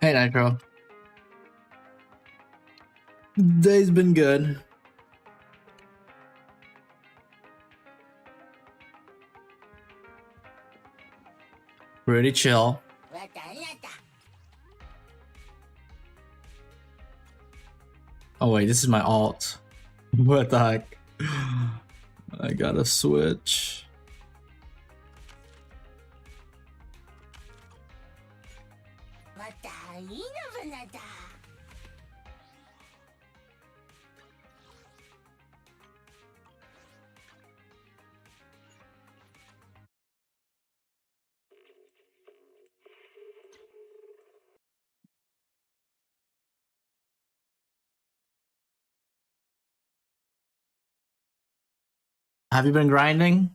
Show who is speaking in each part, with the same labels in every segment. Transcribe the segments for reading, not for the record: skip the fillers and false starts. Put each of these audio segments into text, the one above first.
Speaker 1: Hey, Nitro. Day's been good. Pretty chill. Oh wait, this is my alt. What the heck? I gotta switch. Have you been grinding?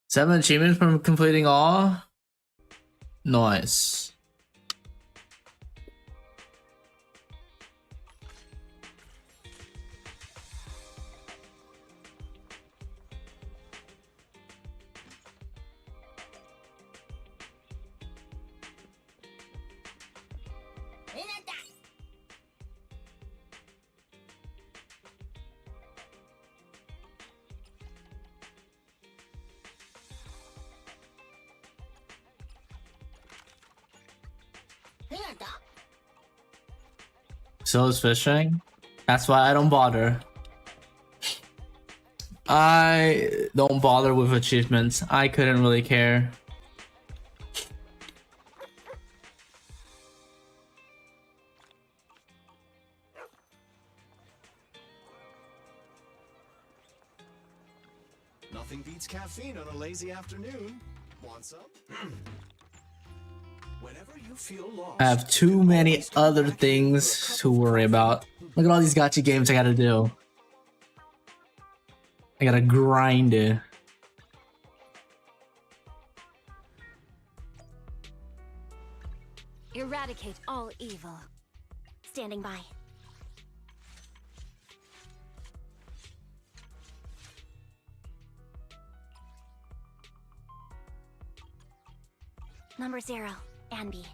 Speaker 1: Seven achievements from completing all? Nice. So is fishing? That's why I don't bother. I don't bother with achievements. I couldn't really care.
Speaker 2: Nothing beats caffeine on a lazy afternoon. Want some? Whenever you feel lost,
Speaker 1: I have too many other things to worry about. Look at all these gacha games I gotta do. I gotta grind it.
Speaker 3: Eradicate all evil. Standing by. Number 0, Anby.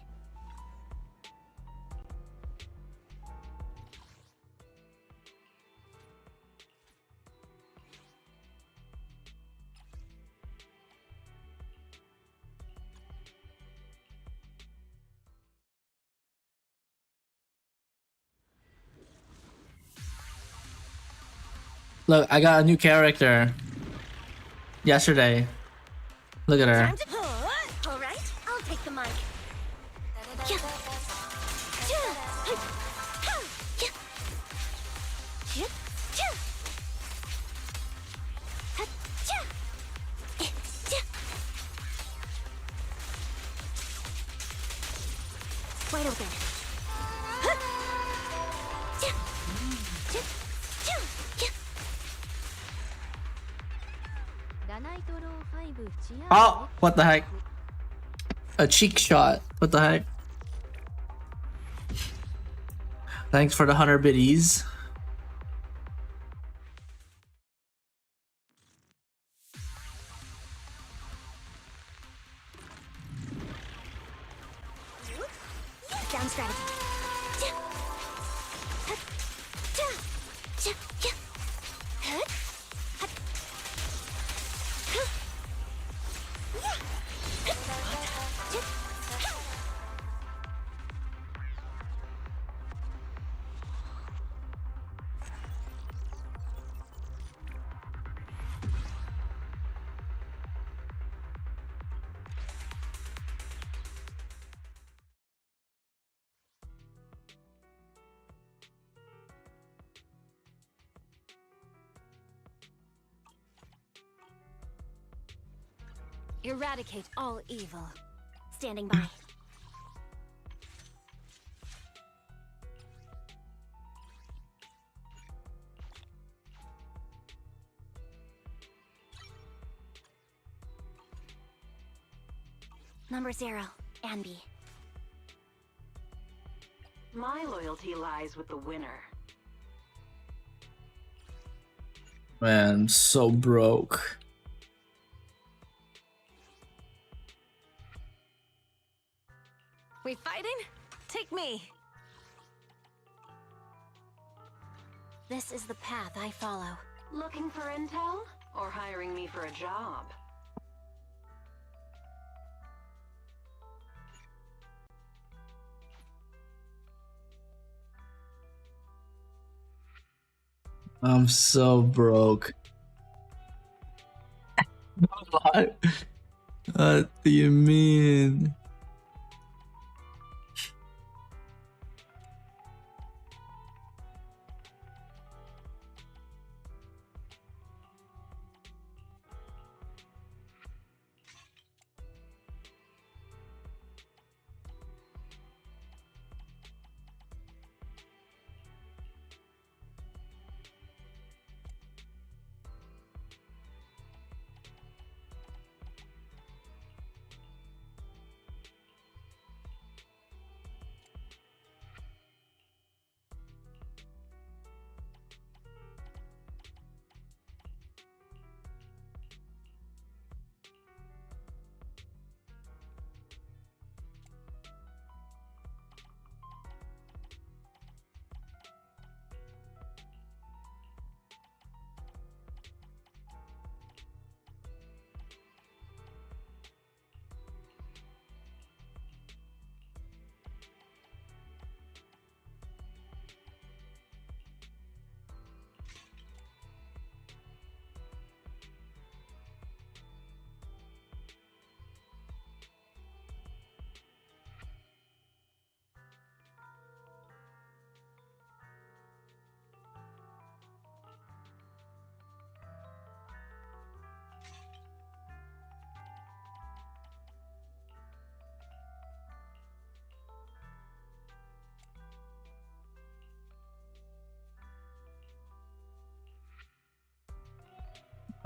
Speaker 1: Look, I got a new character. Yesterday. Look at her.
Speaker 3: All right, I'll take the mic. Wide open.
Speaker 1: Oh, what the heck? A cheek shot. What the heck? Thanks for the 100 biddies.
Speaker 3: Down strategy. Eradicate all evil. Standing by. Number 0, Anby.
Speaker 4: My loyalty lies with the winner.
Speaker 1: Man, I'm so broke.
Speaker 5: We fighting? Take me.
Speaker 3: This is the path I follow.
Speaker 4: Looking for intel? Or hiring me for a job?
Speaker 1: I'm so broke. What? What do you mean?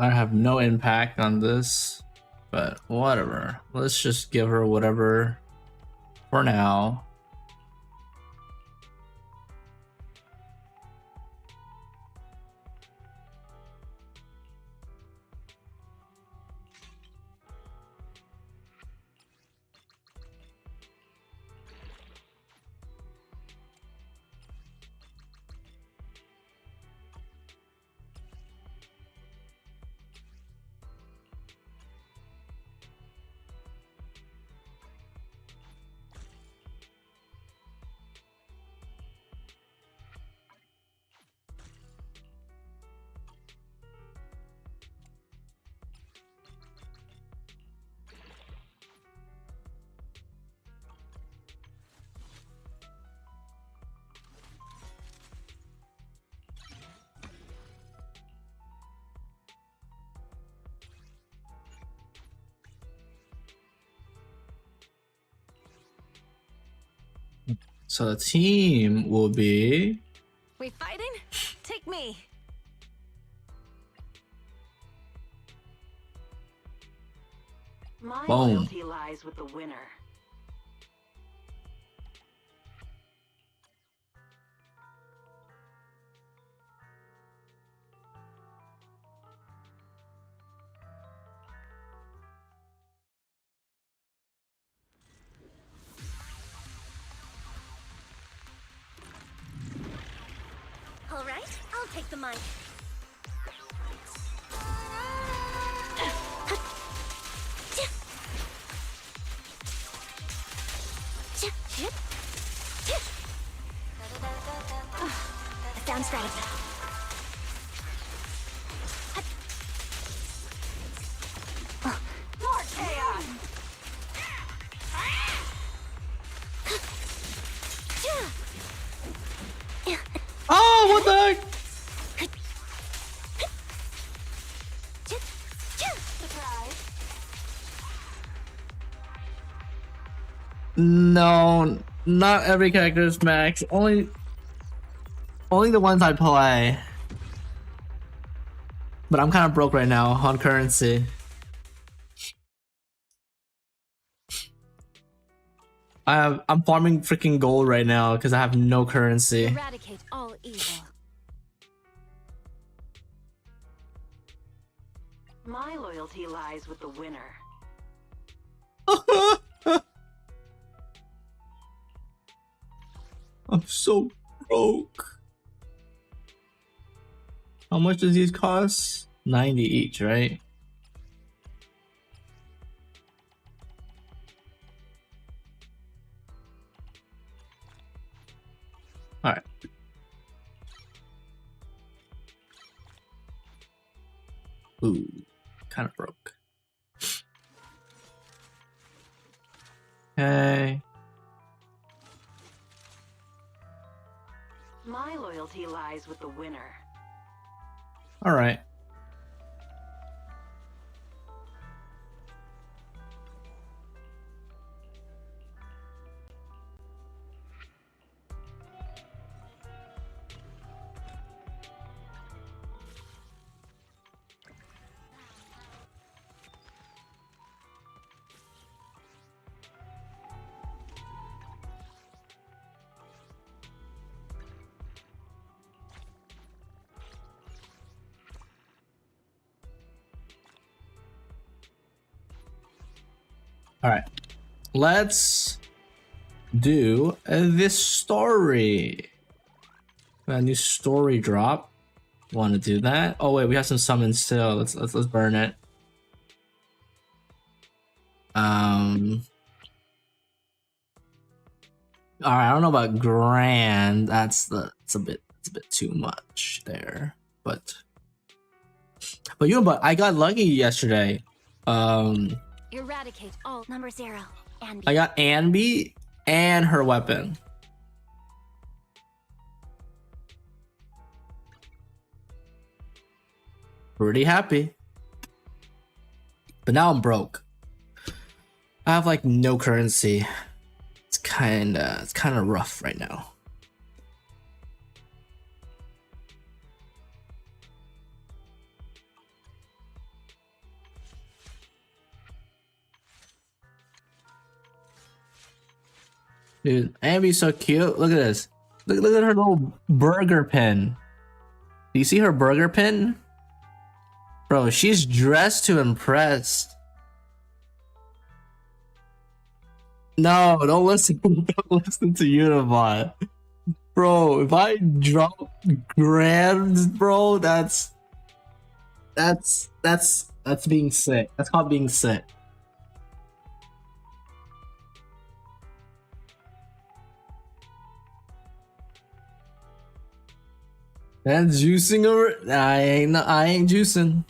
Speaker 1: I have no impact on this, but whatever. Let's just give her whatever for now. So the team will be
Speaker 5: We fighting? Take me.
Speaker 4: My
Speaker 1: Boom.
Speaker 4: loyalty lies with the winner.
Speaker 3: All right, I'll take the mic. Sound strategy.
Speaker 4: More chaos!
Speaker 1: oh, what the heck?
Speaker 4: Surprise!
Speaker 1: No, not every character is max. Only the ones I play. But I'm kind of broke right now on currency. I'm farming freaking gold right now because I have no currency.
Speaker 3: Eradicate all evil.
Speaker 4: My loyalty lies with the winner.
Speaker 1: I'm so broke. How much does these cost? 90 each, right? Alright. Ooh, kind of broke. Okay.
Speaker 4: My loyalty lies with the winner.
Speaker 1: Alright. Alright. Let's do this story. A new story drop. Want to do that? Oh wait, we have some summons still. Let's burn it. Alright, I don't know about grand. It's a bit too much there. But I got lucky yesterday.
Speaker 3: Eradicate all. Number 0. And
Speaker 1: I got Anby and her weapon. Pretty happy. But now I'm broke. I have like no currency. It's kinda rough right now. Dude, Anby's so cute. Look at this. Look at her little burger pin. Do you see her burger pin? Bro, she's dressed to impress. No, don't listen. Don't listen to Unibot. Bro, if I drop grams, bro, that's being sick. That's called being sick. And juicing over. I ain't juicing.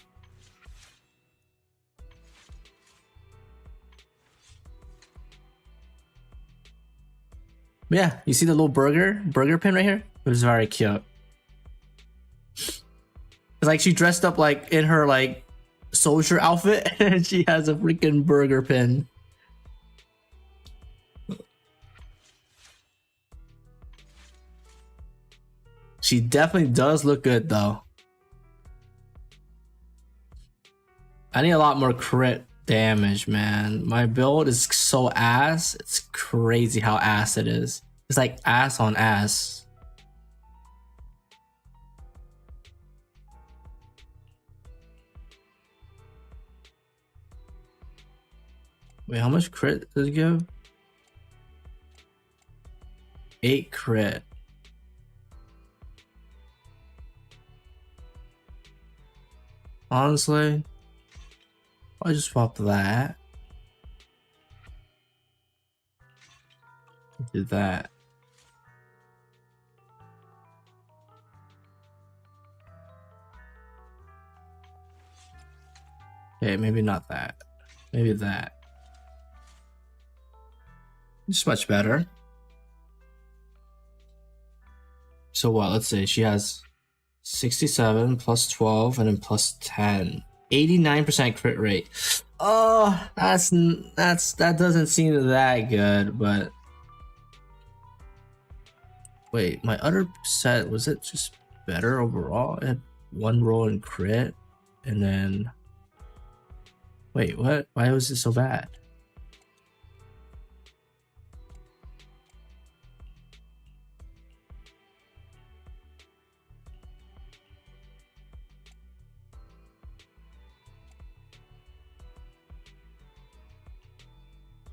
Speaker 1: Yeah, you see the little burger pin right here? It was very cute. It's like she dressed up like in her like soldier outfit and she has a freaking burger pin. She definitely does look good though. I need a lot more crit damage, man. My build is so ass. It's crazy how ass it is. It's like ass on ass. Wait, how much crit does it give? 8 crit. Honestly, I just swapped that. Did that. Okay, maybe not that. Maybe that. It's much better. So what? Let's say she has 67 plus 12 and then plus 10. 89% crit rate. Oh, that doesn't seem that good, but Wait, my other set, was it just better overall? It had 1 roll in crit, and then... Wait, what? Why was it so bad?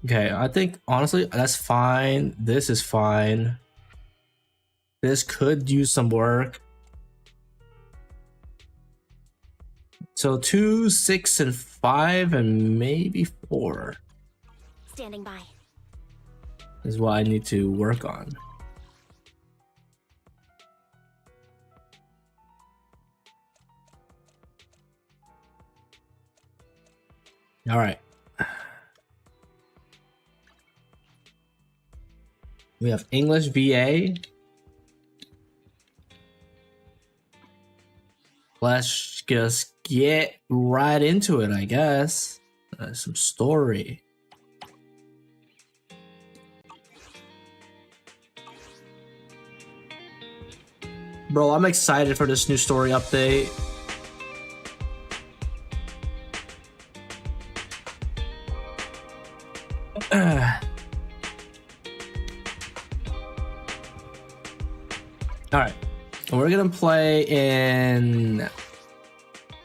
Speaker 1: Okay, I think honestly that's fine. This is fine. This could use some work. So 2, 6, and 5, and maybe 4
Speaker 3: Standing by.
Speaker 1: is what I need to work on. All right. We have English VA. Let's just get right into it, I guess. Some story. Bro, I'm excited for this new story update. All right, we're gonna play in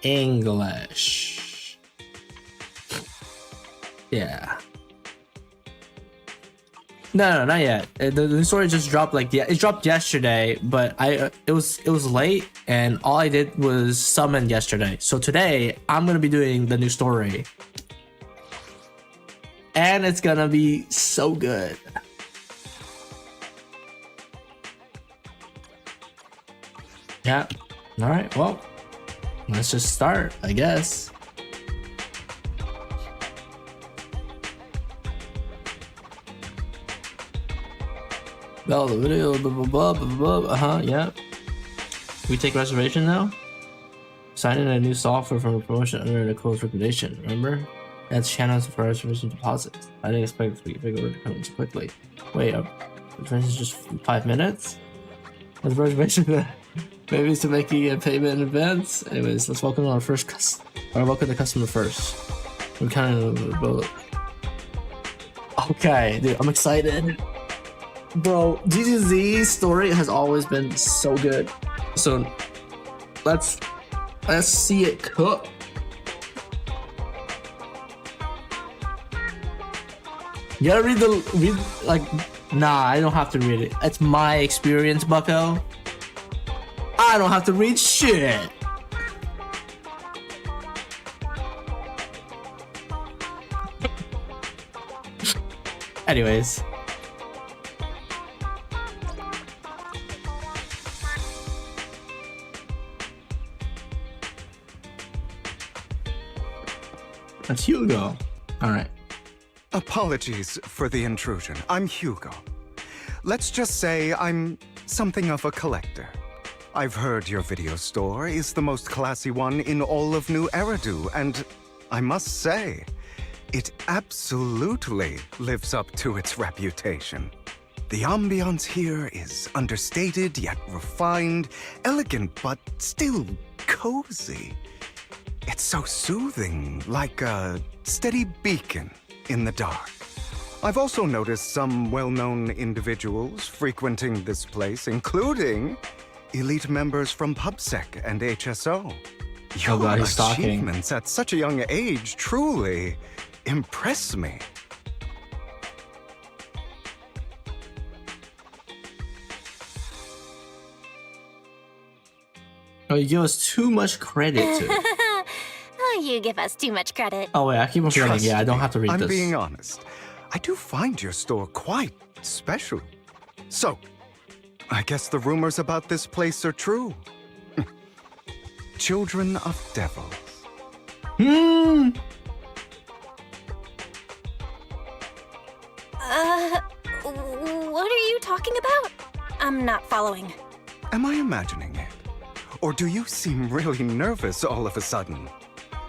Speaker 1: English. Yeah. No, not yet. The story just dropped it dropped yesterday, but it was late, and all I did was summon yesterday. So today I'm gonna be doing the new story, and it's gonna be so good. Yeah. All right. Well, let's just start, I guess. Well, the video, blah, blah, blah, blah, yeah. We take reservation now? Sign in a new software from a promotion under the closed recommendation, remember? That's channels for reservation deposits. I didn't expect the big order to come so quickly. Wait, reservation is just 5 minutes? That's reservation maybe it's to making a payment in advance? Anyways, let's welcome our first customer. Or welcome the customer first. We're kind of... Okay, dude, I'm excited. Bro, GGZ's story has always been so good. So let's see it cook. You gotta nah, I don't have to read it. It's my experience, bucko. I don't have to read shit. Anyways. That's Hugo. All right.
Speaker 6: Apologies for the intrusion. I'm Hugo. Let's just say I'm something of a collector. I've heard your video store is the most classy one in all of New Eridu, and I must say, it absolutely lives up to its reputation. The ambiance here is understated yet refined, elegant but still cozy. It's so soothing, like a steady beacon in the dark. I've also noticed some well-known individuals frequenting this place, including elite members from PubSec and HSO. Your
Speaker 1: God, he's stalking.
Speaker 6: achievements at such a young age truly impress me.
Speaker 1: Oh, you give us too much credit to.
Speaker 3: Oh, you give us too much credit.
Speaker 1: Oh wait, I keep on forgetting.
Speaker 6: Trust
Speaker 1: Yeah, I don't
Speaker 6: me,
Speaker 1: have to read
Speaker 6: I'm
Speaker 1: this.
Speaker 6: being honest. I do find your store quite special. So, I guess the rumors about this place are true. Children of Devils.
Speaker 3: What are you talking about? I'm not following.
Speaker 6: Am I imagining it? Or do you seem really nervous all of a sudden?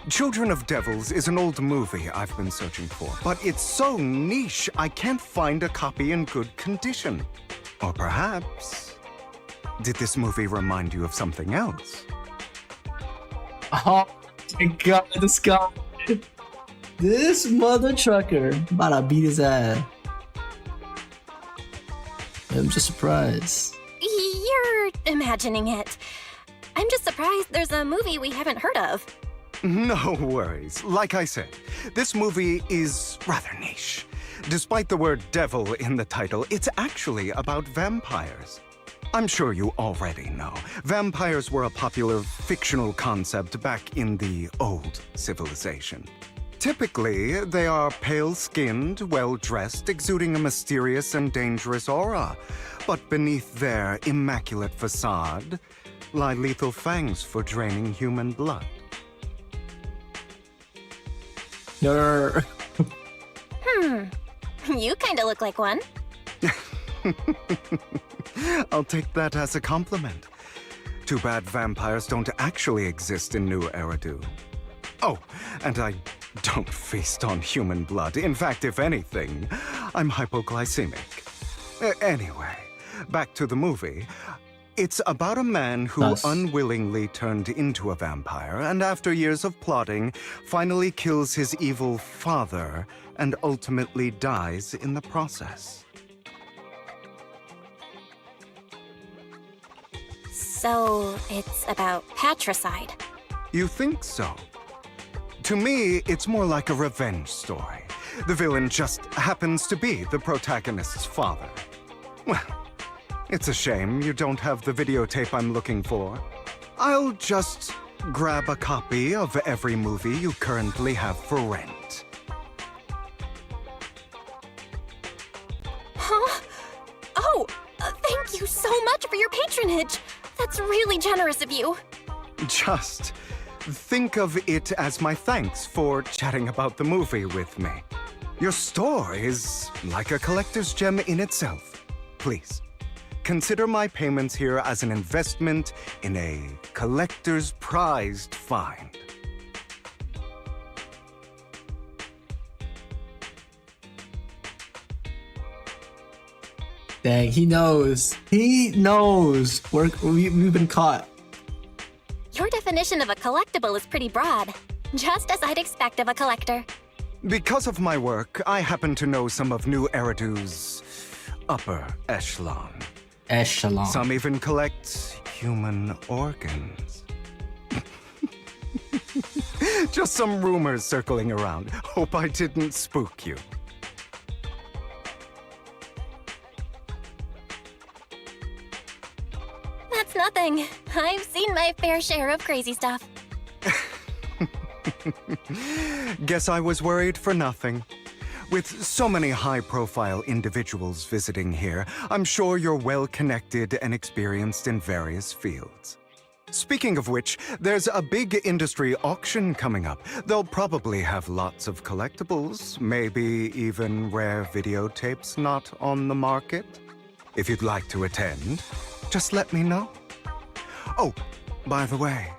Speaker 6: Children of Devils is an old movie I've been searching for, but it's so niche I can't find a copy in good condition. Or perhaps did this movie remind you of something else?
Speaker 1: Oh my god, this guy. This mother trucker. About to beat his ass. I'm just surprised.
Speaker 3: You're imagining it. I'm just surprised there's a movie we haven't heard of.
Speaker 6: No worries. Like I said, this movie is rather niche. Despite the word devil in the title, it's actually about vampires. I'm sure you already know. Vampires were a popular fictional concept back in the old civilization. Typically, they are pale-skinned, well-dressed, exuding a mysterious and dangerous aura. But beneath their immaculate facade lie lethal fangs for draining human blood.
Speaker 1: You're...
Speaker 3: You kinda look like one.
Speaker 6: I'll take that as a compliment. Too bad vampires don't actually exist in New Eridu. Oh, and I don't feast on human blood. In fact, if anything, I'm hypoglycemic. Anyway, back to the movie. It's about a man who
Speaker 1: Thus.
Speaker 6: unwillingly turned into a vampire and after years of plotting, finally kills his evil father and ultimately dies in the process.
Speaker 3: So, it's about patricide.
Speaker 6: You think so? To me, it's more like a revenge story. The villain just happens to be the protagonist's father. Well, it's a shame you don't have the videotape I'm looking for. I'll just grab a copy of every movie you currently have for rent.
Speaker 3: Huh? Oh, thank you so much for your patronage. That's really generous of you.
Speaker 6: Just think of it as my thanks for chatting about the movie with me. Your store is like a collector's gem in itself. Please, consider my payments here as an investment in a collector's prized find.
Speaker 1: Dang, he knows. He knows. We've been caught.
Speaker 3: Your definition of a collectible is pretty broad. Just as I'd expect of a collector.
Speaker 6: Because of my work, I happen to know some of New Eridu's upper echelon.
Speaker 1: Echelon.
Speaker 6: Some even collect human organs. Just some rumors circling around. Hope I didn't spook you.
Speaker 3: That's nothing. I've seen my fair share of crazy stuff.
Speaker 6: Guess I was worried for nothing. With so many high-profile individuals visiting here, I'm sure you're well-connected and experienced in various fields. Speaking of which, there's a big industry auction coming up. They'll probably have lots of collectibles, maybe even rare videotapes not on the market. If you'd like to attend, just let me know. Oh, by the way,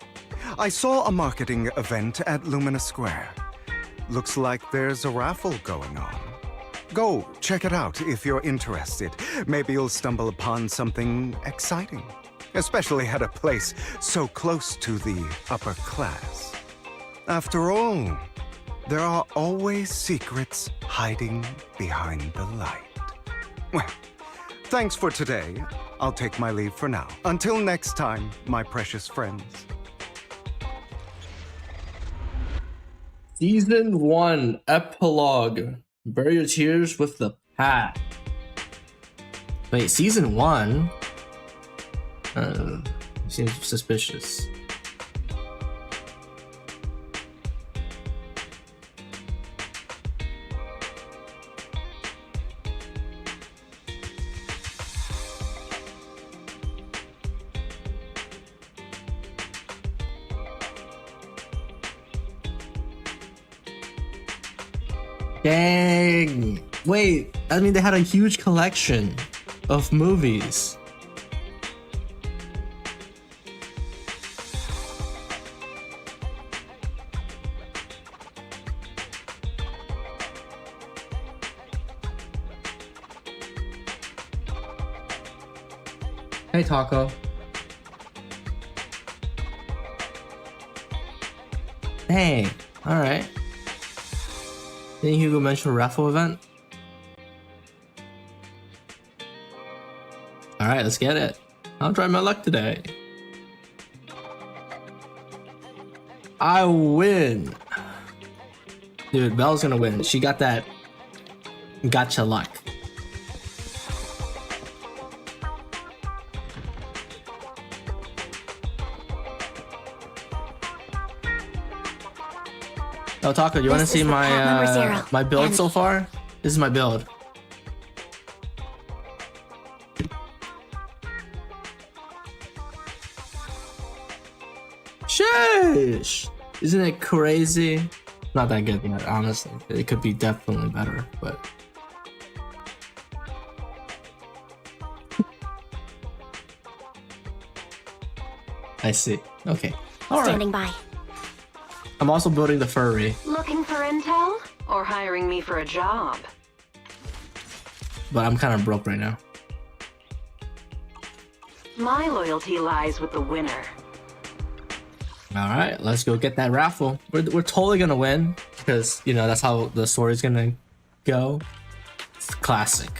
Speaker 6: I saw a marketing event at Lumina Square. Looks like there's a raffle going on. Go check it out if you're interested. Maybe you'll stumble upon something exciting, especially at a place so close to the upper class. After all, there are always secrets hiding behind the light. Well, thanks for today. I'll take my leave for now. Until next time, my precious friends.
Speaker 1: Season 1 Epilogue. Bury your tears with the pat. Wait, Season 1? Seems suspicious. Dang. Wait, I mean, they had a huge collection of movies. Hey, Taco. Dang. Alright. Didn't Hugo mention a raffle event? Alright, let's get it. I'll try my luck today. I win. Dude, Belle's gonna win. She got that gotcha luck. Oh, Taco, you want to
Speaker 3: This
Speaker 1: see
Speaker 3: is the pack number
Speaker 1: my
Speaker 3: 0.
Speaker 1: my build
Speaker 3: And-
Speaker 1: so far? This is my build. Sheesh! Isn't it crazy? Not that good, but honestly, it could be definitely better. But I see. Okay. All right.
Speaker 3: Standing by.
Speaker 1: I'm also building the furry,
Speaker 4: Looking for intel? Or hiring me for a job?
Speaker 1: but I'm kind of broke right now.
Speaker 4: My loyalty lies with the winner.
Speaker 1: All right, let's go get that raffle. We're totally gonna win because you know that's how the story's gonna go. It's classic.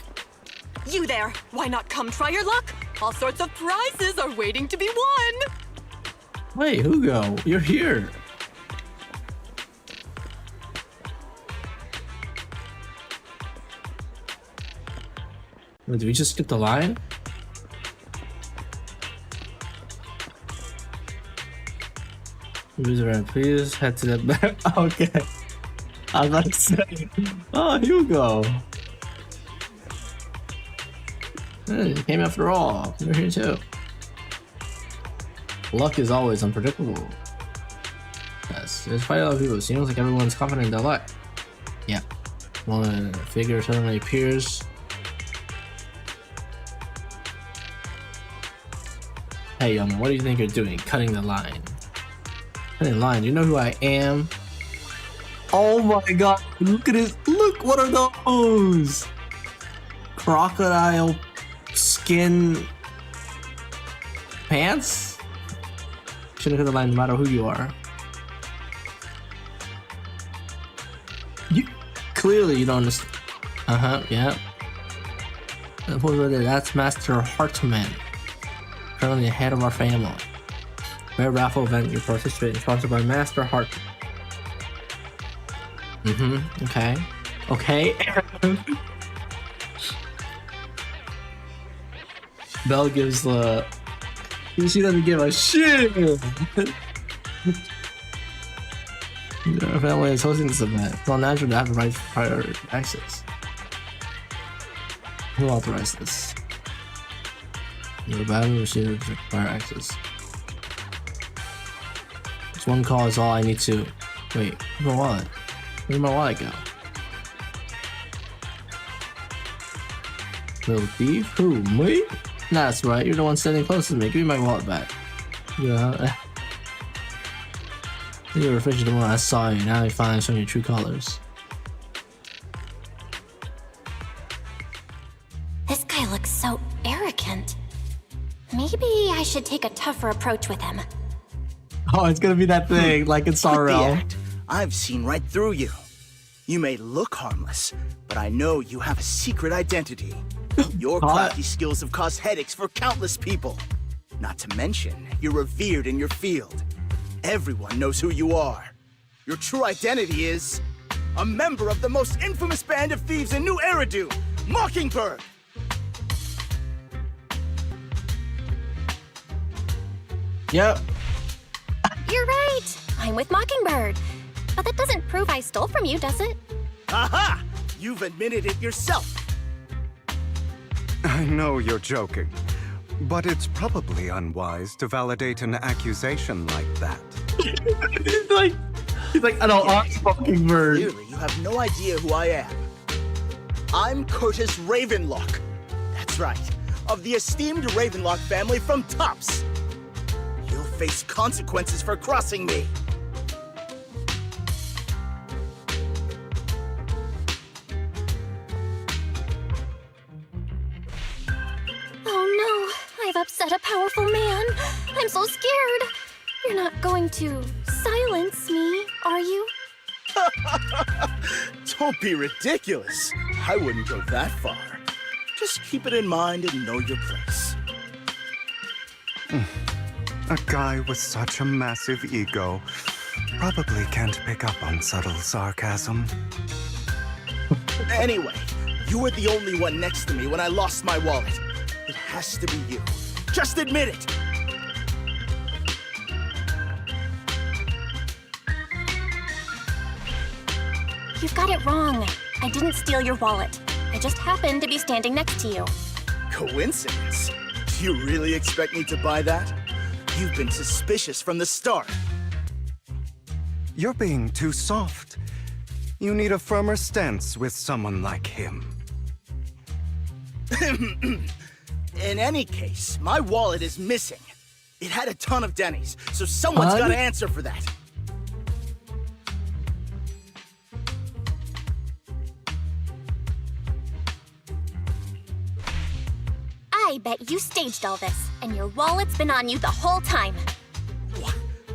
Speaker 7: You there! Why not come try your luck? All sorts of prizes are waiting to be won!
Speaker 1: Wait, Hugo, you're here. Wait, did we just skip the line? User, please head to the back. Okay. I was about to say. Oh, Hugo. Hey, you came after all. You're here too. Luck is always unpredictable. Yes, there's quite a lot of people. It seems like everyone's confident in their luck. Yeah. One figure suddenly appears. Hey, young man, what do you think you're doing? Cutting the line. Cutting the line. Do you know who I am? Oh my god! Look at this! Look! What are those? Crocodile skin pants? Shouldn't cut the line no matter who you are. Clearly you don't understand. Yeah. That's Master Hartman. Currently the head of our family. Rare raffle event you participate in, sponsored by Master Hartman. Okay. Okay. Belle gives the... She doesn't give a shit! Our family is hosting this event. It's all natural to have the right to prior access. Who authorized this? Your battle receiver to prior access. This one call is all I need to... Wait, where's my wallet? Where'd my wallet go? Little thief? Who, me? Nah, that's right, you're the one standing closest to me. Give me my wallet back. Yeah. You were officially the one I saw you. Now you finally showing your true colors.
Speaker 3: This guy looks so arrogant. Maybe I should take a tougher approach with him.
Speaker 1: Oh, it's gonna be that thing, like in
Speaker 8: Quit the
Speaker 1: Sorrel.
Speaker 8: act. I've seen right through you. You may look harmless, but I know you have a secret identity. Your crafty skills have caused headaches for countless people. Not to mention, you're revered in your field. Everyone knows who you are. Your true identity is a member of the most infamous band of thieves in New Eridu, Mockingbird.
Speaker 1: Yep.
Speaker 3: You're right. I'm with Mockingbird. But that doesn't prove I stole from you, does it?
Speaker 8: Aha! You've admitted it yourself.
Speaker 6: I know you're joking, but it's probably unwise to validate an accusation like that.
Speaker 1: he's like, I don't want Mockingbird.
Speaker 8: Clearly, you have no idea who I am. I'm Curtis Ravenlock. That's right, of the esteemed Ravenlock family from Tops. You'll face consequences for crossing me.
Speaker 3: Oh no, I've upset a powerful man. I'm so scared. You're not going to silence me, are you?
Speaker 8: Don't be ridiculous. I wouldn't go that far. Just keep it in mind and know your place.
Speaker 6: A guy with such a massive ego probably can't pick up on subtle sarcasm.
Speaker 8: Anyway, you were the only one next to me when I lost my wallet. It has to be you. Just admit it.
Speaker 3: You've got it wrong. I didn't steal your wallet. I just happened to be standing next to you.
Speaker 8: Coincidence? Do you really expect me to buy that? You've been suspicious from the start.
Speaker 6: You're being too soft. You need a firmer stance with someone like him.
Speaker 8: In any case, my wallet is missing. It had a ton of Denny's, so someone's
Speaker 1: Hun?
Speaker 8: got to answer for that.
Speaker 3: I bet you staged all this, and your wallet's been on you the whole time.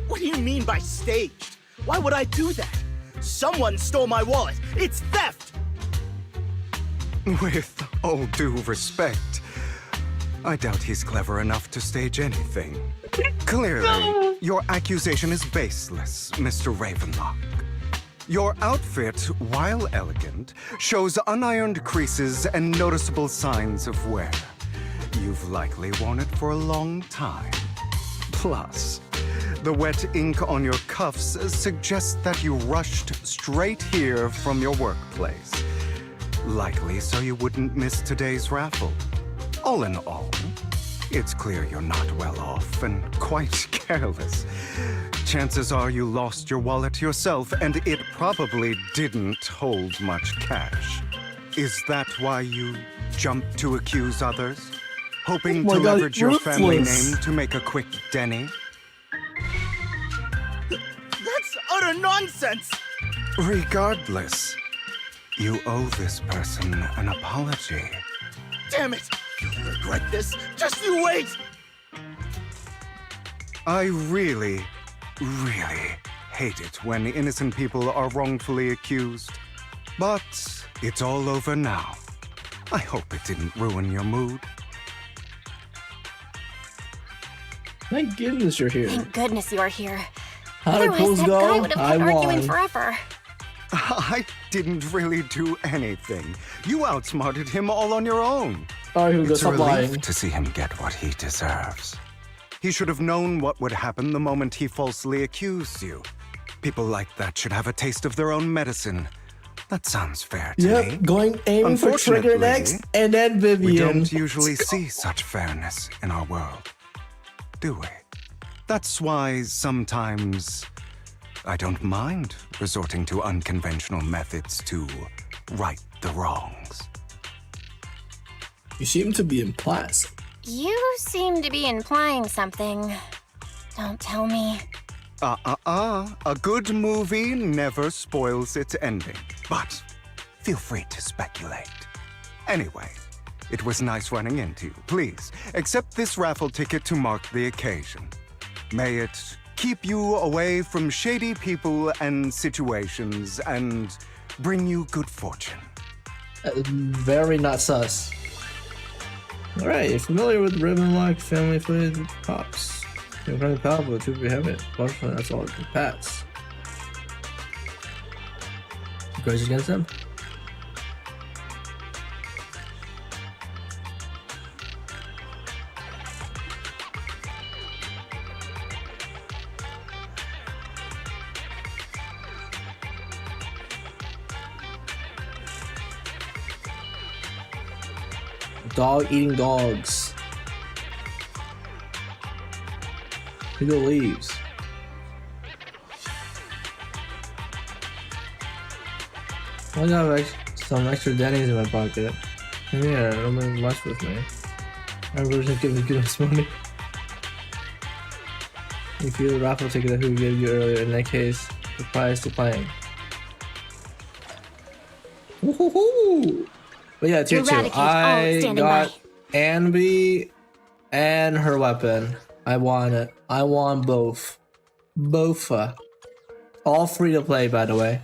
Speaker 8: What do you mean by staged? Why would I do that? Someone stole my wallet. It's theft!
Speaker 6: With all due respect, I doubt he's clever enough to stage anything. Clearly, your accusation is baseless, Mr. Ravenlock. Your outfit, while elegant, shows unironed creases and noticeable signs of wear. You've likely worn it for a long time. Plus, the wet ink on your cuffs suggests that you rushed straight here from your workplace. Likely so you wouldn't miss today's raffle. All in all, it's clear you're not well off and quite careless. Chances are you lost your wallet yourself, and it probably didn't hold much cash. Is that why you jumped to accuse others? Hoping
Speaker 1: Oh my
Speaker 6: to
Speaker 1: God,
Speaker 6: leverage your family
Speaker 1: ruthless.
Speaker 6: name to make a quick Denny?
Speaker 8: That's utter nonsense!
Speaker 6: Regardless, you owe this person an apology.
Speaker 8: Damn it! You'll regret this. Just you wait!
Speaker 6: I really hate it when innocent people are wrongfully accused. But it's all over now. I hope it didn't ruin your mood.
Speaker 1: Thank goodness you're here.
Speaker 3: Thank goodness you're here.
Speaker 1: How did
Speaker 3: Otherwise,
Speaker 1: polls
Speaker 3: that
Speaker 1: go?
Speaker 3: guy would have
Speaker 1: I
Speaker 3: been arguing
Speaker 1: won.
Speaker 3: forever.
Speaker 6: I didn't really do anything. You outsmarted him all on your own.
Speaker 1: Alright, Hugo,
Speaker 6: It's a
Speaker 1: stop lying.
Speaker 6: relief to see him get what he deserves. He should have known what would happen the moment he falsely accused you. People like that should have a taste of their own medicine. That sounds fair to me.
Speaker 1: Yep, going aiming for Trigger
Speaker 6: Unfortunately,
Speaker 1: next, and then Vivian.
Speaker 6: We don't usually see such fairness in our world, do we? That's why sometimes I don't mind resorting to unconventional methods to right the wrongs.
Speaker 1: You seem to be implying.
Speaker 3: You seem to be implying something. Don't tell me.
Speaker 6: A good movie never spoils its ending, but feel free to speculate. Anyway, it was nice running into you. Please, accept this raffle ticket to mark the occasion. May it keep you away from shady people and situations and bring you good fortune.
Speaker 1: Very not sus. Alright, you're familiar with Ravenlock family food pops. You're incredibly powerful to be having it. Fortunately, that's all it can pass. Grudge against them? Dog eating dogs. Hugo leaves. I got some extra Denny's in my pocket. Yeah, don't bring much with me. I was just giving us money. If you the raffle ticket that Hugo gave you earlier, in that case, the prize to playing. Woohoo! But yeah, tier 2.
Speaker 3: Eradicate all
Speaker 1: I
Speaker 3: standing
Speaker 1: got Anby and her weapon. I want it. I want both. Both. All free to play, by the way.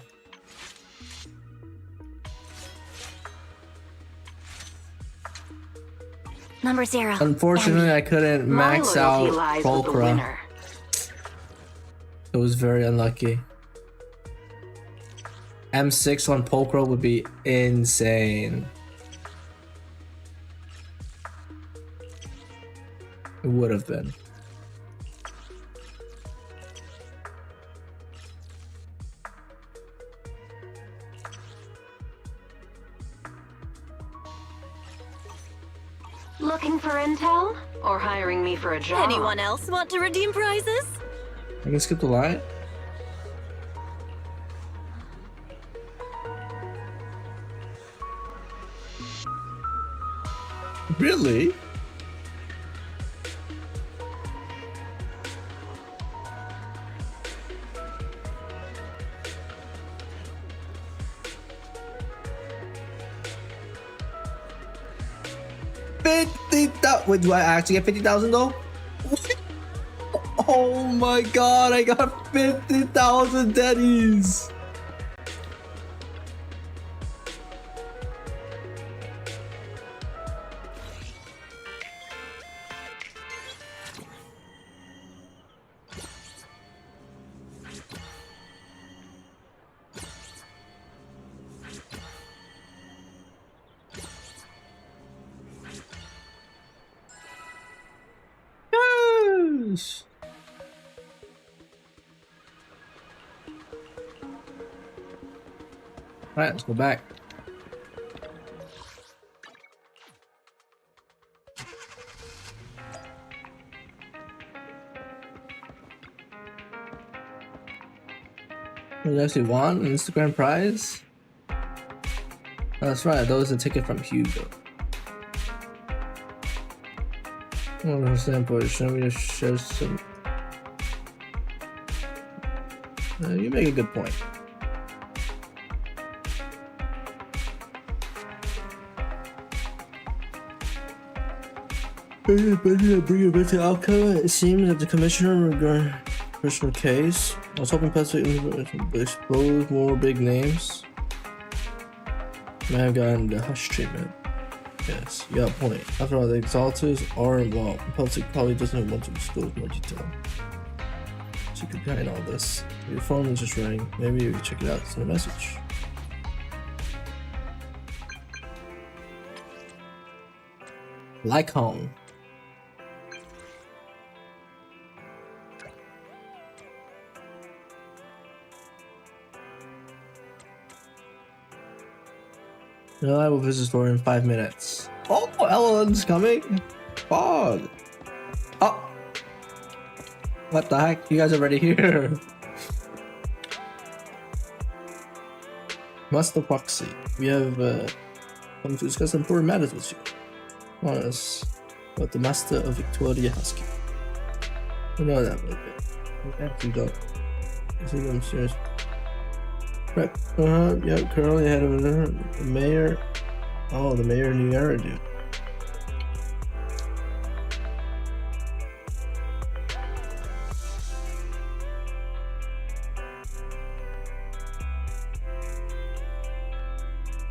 Speaker 3: Number 0.
Speaker 1: Unfortunately, I couldn't
Speaker 4: My
Speaker 1: max
Speaker 4: loyalty
Speaker 1: out
Speaker 4: lies with the
Speaker 1: Pulchra.
Speaker 4: winner.
Speaker 1: It was very unlucky. M6 on Pulchra would be insane. It would have been.
Speaker 4: Looking for intel? Or hiring me for a job?
Speaker 7: Anyone else want to redeem prizes?
Speaker 1: I can skip the line. Really? Wait, do I actually get 50,000 though? Oh my god, I got 50,000 Denny's. Yes. All right, let's go back. You actually won an Instagram prize? That's right, that was a ticket from Hugo. I don't understand, but show me to show some. You make a good point. Bring a better outcome. It seems that the commissioner regarding personal case. I was hoping Pepsi would expose more big names. May have gotten the hush treatment. Yes, you got a point. After all, the exalters are involved. Peltic probably doesn't want to disclose more detail. So you could behind all this. Your phone is just ringing. Maybe you can check it out. Send a message. Like home. I will visit store in 5 minutes. Oh, Ellen's coming. Fog. Oh. What the heck? You guys are already here. Master Proxy. We have come to discuss important matters with you. One is about the Master of Victoria Husky. I know that a bit. I actually don't. I think I'm serious. Right. Yeah, currently ahead of the mayor. Oh, the mayor of New Era, dude.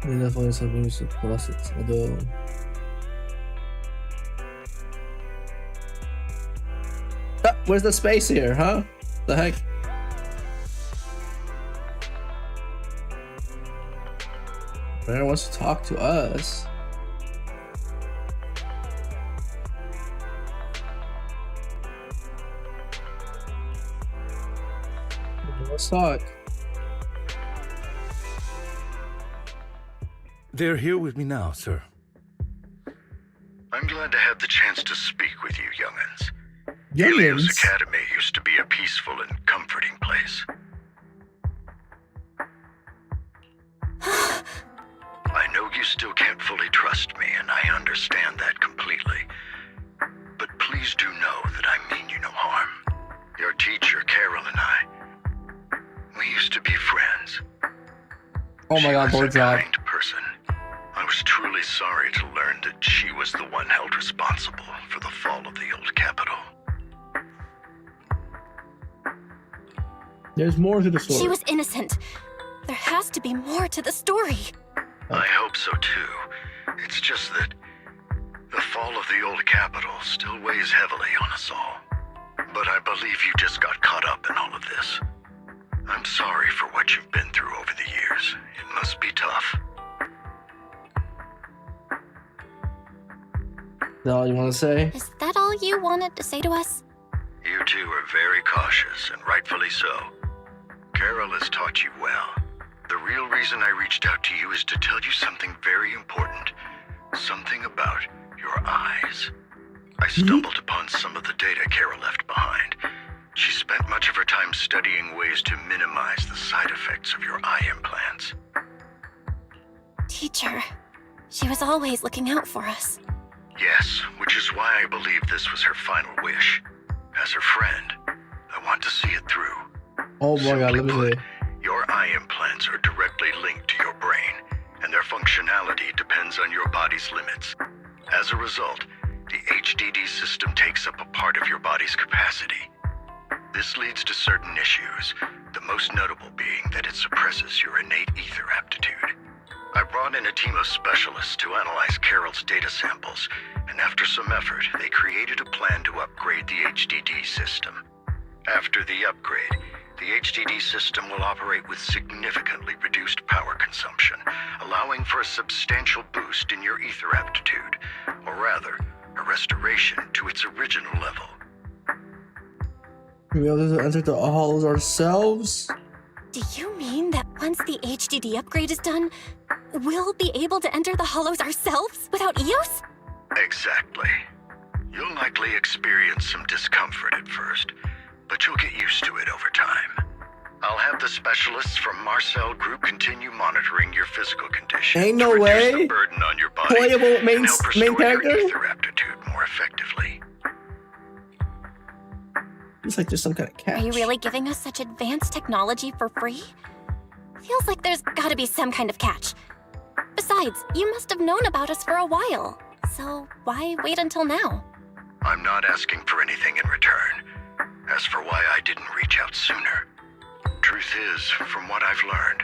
Speaker 1: They definitely something used to process, although. Ah, where's the space here, huh? The heck? Mayor wants to talk to us. Let's talk.
Speaker 9: They're here with me now, sir.
Speaker 10: I'm glad to have the chance to speak with you, young'uns.
Speaker 1: Young'uns?
Speaker 10: Helios Academy used to be a peaceful and comforting place. I know you still can't fully trust me, and I understand that completely. But please do know that I mean you no harm. Your teacher, Carol, and I, we used to be friends.
Speaker 1: Oh my god, board drop.
Speaker 10: Kind person. I was truly sorry to learn that she was the one held responsible for the fall of the old capital.
Speaker 1: There's more to the story.
Speaker 3: She was innocent. There has to be more to the story.
Speaker 10: I hope so too. It's just that the fall of the old capital still weighs heavily on us all. But I believe you just got caught up in all of this. I'm sorry for what you've been through over the years. It must be tough.
Speaker 1: Is that all you want to say?
Speaker 3: Is that all you wanted to say to us?
Speaker 10: You two are very cautious, and rightfully so. Carol has taught you well. The real reason I reached out to you is to tell you something very important. Something about your eyes. I stumbled upon some of the data Carol left behind. She spent much of her time studying ways to minimize the side effects of your eye implants.
Speaker 3: Teacher, she was always looking out for us.
Speaker 10: Yes, which is why I believe this was her final wish. As her friend, I want to see it through.
Speaker 1: Oh my god, let me
Speaker 10: Simply
Speaker 1: see.
Speaker 10: put, your eye implants are directly linked to your brain, and their functionality depends on your body's limits. As a result, the HDD system takes up a part of your body's capacity. This leads to certain issues, the most notable being that it suppresses your innate ether aptitude. I brought in a team of specialists to analyze Carol's data samples, and after some effort, they created a plan to upgrade the HDD system. After the upgrade, the HDD system will operate with significantly reduced power consumption, allowing for a substantial boost in your ether aptitude, or rather, a restoration to its original level.
Speaker 1: We'll be able to enter the halls ourselves?
Speaker 3: Do you mean that once the HDD upgrade is done, we'll be able to enter the hollows ourselves without EOS?
Speaker 10: Exactly. You'll likely experience some discomfort at first, but you'll get used to it over time. I'll have the specialists from Marcel Group continue monitoring your physical condition.
Speaker 1: Ain't no
Speaker 10: to reduce
Speaker 1: way.
Speaker 10: the burden on your body
Speaker 1: Playable main
Speaker 10: and help restore
Speaker 1: character?
Speaker 10: your ether aptitude more effectively.
Speaker 1: It's like there's some kind of catch.
Speaker 3: Are you really giving us such advanced technology for free? Feels like there's gotta be some kind of catch. Besides, you must have known about us for a while. So why wait until now?
Speaker 10: I'm not asking for anything in return. As for why I didn't reach out sooner, truth is, from what I've learned,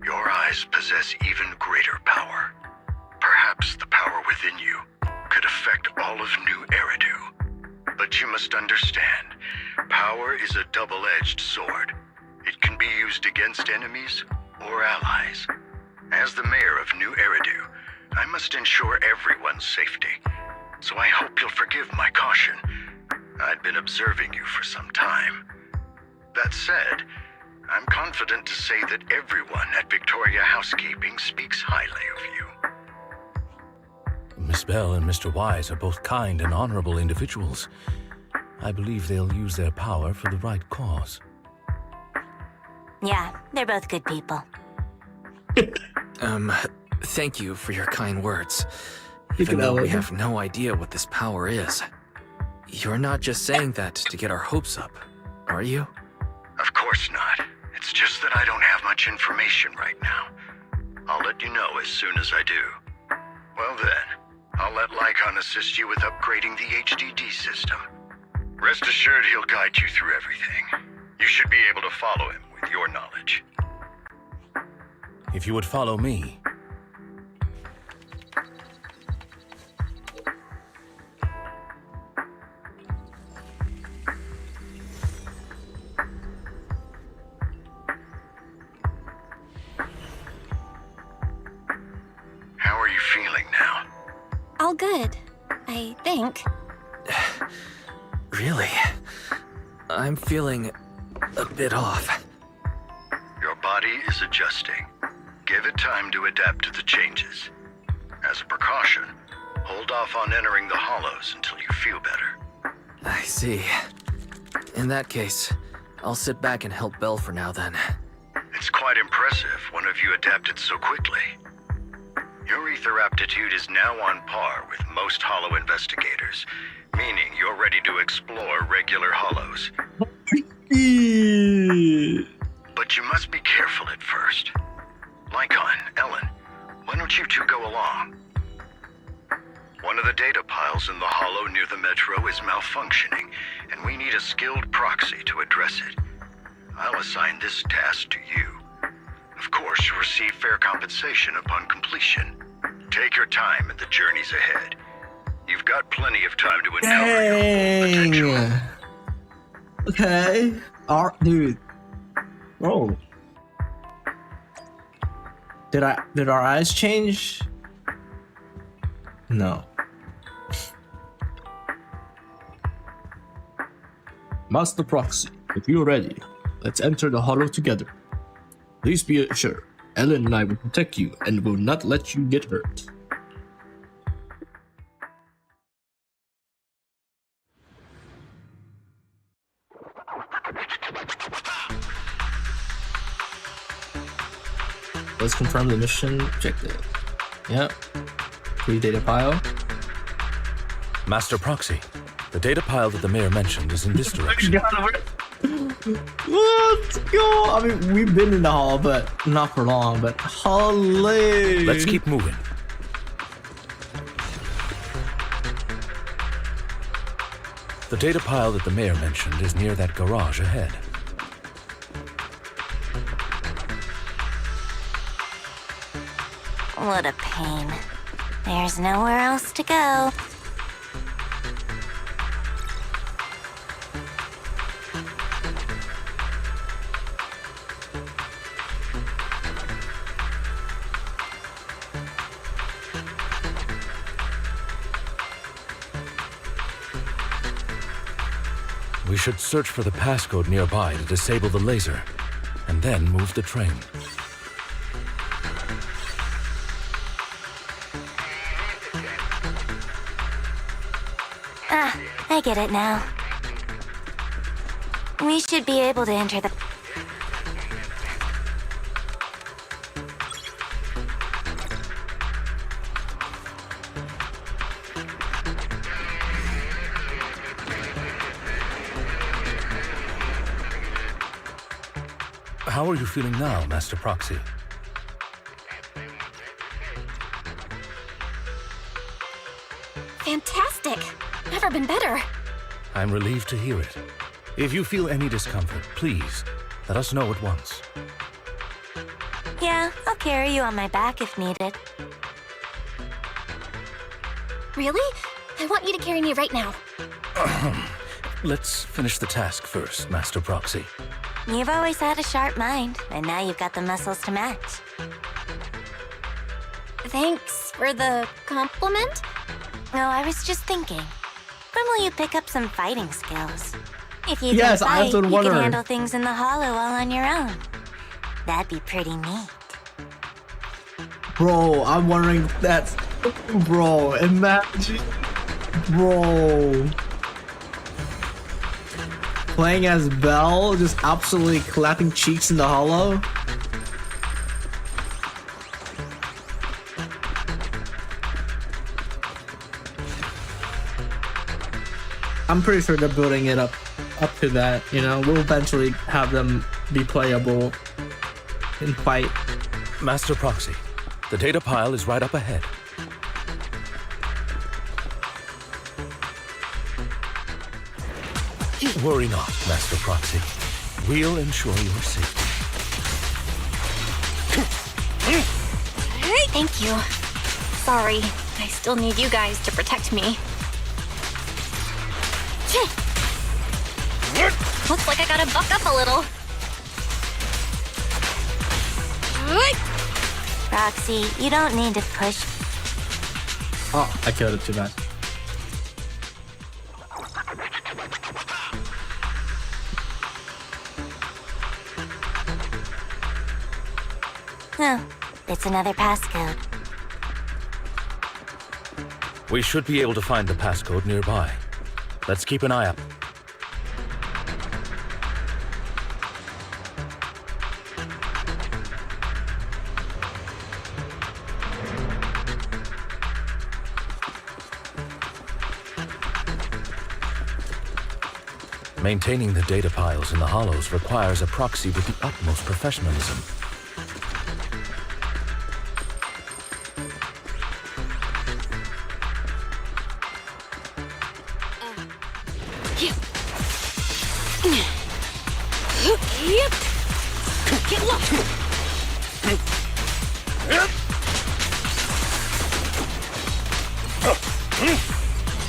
Speaker 10: your eyes possess even greater power. Perhaps the power within you could affect all of New Eridu. But you must understand, power is a double-edged sword. It can be used against enemies or allies. As the mayor of New Eridu, I must ensure everyone's safety. So I hope you'll forgive my caution. I'd been observing you for some time. That said, I'm confident to say that everyone at Victoria Housekeeping speaks highly of you.
Speaker 9: Miss Bell and Mr. Wise are both kind and honorable individuals. I believe they'll use their power for the right cause.
Speaker 5: Yeah, they're both good people.
Speaker 11: Thank you for your kind words.
Speaker 1: You
Speaker 11: Even
Speaker 1: can
Speaker 11: though we
Speaker 1: elevate.
Speaker 11: have no idea what this power is. You're not just saying that to get our hopes up, are you?
Speaker 10: Of course not. It's just that I don't have much information right now. I'll let you know as soon as I do. Well then, I'll let Lycon assist you with upgrading the HDD system. Rest assured he'll guide you through everything. You should be able to follow him with your knowledge.
Speaker 9: If you would follow me.
Speaker 10: How are you feeling now?
Speaker 3: All good, I think.
Speaker 11: Really? I'm feeling a bit off.
Speaker 10: Your body is adjusting. Give it time to adapt to the changes. As a precaution, hold off on entering the hollows until you feel better.
Speaker 11: I see. In that case, I'll sit back and help Belle for now then.
Speaker 10: It's quite impressive one of you adapted so quickly. Your ether aptitude is now on par with most hollow investigators, meaning you're ready to explore regular hollows. But you must be careful at first. Lycon, Ellen, why don't you two go along? One of the data piles in the hollow near the metro is malfunctioning, and we need a skilled proxy to address it. I'll assign this task to you. Of course, you'll receive fair compensation upon completion. Take your time and the journey's ahead. You've got plenty of time to uncover your full potential.
Speaker 1: Okay. Dude. Oh. Did our eyes change? No. Master Proxy, if you're ready, let's enter the hollow together. Please be assured, Ellen and I will protect you and will not let you get hurt. Let's confirm the mission objective. Yep. Free data pile.
Speaker 9: Master Proxy, the data pile that the mayor mentioned is in this direction.
Speaker 1: Let's go! I mean, we've been in the hall, but not for long, but holy!
Speaker 9: Let's keep moving. The data pile that the mayor mentioned is near that garage ahead.
Speaker 3: What a pain. There's nowhere else to go.
Speaker 9: We should search for the passcode nearby to disable the laser, and then move the train.
Speaker 3: Ah, I get it now. We should be able to enter the...
Speaker 9: How are you feeling now, Master Proxy?
Speaker 3: Fantastic! Never been better.
Speaker 9: I'm relieved to hear it. If you feel any discomfort, please let us know at once.
Speaker 3: Yeah, I'll carry you on my back if needed. Really? I want you to carry me right now.
Speaker 9: Let's finish the task first, Master Proxy.
Speaker 3: You've always had a sharp mind, and now you've got the muscles to match. Thanks for the compliment. No, I was just thinking. When will you pick up some fighting skills? If you
Speaker 1: Yes,
Speaker 3: can
Speaker 1: I
Speaker 3: fight,
Speaker 1: have been
Speaker 3: you
Speaker 1: wondering.
Speaker 3: can handle things in the hollow all on your own. That'd be pretty neat.
Speaker 1: Bro, I'm wondering if that's... Bro, imagine... Bro... Playing as Belle, just absolutely clapping cheeks in the hollow. I'm pretty sure they're building it up to that, you know. We'll eventually have them be playable in fight.
Speaker 9: Master Proxy, the data pile is right up ahead. Worry not, Master Proxy. We'll ensure your safety.
Speaker 3: Thank you. Sorry, I still need you guys to protect me. Looks like I gotta buck up a little. Roxy, you don't need to push.
Speaker 1: Oh, I killed it, too bad.
Speaker 3: No, it's another passcode.
Speaker 9: We should be able to find the passcode nearby. Let's keep an eye out. Maintaining the data piles in the hollows requires a proxy with the utmost professionalism.
Speaker 5: Yep. Get low.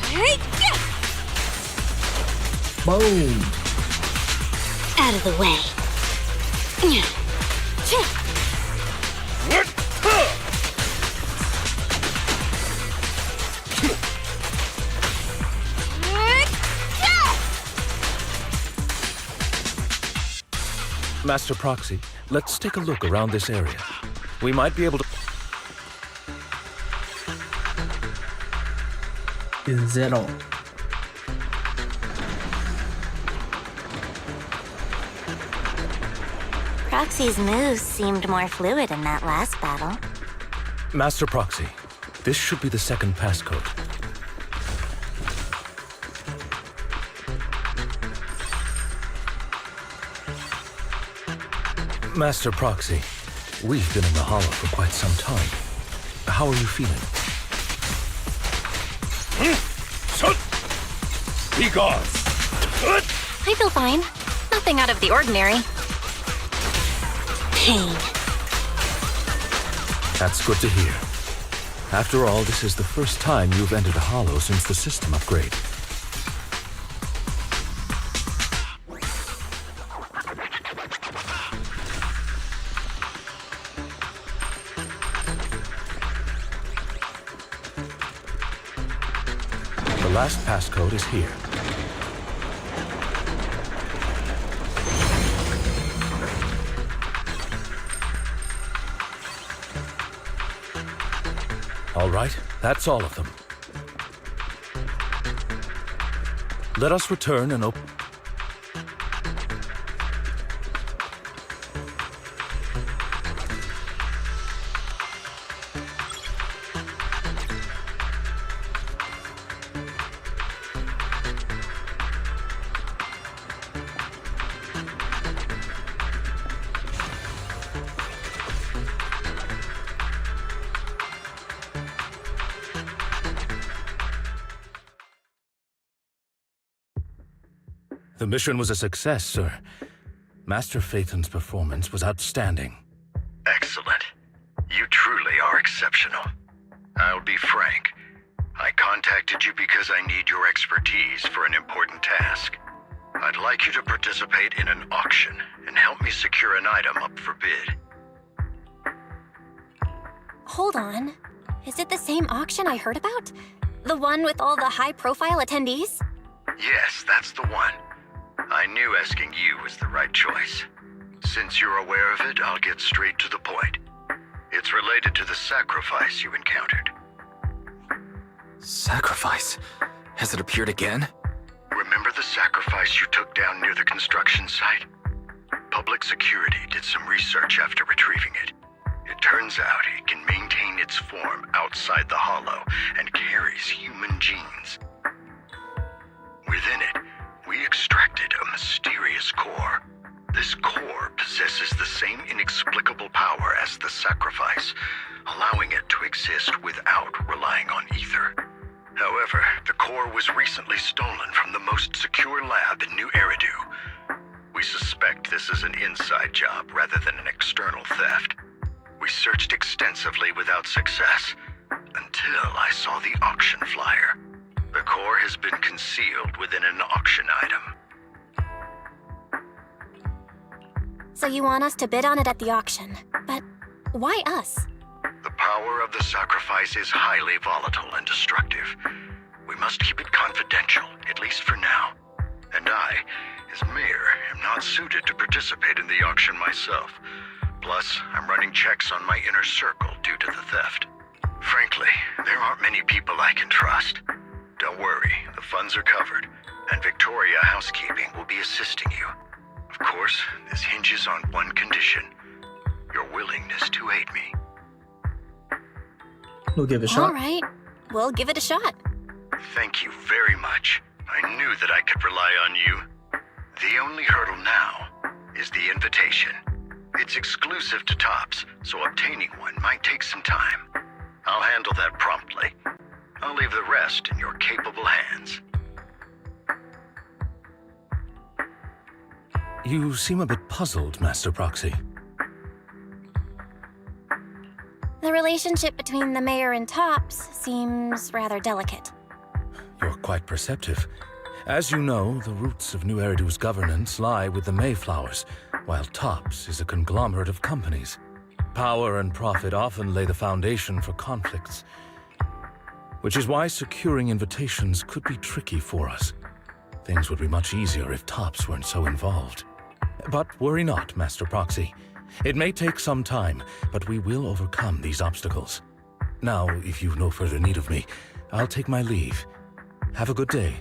Speaker 5: Hey, yeah.
Speaker 1: Boom.
Speaker 3: Out of the way.
Speaker 9: Master Proxy, let's take a look around this area. We might be able to...
Speaker 1: Zero.
Speaker 3: Proxy's moves seemed more fluid in that last battle.
Speaker 9: Master Proxy, this should be the second passcode. Master Proxy, we've been in the Hollow for quite some time. How are you feeling?
Speaker 10: Be gone!
Speaker 3: I feel fine. Nothing out of the ordinary. Pain.
Speaker 9: That's good to hear. After all, this is the first time you've entered a Hollow since the system upgrade. The last passcode is here. All right, that's all of them. Let us return and open... The mission was a success, sir. Master Phaeton's performance was outstanding.
Speaker 10: Excellent. You truly are exceptional. I'll be frank. I contacted you because I need your expertise for an important task. I'd like you to participate in an auction and help me secure an item up for bid.
Speaker 3: Hold on. Is it the same auction I heard about? The one with all the high-profile attendees?
Speaker 10: Yes, that's the one. I knew asking you was the right choice. Since you're aware of it, I'll get straight to the point. It's related to the sacrifice you encountered.
Speaker 11: Sacrifice? Has it appeared again?
Speaker 10: Remember the sacrifice you took down near the construction site? Public security did some research after retrieving it. It turns out it can maintain its form outside the Hollow and carries human genes. Within it, we extracted a mysterious core. This core possesses the same inexplicable power as the sacrifice, allowing it to exist without relying on ether. However, the core was recently stolen from the most secure lab in New Eridu. We suspect this is an inside job rather than an external theft. We searched extensively without success, until I saw the auction flyer. The core has been concealed within an auction item.
Speaker 3: So you want us to bid on it at the auction. But why us?
Speaker 10: The power of the sacrifice is highly volatile and destructive. We must keep it confidential, at least for now. And I, as mayor, am not suited to participate in the auction myself. Plus, I'm running checks on my inner circle due to the theft. Frankly, there aren't many people I can trust. Don't worry, the funds are covered, and Victoria Housekeeping will be assisting you. Of course, this hinges on one condition: your willingness to aid me.
Speaker 1: We'll give it a shot.
Speaker 3: All right, we'll give it a shot.
Speaker 10: Thank you very much. I knew that I could rely on you. The only hurdle now is the invitation. It's exclusive to Tops, so obtaining one might take some time. I'll handle that promptly. I'll leave the rest in your capable hands.
Speaker 9: You seem a bit puzzled, Master Proxy.
Speaker 3: The relationship between the mayor and Tops seems rather delicate.
Speaker 9: You're quite perceptive. As you know, the roots of New Eridu's governance lie with the Mayflowers, while Tops is a conglomerate of companies. Power and profit often lay the foundation for conflicts, which is why securing invitations could be tricky for us. Things would be much easier if Tops weren't so involved. But worry not, Master Proxy. It may take some time, but we will overcome these obstacles. Now, if you've no further need of me, I'll take my leave. Have a good day.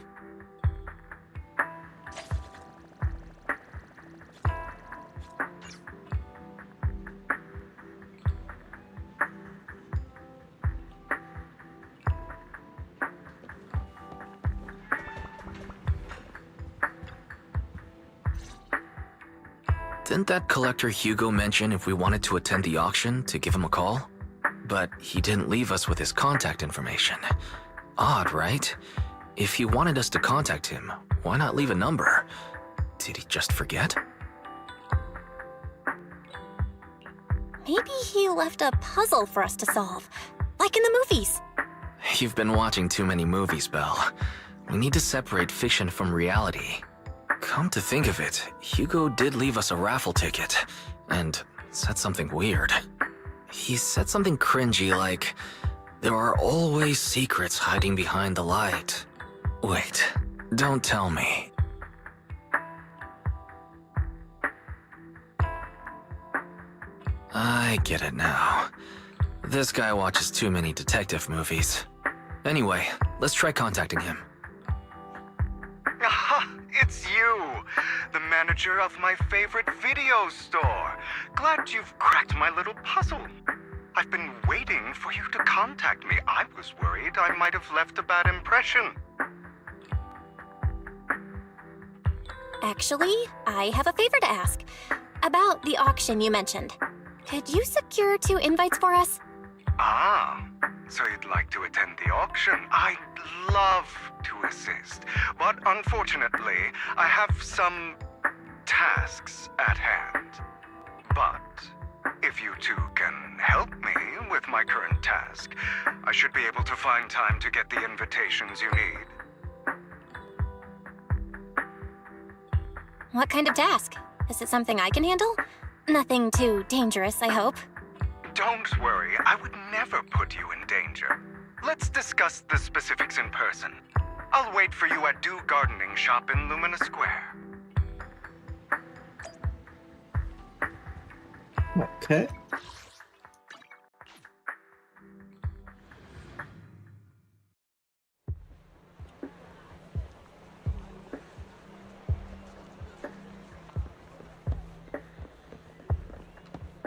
Speaker 11: Didn't that collector Hugo mention if we wanted to attend the auction to give him a call? But he didn't leave us with his contact information. Odd, right? If he wanted us to contact him, why not leave a number? Did he just forget?
Speaker 3: Maybe he left a puzzle for us to solve, like in the movies.
Speaker 11: You've been watching too many movies, Belle. We need to separate fiction from reality. Come to think of it, Hugo did leave us a raffle ticket, and said something weird. He said something cringy like, "There are always secrets hiding behind the light." Wait, don't tell me. I get it now. This guy watches too many detective movies. Anyway, let's try contacting him.
Speaker 6: Aha! It's you! The manager of my favorite video store! Glad you've cracked my little puzzle. I've been waiting for you to contact me. I was worried I might have left a bad impression.
Speaker 3: Actually, I have a favor to ask. About the auction you mentioned. Could you secure 2 invites for us?
Speaker 6: Ah, so you'd like to attend the auction? I'd love to assist, but unfortunately, I have some tasks at hand. But if you two can help me with my current task, I should be able to find time to get the invitations you need.
Speaker 3: What kind of task? Is it something I can handle? Nothing too dangerous, I hope.
Speaker 6: Don't worry, I would never put you in danger. Let's discuss the specifics in person. I'll wait for you at Do Gardening Shop in Lumina Square.
Speaker 1: Okay.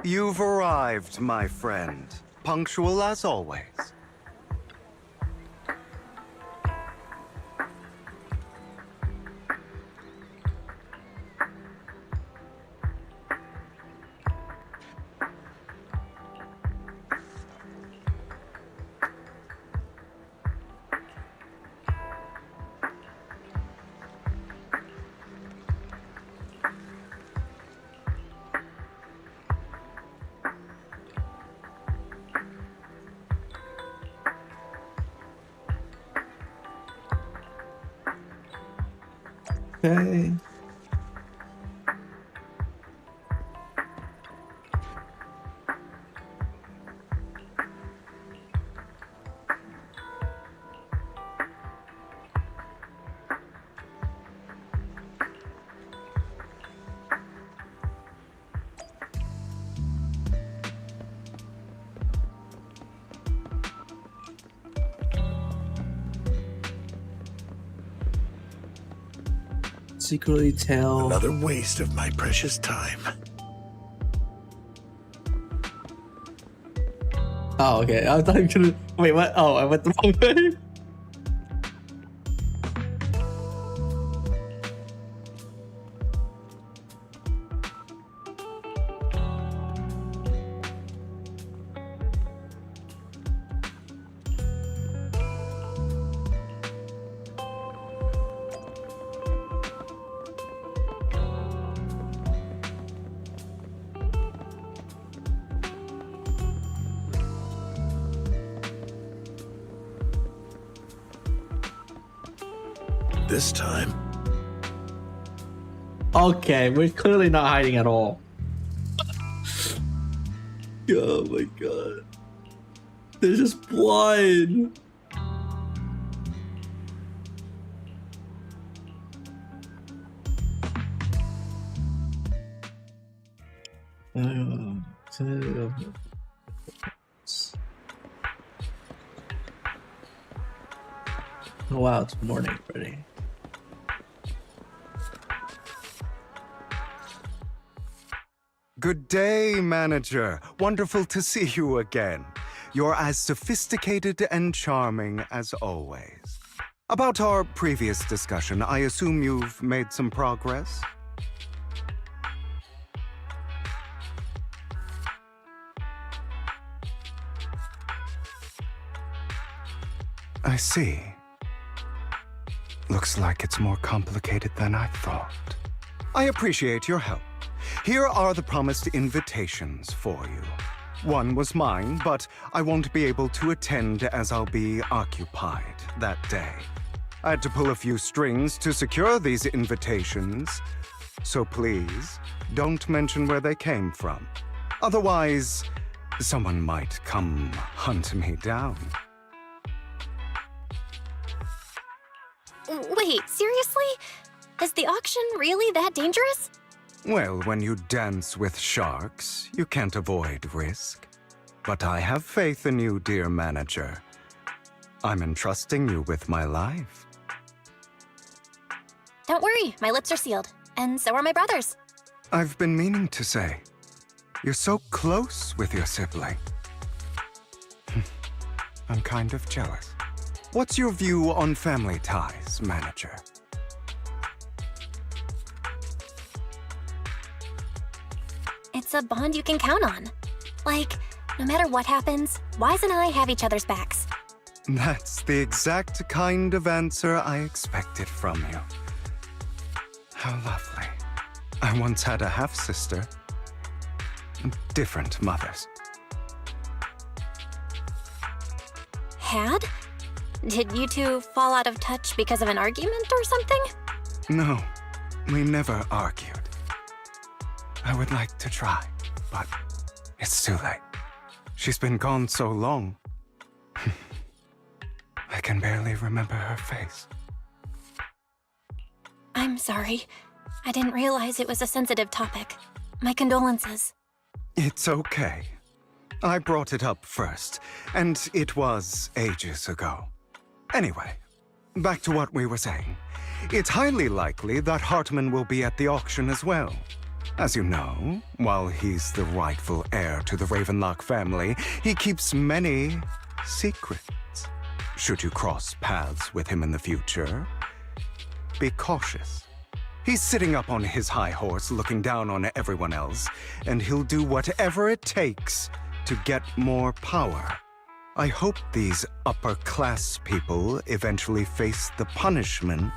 Speaker 6: You've arrived, my friend. Punctual as always.
Speaker 1: Okay. Secretly tell.
Speaker 2: Another waste of my precious time.
Speaker 1: Oh, okay. I thought you could. Wait, what? Oh, I went the wrong way.
Speaker 2: this time.
Speaker 1: Okay, we're clearly not hiding at all. Oh my god. There's just blood. Oh wow, it's morning already.
Speaker 6: Good day, manager. Wonderful to see you again. You're as sophisticated and charming as always. About our previous discussion, I assume you've made some progress? I see. Looks like it's more complicated than I thought. I appreciate your help. Here are the promised invitations for you. One was mine, but I won't be able to attend as I'll be occupied that day. I had to pull a few strings to secure these invitations, so please don't mention where they came from. Otherwise, someone might come hunt me down.
Speaker 3: Wait, seriously? Is the auction really that dangerous?
Speaker 6: Well, when you dance with sharks, you can't avoid risk. But I have faith in you, dear manager. I'm entrusting you with my life.
Speaker 3: Don't worry, my lips are sealed. And so are my brothers.
Speaker 6: I've been meaning to say, you're so close with your sibling. I'm kind of jealous. What's your view on family ties, manager?
Speaker 3: It's a bond you can count on. Like, no matter what happens, Wise and I have each other's backs.
Speaker 6: That's the exact kind of answer I expected from you. How lovely. I once had a half-sister. Different mothers.
Speaker 3: Had? Did you two fall out of touch because of an argument or something?
Speaker 6: No, we never argued. I would like to try, but it's too late. She's been gone so long. I can barely remember her face.
Speaker 3: I'm sorry. I didn't realize it was a sensitive topic. My condolences.
Speaker 6: It's okay. I brought it up first, and it was ages ago. Anyway, back to what we were saying. It's highly likely that Hartman will be at the auction as well. As you know, while he's the rightful heir to the Ravenlock family, he keeps many secrets. Should you cross paths with him in the future, be cautious. He's sitting up on his high horse looking down on everyone else, and he'll do whatever it takes to get more power. I hope these upper-class people eventually face the punishment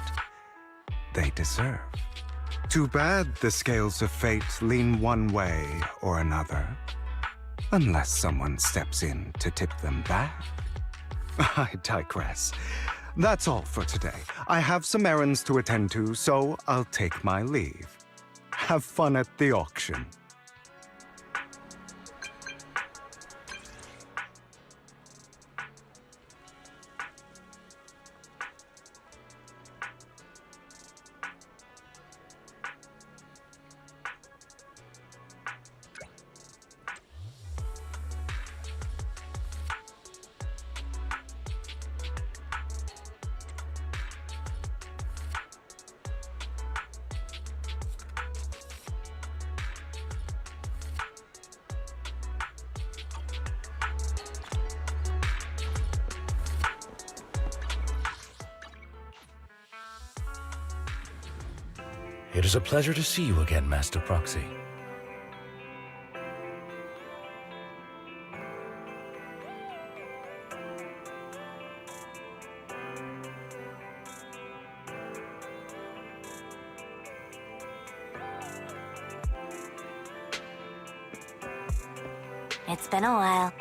Speaker 6: they deserve. Too bad the scales of fate lean one way or another, unless someone steps in to tip them back. I digress. That's all for today. I have some errands to attend to, so I'll take my leave. Have fun at the auction.
Speaker 9: It is a pleasure to see you again, Master Proxy.
Speaker 3: It's been a while.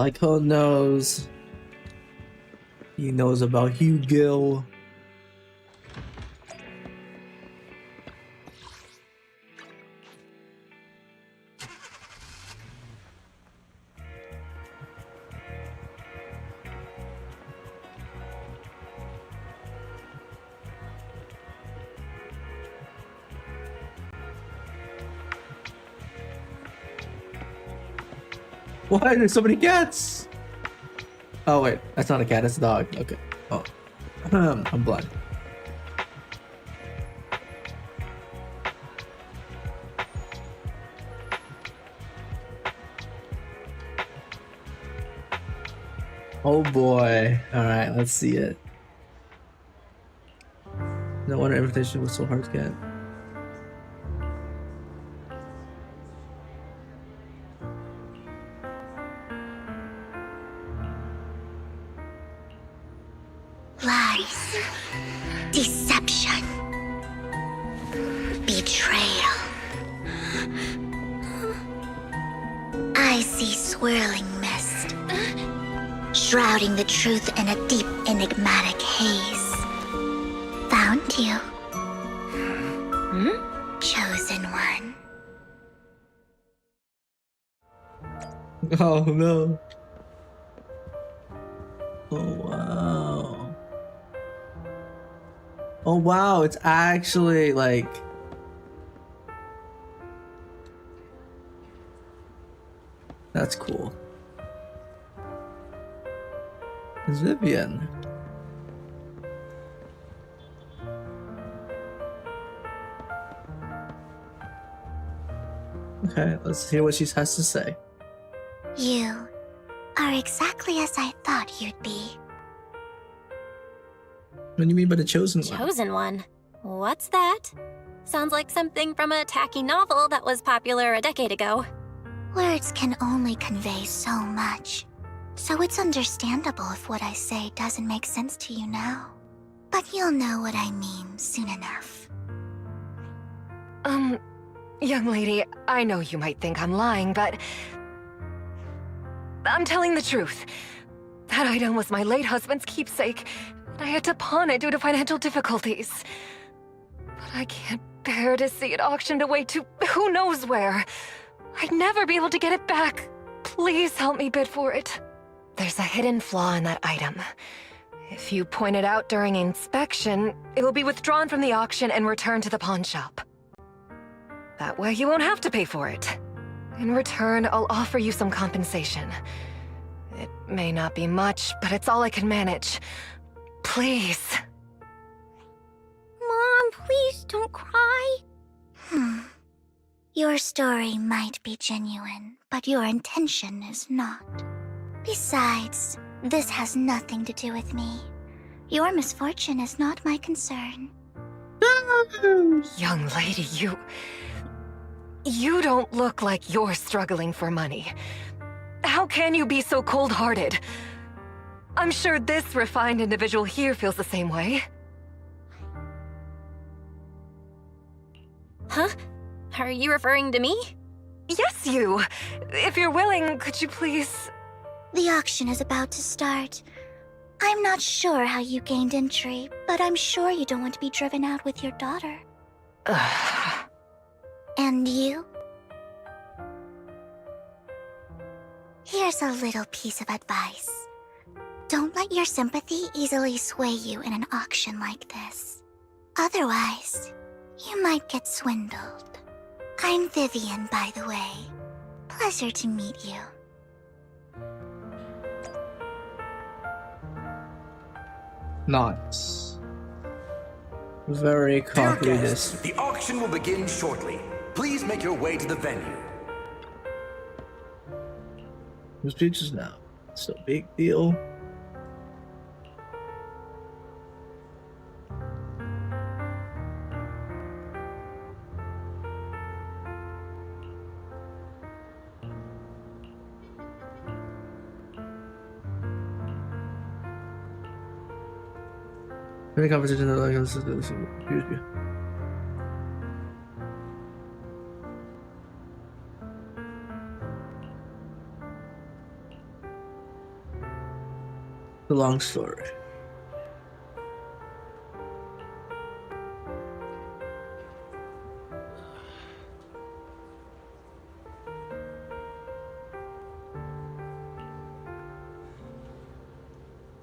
Speaker 1: Like who knows? He knows about Hugo. Why are there so many cats? Oh wait, that's not a cat, it's a dog. Okay. Oh. I'm blind. Oh boy. Alright, let's see it. No wonder invitation was so hard to get.
Speaker 12: Lies, deception, betrayal. I see swirling mist, shrouding the truth in a deep, enigmatic haze. Found you. Chosen one.
Speaker 1: Oh no. Oh wow. Oh wow, it's actually like that's cool. It's Vivian. Okay, let's hear what she has to say.
Speaker 12: You are exactly as I thought you'd be.
Speaker 1: What do you mean by the chosen one?
Speaker 3: Chosen one? What's that? Sounds like something from a tacky novel that was popular a decade ago.
Speaker 12: Words can only convey so much, so it's understandable if what I say doesn't make sense to you now. But you'll know what I mean soon enough.
Speaker 7: Young lady, I know you might think I'm lying, but I'm telling the truth. That item was my late husband's keepsake, and I had to pawn it due to financial difficulties. But I can't bear to see it auctioned away to who knows where. I'd never be able to get it back. Please help me bid for it. There's a hidden flaw in that item. If you point it out during inspection, it will be withdrawn from the auction and returned to the pawn shop. That way you won't have to pay for it. In return, I'll offer you some compensation. It may not be much, but it's all I can manage. Please.
Speaker 12: Mom, please don't cry. Your story might be genuine, but your intention is not. Besides, this has nothing to do with me. Your misfortune is not my concern.
Speaker 7: Young lady, You don't look like you're struggling for money. How can you be so cold-hearted? I'm sure this refined individual here feels the same way.
Speaker 3: Huh? Are you referring to me?
Speaker 7: Yes, you! If you're willing, could you please...
Speaker 12: The auction is about to start. I'm not sure how you gained entry, but I'm sure you don't want to be driven out with your daughter. And you? Here's a little piece of advice. Don't let your sympathy easily sway you in an auction like this. Otherwise, you might get swindled. I'm Vivian, by the way. Pleasure to meet you.
Speaker 1: Nice. Very
Speaker 13: Dear
Speaker 1: confident.
Speaker 13: guests, the auction will begin shortly. Please make your way to the venue.
Speaker 1: Whose pictures now? It's no big deal. Any conversation that I can excuse me. The long story.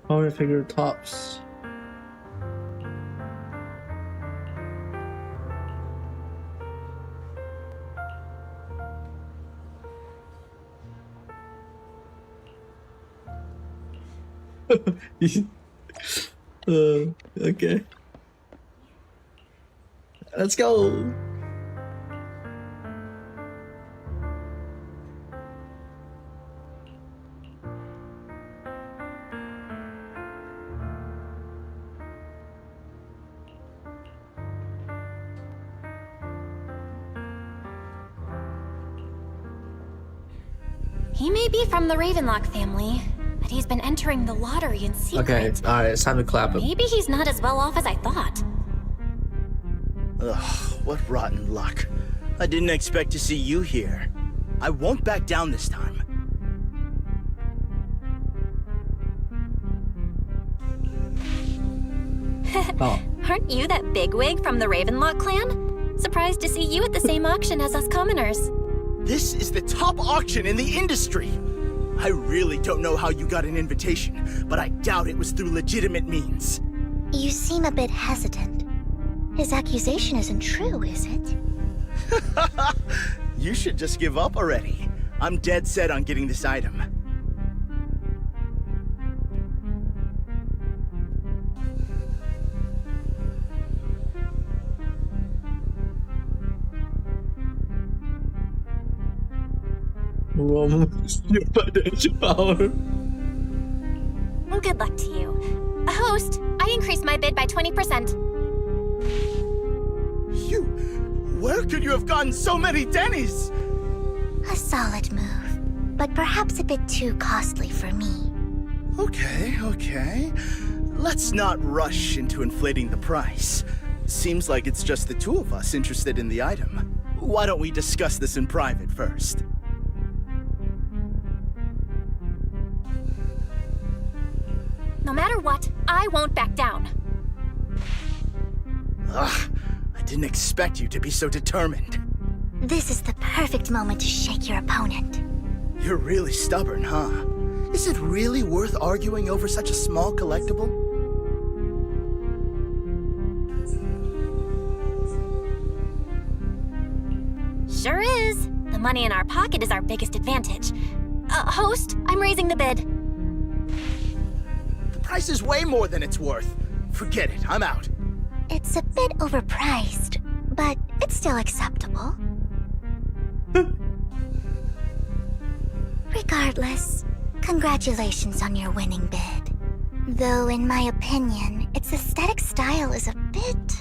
Speaker 1: Power figure tops. Okay. Let's go.
Speaker 3: He may be from the Ravenlock family, but he's been entering the lottery in secret.
Speaker 1: Okay, alright, it's time to clap him.
Speaker 3: Maybe he's not as well off as I thought.
Speaker 8: Ugh, what rotten luck. I didn't expect to see you here. I won't back down this time.
Speaker 1: Oh.
Speaker 3: Aren't you that bigwig from the Ravenlock clan? Surprised to see you at the same auction as us commoners.
Speaker 8: This is the top auction in the industry. I really don't know how you got an invitation, but I doubt it was through legitimate means.
Speaker 12: You seem a bit hesitant. His accusation isn't true, is it?
Speaker 8: You should just give up already. I'm dead set on getting this item.
Speaker 1: Your financial power.
Speaker 3: Good luck to you. Host, I increased my bid by 20%.
Speaker 8: Where could you have gotten so many Denny's?
Speaker 12: A solid move, but perhaps a bit too costly for me.
Speaker 8: Okay. Let's not rush into inflating the price. Seems like it's just the two of us interested in the item. Why don't we discuss this in private first?
Speaker 3: No matter what, I won't back down.
Speaker 8: Ugh, I didn't expect you to be so determined.
Speaker 12: This is the perfect moment to shake your opponent.
Speaker 8: You're really stubborn, huh? Is it really worth arguing over such a small collectible?
Speaker 3: Sure is. The money in our pocket is our biggest advantage. Host, I'm raising the bid.
Speaker 8: The price is way more than it's worth. Forget it, I'm out.
Speaker 12: It's a bit overpriced, but it's still acceptable. Regardless, congratulations on your winning bid. Though in my opinion, its aesthetic style is a bit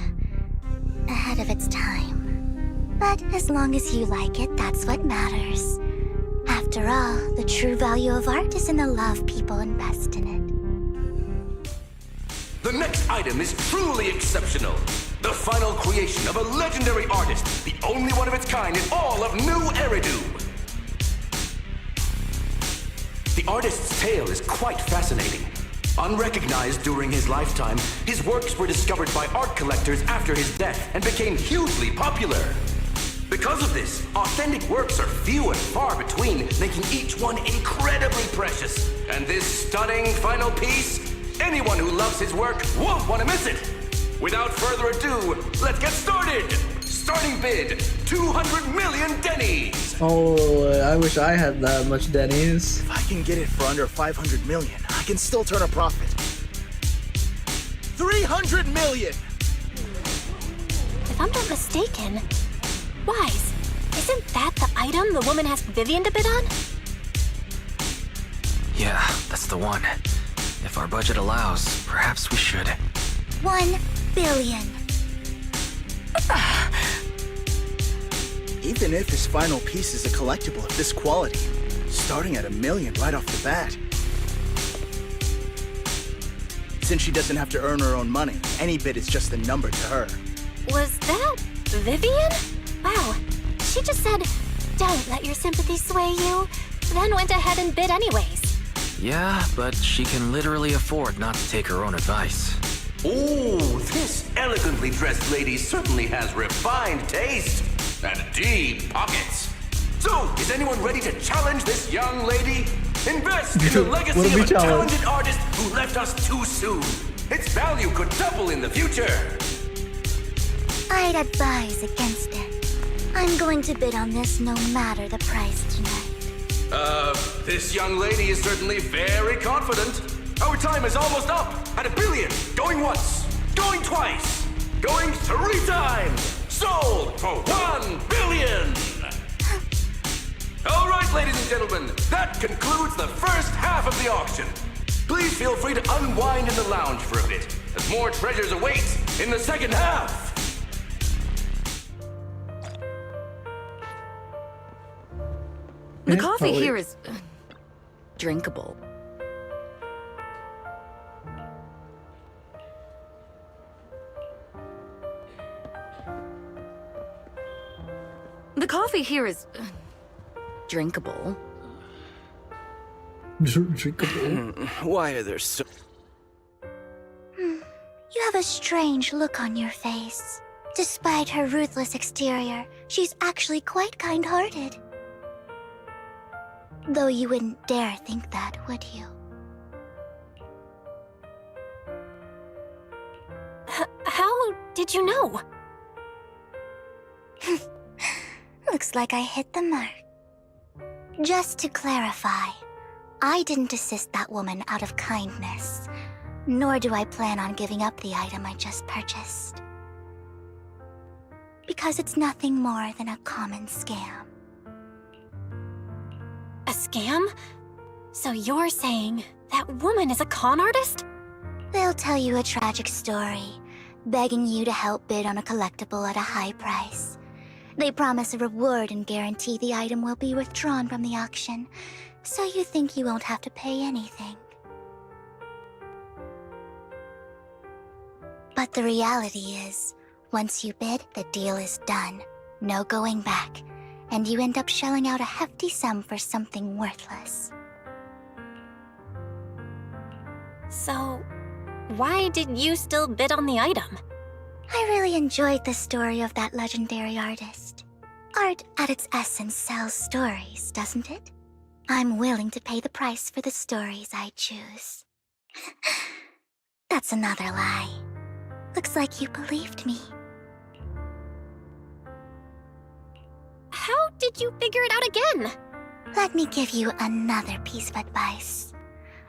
Speaker 12: ahead of its time. But as long as you like it, that's what matters. After all, the true value of art is in the love people invest in it.
Speaker 13: The next item is truly exceptional. The final creation of a legendary artist, the only one of its kind in all of New Eridu. The artist's tale is quite fascinating. Unrecognized during his lifetime, his works were discovered by art collectors after his death and became hugely popular. Because of this, authentic works are few and far between, making each one incredibly precious. And this stunning final piece, anyone who loves his work won't want to miss it. Without further ado, let's get started! Starting bid, 200 million Denny's!
Speaker 1: Oh, I wish I had that much Denny's.
Speaker 8: If I can get it for under 500 million, I can still turn a profit. 300 million!
Speaker 3: If I'm not mistaken, Wise, isn't that the item the woman asked Vivian to bid on?
Speaker 11: Yeah, that's the one. If our budget allows, perhaps we should.
Speaker 12: 1 billion.
Speaker 8: Even if his final piece is a collectible of this quality, starting at $1 million right off the bat. Since she doesn't have to earn her own money, any bid is just a number to her.
Speaker 3: Was that Vivian? Wow, she just said, "Don't let your sympathy sway you," then went ahead and bid anyways.
Speaker 11: Yeah, but she can literally afford not to take her own advice.
Speaker 13: Oh, this elegantly dressed lady certainly has refined taste and deep pockets. So, is anyone ready to challenge this young lady? Invest in the legacy of a talented artist who left us too soon. Its value could double in the future.
Speaker 12: I'd advise against it. I'm going to bid on this no matter the price tonight.
Speaker 13: This young lady is certainly very confident. Our time is almost up at $1 billion. Going once, going twice, going 3 times. Sold for $1 billion. All right, ladies and gentlemen, that concludes the first half of the auction. Please feel free to unwind in the lounge for a bit, as more treasures await in the second half.
Speaker 5: The coffee here is drinkable. The coffee here is drinkable.
Speaker 1: Drinkable?
Speaker 8: Why are there so...
Speaker 12: You have a strange look on your face. Despite her ruthless exterior, she's actually quite kind-hearted. Though you wouldn't dare think that, would you?
Speaker 3: How did you know?
Speaker 12: Looks like I hit the mark. Just to clarify, I didn't assist that woman out of kindness, nor do I plan on giving up the item I just purchased. Because it's nothing more than a common scam.
Speaker 3: A scam? So you're saying that woman is a con artist?
Speaker 12: They'll tell you a tragic story, begging you to help bid on a collectible at a high price. They promise a reward and guarantee the item will be withdrawn from the auction, so you think you won't have to pay anything. But the reality is, once you bid, the deal is done. No going back. And you end up shelling out a hefty sum for something worthless.
Speaker 3: So, why did you still bid on the item?
Speaker 12: I really enjoyed the story of that legendary artist. Art at its essence sells stories, doesn't it? I'm willing to pay the price for the stories I choose. That's another lie. Looks like you believed me.
Speaker 3: How did you figure it out again?
Speaker 12: Let me give you another piece of advice.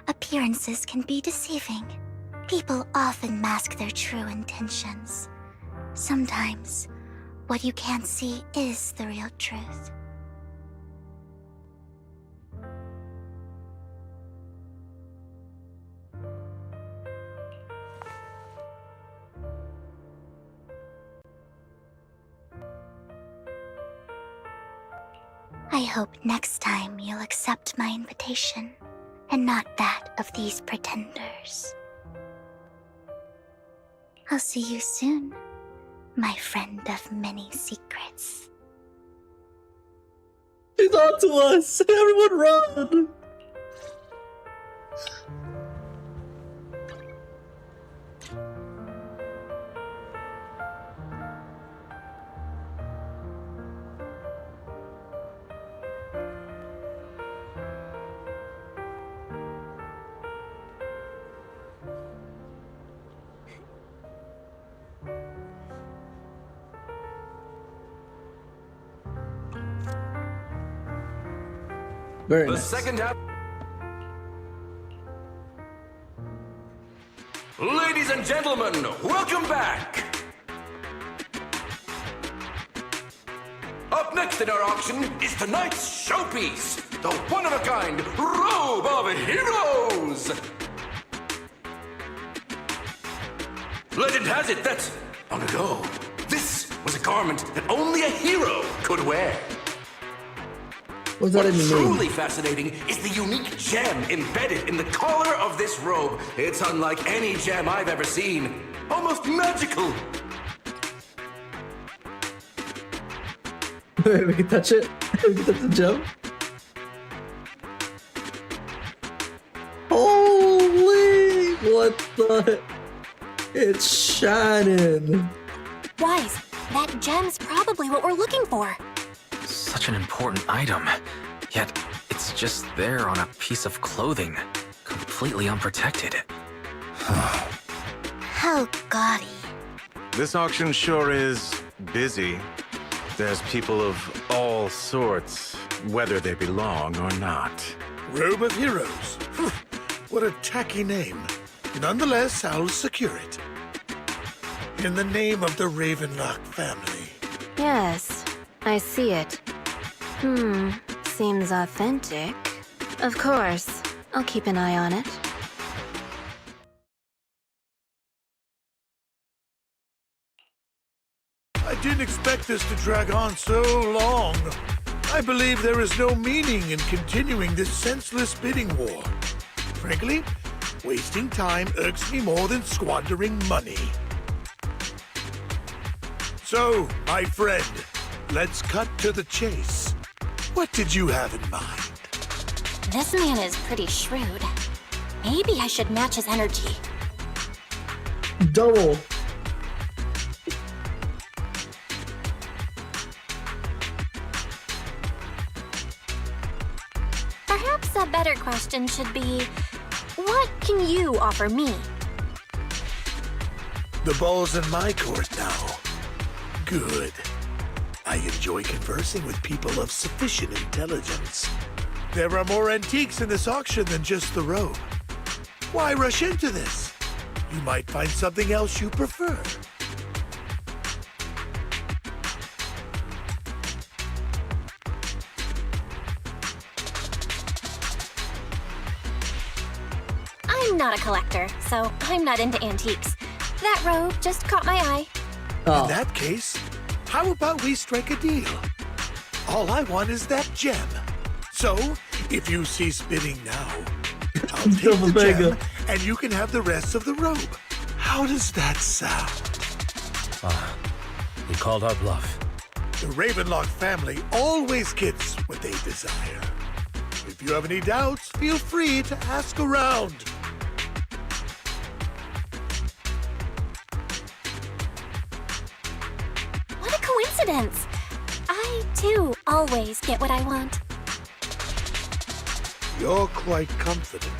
Speaker 12: Appearances can be deceiving. People often mask their true intentions. Sometimes, what you can't see is the real truth. I hope next time you'll accept my invitation, and not that of these pretenders. I'll see you soon, my friend of many secrets.
Speaker 1: She's on to us! Everyone run! Very
Speaker 13: The
Speaker 1: nice.
Speaker 13: second half. Ladies and gentlemen, welcome back. Up next in our auction is tonight's showpiece, the one-of-a-kind Robe of Heroes. Legend has it that, long ago, this was a garment that only a hero could wear.
Speaker 1: What does that even mean?
Speaker 13: Truly fascinating is the unique gem embedded in the collar of this robe. It's unlike any gem I've ever seen. Almost magical.
Speaker 1: We can touch it. We can touch the gem. Look, it's shining.
Speaker 3: Wise, that gem's probably what we're looking for.
Speaker 11: Such an important item, yet it's just there on a piece of clothing, completely unprotected.
Speaker 12: How gaudy.
Speaker 14: This auction sure is busy. There's people of all sorts, whether they belong or not.
Speaker 15: Robe of Heroes. What a tacky name. Nonetheless, I'll secure it. In the name of the Ravenlock family.
Speaker 5: Yes, I see it. Seems authentic. Of course, I'll keep an eye on it.
Speaker 15: I didn't expect this to drag on so long. I believe there is no meaning in continuing this senseless bidding war. Frankly, wasting time irks me more than squandering money. So, my friend, let's cut to the chase. What did you have in mind?
Speaker 3: This man is pretty shrewd. Maybe I should match his energy.
Speaker 1: Double.
Speaker 3: Perhaps a better question should be, what can you offer me?
Speaker 15: The ball's in my court now. Good. I enjoy conversing with people of sufficient intelligence. There are more antiques in this auction than just the robe. Why rush into this? You might find something else you prefer.
Speaker 3: I'm not a collector, so I'm not into antiques. That robe just caught my eye.
Speaker 15: In that case, how about we strike a deal? All I want is that gem. So, if you cease bidding now, I'll take the gem, and you can have the rest of the robe. How does that sound?
Speaker 9: He called our bluff.
Speaker 15: The Ravenlock family always gets what they desire. If you have any doubts, feel free to ask around.
Speaker 3: What a coincidence! I, too, always get what I want.
Speaker 15: You're quite confident.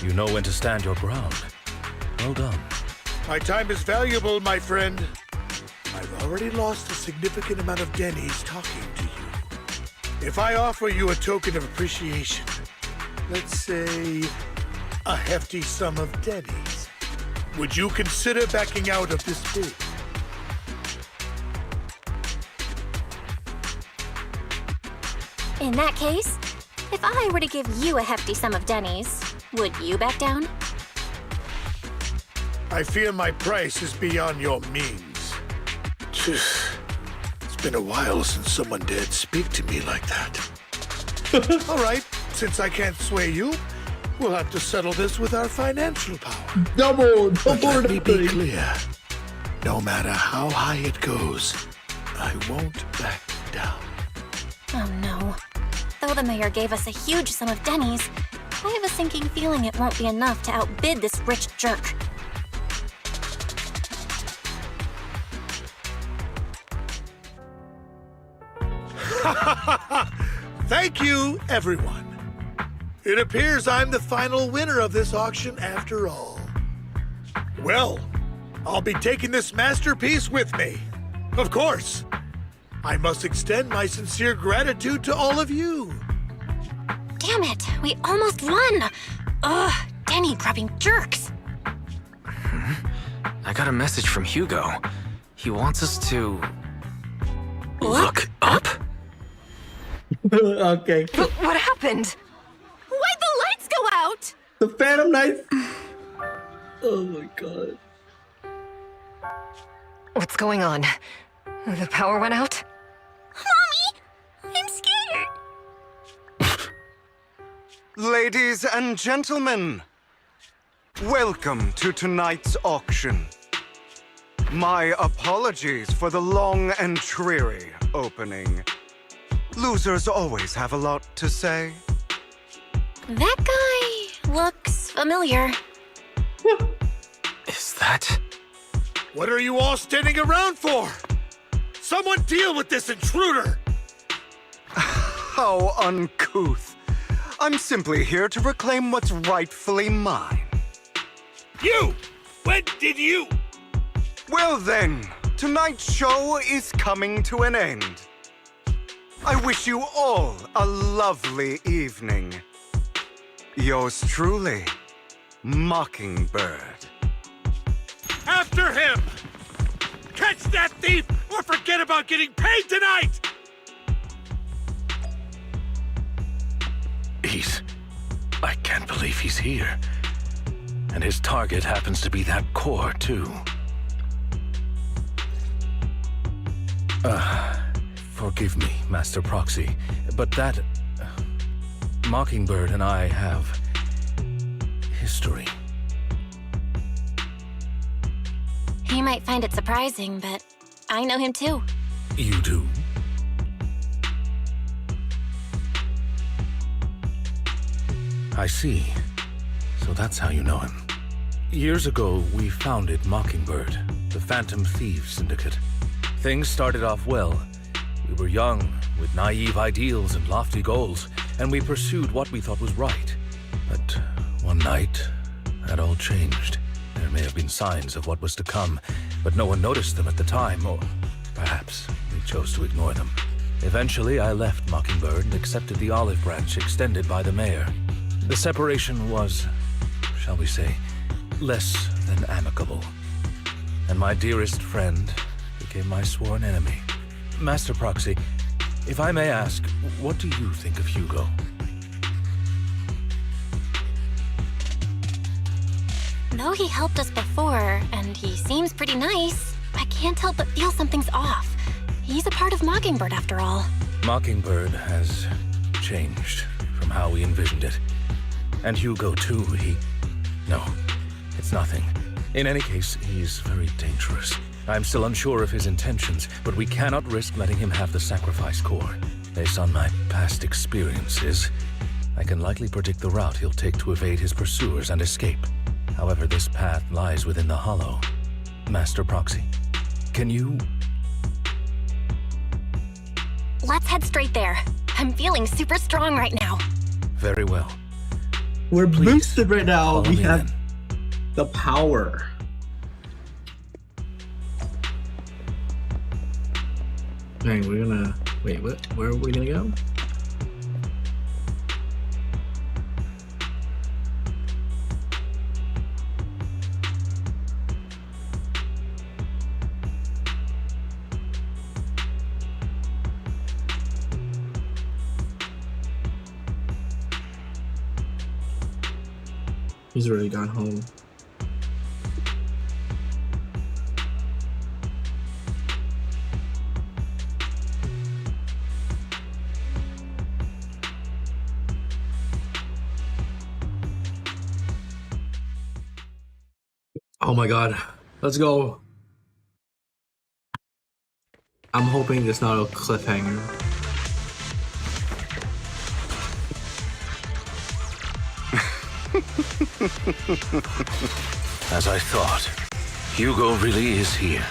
Speaker 9: You know when to stand your ground. Well done.
Speaker 15: My time is valuable, my friend. I've already lost a significant amount of Denny's talking to you. If I offer you a token of appreciation, let's say a hefty sum of Denny's, would you consider backing out of this bid?
Speaker 3: In that case, if I were to give you a hefty sum of Denny's, would you back down?
Speaker 15: I fear my price is beyond your means. It's been a while since someone dared speak to me like that. All right, since I can't sway you, we'll have to settle this with our financial power.
Speaker 1: Double.
Speaker 15: Let me be clear. No matter how high it goes, I won't back down.
Speaker 3: Oh no. Though the mayor gave us a huge sum of Denny's, I have a sinking feeling it won't be enough to outbid this rich jerk.
Speaker 15: Thank you, everyone. It appears I'm the final winner of this auction after all. Well, I'll be taking this masterpiece with me. Of course. I must extend my sincere gratitude to all of you.
Speaker 3: Damn it, we almost won! Ugh, Denny grabbing jerks.
Speaker 11: I got a message from Hugo. He wants us to... look up?
Speaker 1: Okay.
Speaker 7: What happened?
Speaker 3: Why'd the lights go out?
Speaker 1: The Phantom Knights. Oh my god.
Speaker 7: What's going on? The power went out?
Speaker 3: Mommy! I'm scared!
Speaker 6: Ladies and gentlemen, welcome to tonight's auction. My apologies for the long and dreary opening. Losers always have a lot to say.
Speaker 3: That guy looks familiar.
Speaker 11: that?
Speaker 15: What are you all standing around for? Someone deal with this intruder!
Speaker 6: How uncouth. I'm simply here to reclaim what's rightfully mine.
Speaker 15: You! When did you?
Speaker 6: Well then, tonight's show is coming to an end. I wish you all a lovely evening. Yours truly, Mockingbird.
Speaker 15: After him! Catch that thief or forget about getting paid tonight!
Speaker 9: I can't believe he's here. And his target happens to be that core, too. Forgive me, Master Proxy, but that... Mockingbird and I have... history.
Speaker 3: He might find it surprising, but I know him too.
Speaker 9: You do? I see. So that's how you know him. Years ago, we founded Mockingbird, the Phantom Thieves Syndicate. Things started off well. We were young, with naive ideals and lofty goals, and we pursued what we thought was right. But one night, that all changed. There may have been signs of what was to come, but no one noticed them at the time, or perhaps we chose to ignore them. Eventually, I left Mockingbird and accepted the olive branch extended by the mayor. The separation was, shall we say, less than amicable. And my dearest friend became my sworn enemy. Master Proxy, if I may ask, what do you think of Hugo?
Speaker 3: Though he helped us before, and he seems pretty nice, I can't help but feel something's off. He's a part of Mockingbird after all.
Speaker 9: Mockingbird has changed from how we envisioned it. And Hugo too, No, it's nothing. In any case, he's very dangerous. I'm still unsure of his intentions, but we cannot risk letting him have the sacrifice core. Based on my past experiences, I can likely predict the route he'll take to evade his pursuers and escape. However, this path lies within the Hollow. Master Proxy, can you...
Speaker 3: Let's head straight there. I'm feeling super strong right now.
Speaker 9: Very well.
Speaker 1: We're boosted right now.
Speaker 9: Follow
Speaker 1: We
Speaker 9: me
Speaker 1: have
Speaker 9: then.
Speaker 1: the power. Dang, we're gonna... Wait, what? Where are we gonna go? He's already gone home. Oh my god. Let's go. I'm hoping there's not a cliffhanger.
Speaker 9: As I thought, Hugo really is here.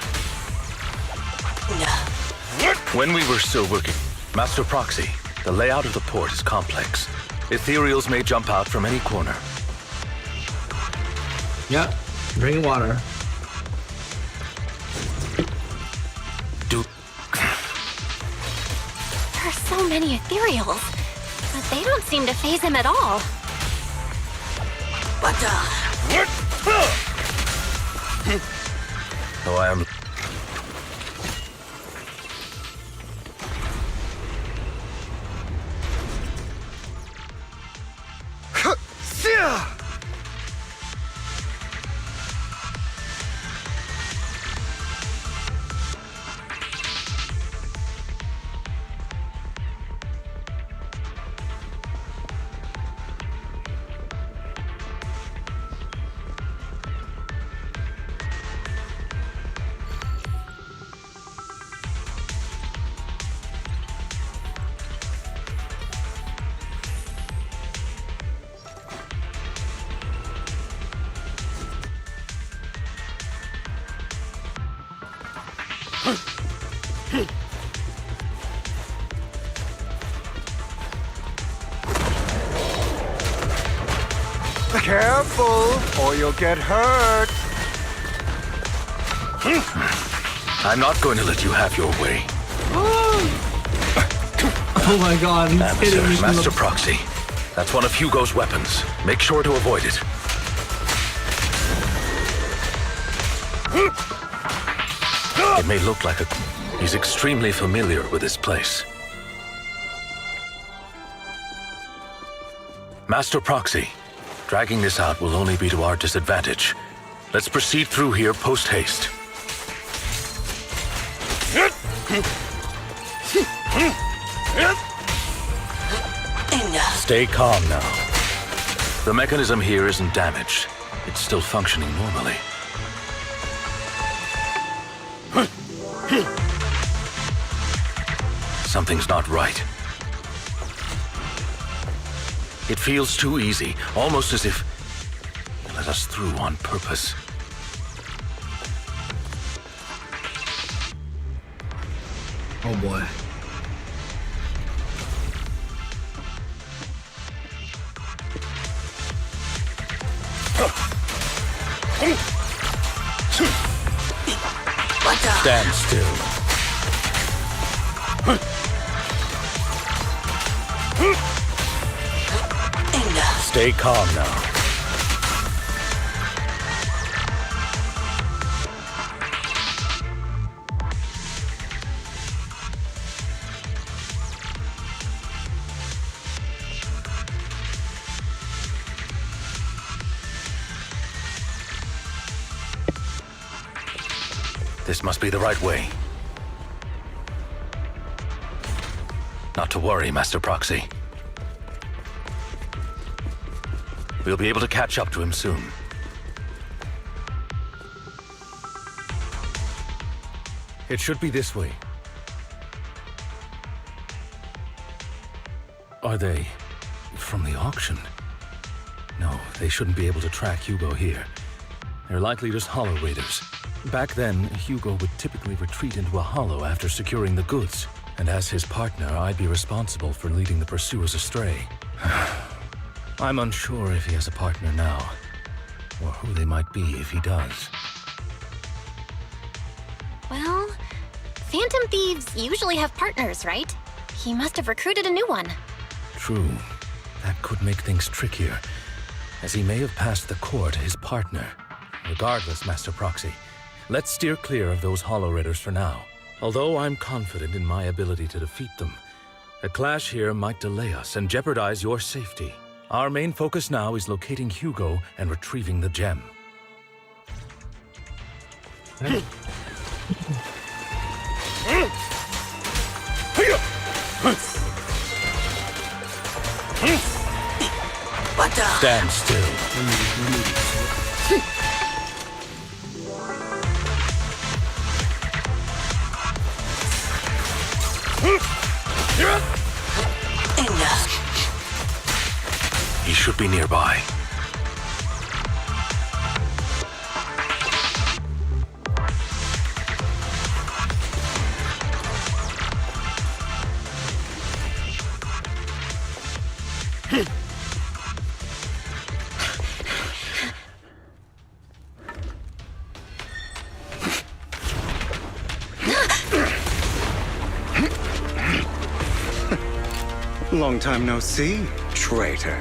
Speaker 9: When we were still working, Master Proxy, the layout of the port is complex. Ethereals may jump out from any corner.
Speaker 1: Yep, drink water.
Speaker 3: There are so many ethereals, but they don't seem to faze him at all. But
Speaker 9: Though I am...
Speaker 6: Careful, or you'll get hurt.
Speaker 9: I'm not going to let you have your way.
Speaker 1: Oh my god, he's hitting me.
Speaker 9: Master Proxy. That's one of Hugo's weapons. Make sure to avoid it. It may look like he's extremely familiar with this place. Master Proxy, dragging this out will only be to our disadvantage. Let's proceed through here post-haste. Stay calm now. The mechanism here isn't damaged. It's still functioning normally. Something's not right. It feels too easy, almost as if they let us through on purpose.
Speaker 1: Oh boy.
Speaker 9: Stand still. Stay calm now. This must be the right way. Not to worry, Master Proxy. We'll be able to catch up to him soon. It should be this way. Are they from the auction? No, they shouldn't be able to track Hugo here. They're likely just hollow raiders. Back then, Hugo would typically retreat into a hollow after securing the goods. And as his partner, I'd be responsible for leading the pursuers astray. I'm unsure if he has a partner now, or who they might be if he does.
Speaker 3: Well, Phantom Thieves usually have partners, right? He must have recruited a new one.
Speaker 9: True. That could make things trickier, as he may have passed the core to his partner. Regardless, Master Proxy, let's steer clear of those Hollow Raiders for now. Although I'm confident in my ability to defeat them, a clash here might delay us and jeopardize your safety. Our main focus now is locating Hugo and retrieving the gem. Stand still. He should be nearby.
Speaker 6: Long time no see, traitor.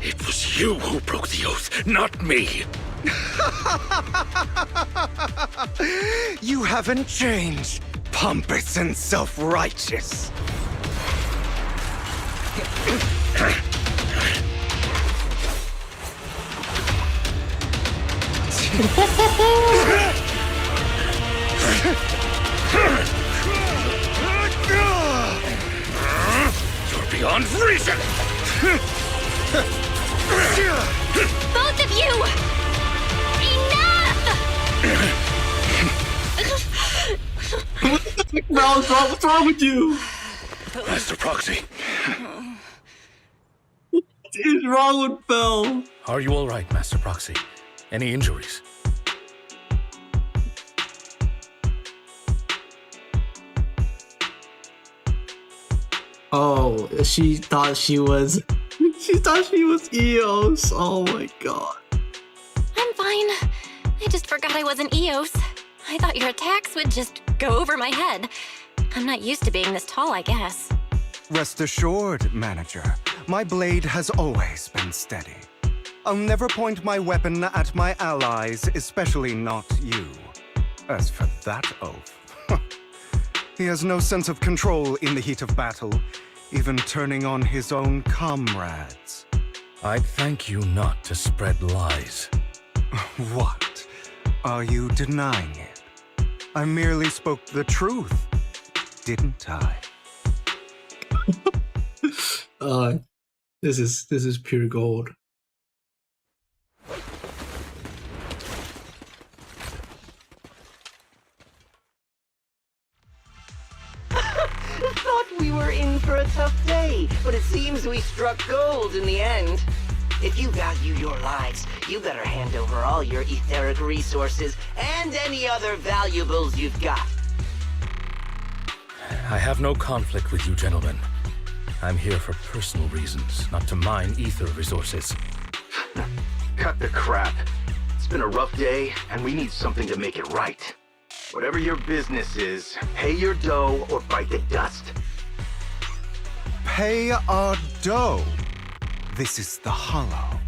Speaker 13: It was you who broke the oath, not me.
Speaker 6: You haven't changed, pompous and self-righteous.
Speaker 13: You're beyond reason!
Speaker 3: Both of you! Enough!
Speaker 1: What's wrong with you?
Speaker 9: Master Proxy.
Speaker 1: What is wrong with Bell?
Speaker 9: Are you all right, Master Proxy? Any injuries?
Speaker 1: Oh, she thought she was Eos. Oh my god.
Speaker 3: I'm fine. I just forgot I wasn't Eos. I thought your attacks would just go over my head. I'm not used to being this tall, I guess.
Speaker 6: Rest assured, Manager, my blade has always been steady. I'll never point my weapon at my allies, especially not you. As for that oaf, he has no sense of control in the heat of battle, even turning on his own comrades.
Speaker 9: I'd thank you not to spread lies.
Speaker 6: What? Are you denying it? I merely spoke the truth, didn't I?
Speaker 1: This is pure gold.
Speaker 16: Thought we were in for a tough day, but it seems we struck gold in the end. If you value your lives, you better hand over all your etheric resources and any other valuables you've got.
Speaker 9: I have no conflict with you, gentlemen. I'm here for personal reasons, not to mine ether resources.
Speaker 13: Cut the crap. It's been a rough day, and we need something to make it right. Whatever your business is, pay your dough or bite the dust.
Speaker 6: Pay our dough? This is the Hollow.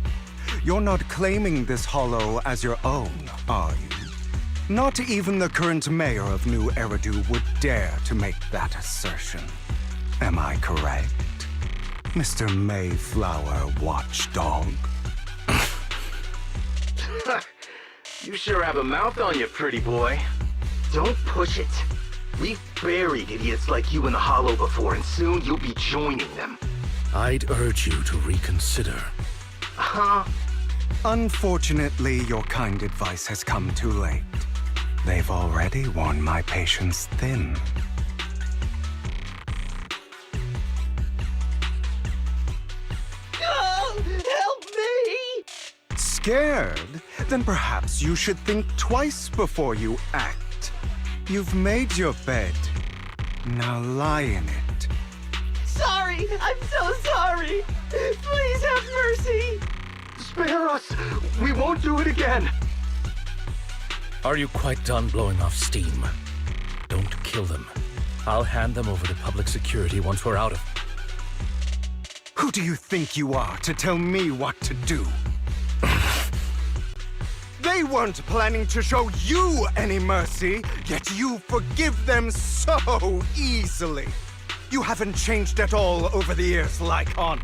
Speaker 6: You're not claiming this Hollow as your own, are you? Not even the current mayor of New Eridu would dare to make that assertion. Am I correct, Mr. Mayflower Watchdog?
Speaker 13: You sure have a mouth on you, pretty boy. Don't push it. We've buried idiots like you in the Hollow before, and soon you'll be joining them.
Speaker 9: I'd urge you to reconsider.
Speaker 13: Huh?
Speaker 6: Unfortunately, your kind advice has come too late. They've already worn my patience thin.
Speaker 16: Oh, help me!
Speaker 6: Scared? Then perhaps you should think twice before you act. You've made your bed. Now lie in it.
Speaker 16: Sorry! I'm so sorry! Please have mercy!
Speaker 13: Spare us! We won't do it again!
Speaker 9: Are you quite done blowing off steam? Don't kill them. I'll hand them over to public security once we're out of...
Speaker 6: Who do you think you are to tell me what to do? They weren't planning to show you any mercy, yet you forgive them so easily. You haven't changed at all over the years, Lycon.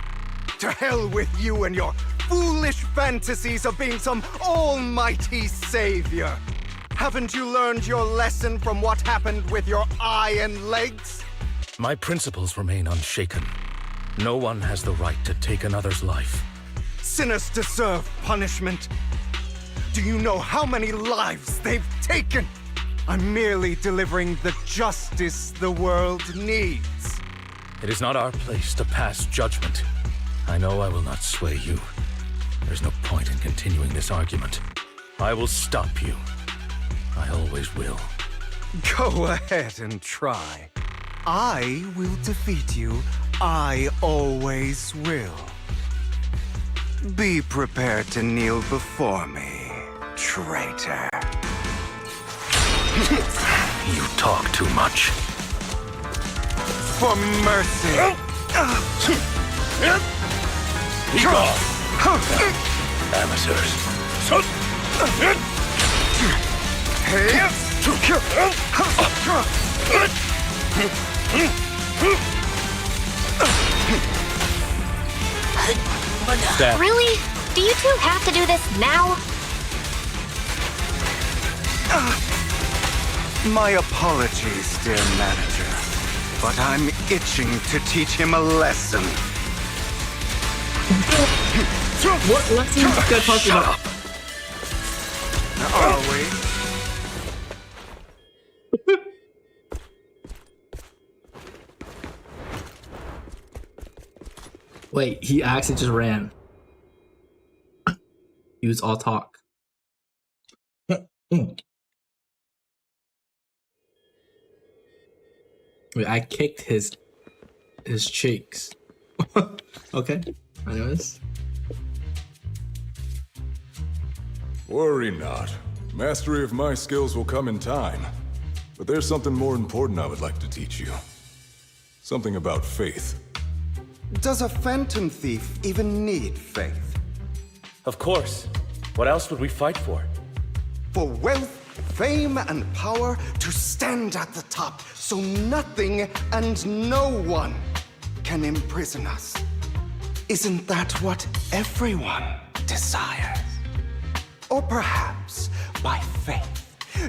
Speaker 6: To hell with you and your foolish fantasies of being some almighty savior. Haven't you learned your lesson from what happened with your eye and legs?
Speaker 9: My principles remain unshaken. No one has the right to take another's life.
Speaker 6: Sinners deserve punishment. Do you know how many lives they've taken? I'm merely delivering the justice the world needs.
Speaker 9: It is not our place to pass judgment. I know I will not sway you. There's no point in continuing this argument. I will stop you. I always will.
Speaker 6: Go ahead and try. I will defeat you. I always will. Be prepared to kneel before me, traitor.
Speaker 9: You talk too much.
Speaker 6: For mercy.
Speaker 9: Be gone. Amateurs.
Speaker 3: Really? Do you two have to do this now?
Speaker 6: My apologies, dear manager, but I'm itching to teach him a lesson.
Speaker 1: What lesson is this guy talking about?
Speaker 6: Are we?
Speaker 1: Wait, he actually just ran. He was all talk. Wait, I kicked his cheeks. Okay, anyways.
Speaker 17: Worry not. Mastery of my skills will come in time. But there's something more important I would like to teach you. Something about faith.
Speaker 6: Does a phantom thief even need faith?
Speaker 13: Of course. What else would we fight for?
Speaker 6: For wealth, fame, and power to stand at the top so nothing and no one can imprison us. Isn't that what everyone desires? Or perhaps by faith,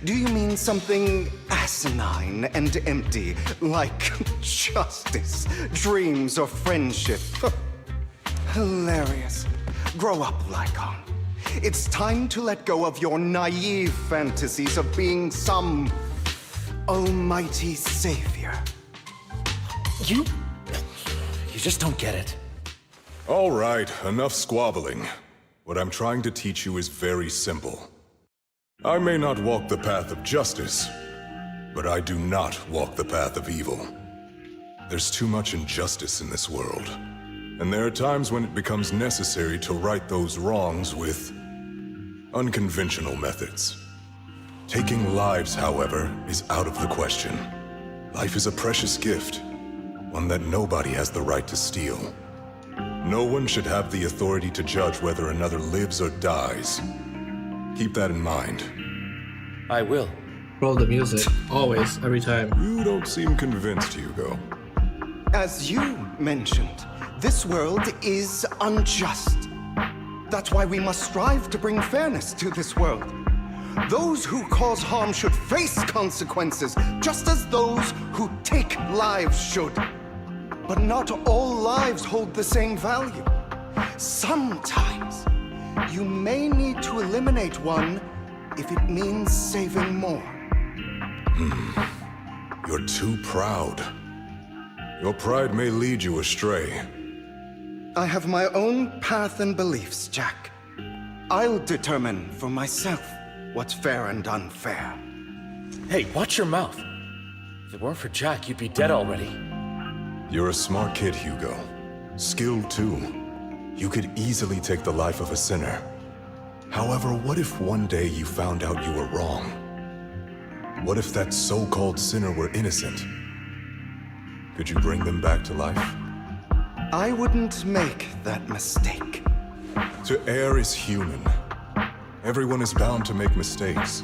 Speaker 6: do you mean something asinine and empty, like justice, dreams, or friendship? Hilarious. Grow up, Lycon. It's time to let go of your naive fantasies of being some almighty savior.
Speaker 13: You just don't get it.
Speaker 17: All right, enough squabbling. What I'm trying to teach you is very simple. I may not walk the path of justice, but I do not walk the path of evil. There's too much injustice in this world, and there are times when it becomes necessary to right those wrongs with unconventional methods. Taking lives, however, is out of the question. Life is a precious gift, one that nobody has the right to steal. No one should have the authority to judge whether another lives or dies. Keep that in mind.
Speaker 13: I will.
Speaker 1: Roll the music. Always. Every time.
Speaker 17: You don't seem convinced, Hugo.
Speaker 6: As you mentioned, this world is unjust. That's why we must strive to bring fairness to this world. Those who cause harm should face consequences, just as those who take lives should. But not all lives hold the same value. Sometimes, you may need to eliminate one if it means saving more.
Speaker 17: You're too proud. Your pride may lead you astray.
Speaker 6: I have my own path and beliefs, Jack. I'll determine for myself what's fair and unfair.
Speaker 13: Hey, watch your mouth. If it weren't for Jack, you'd be dead already.
Speaker 17: You're a smart kid, Hugo. Skilled too. You could easily take the life of a sinner. However, what if one day you found out you were wrong? What if that so-called sinner were innocent? Could you bring them back to life?
Speaker 6: I wouldn't make that mistake.
Speaker 17: To err is human. Everyone is bound to make mistakes.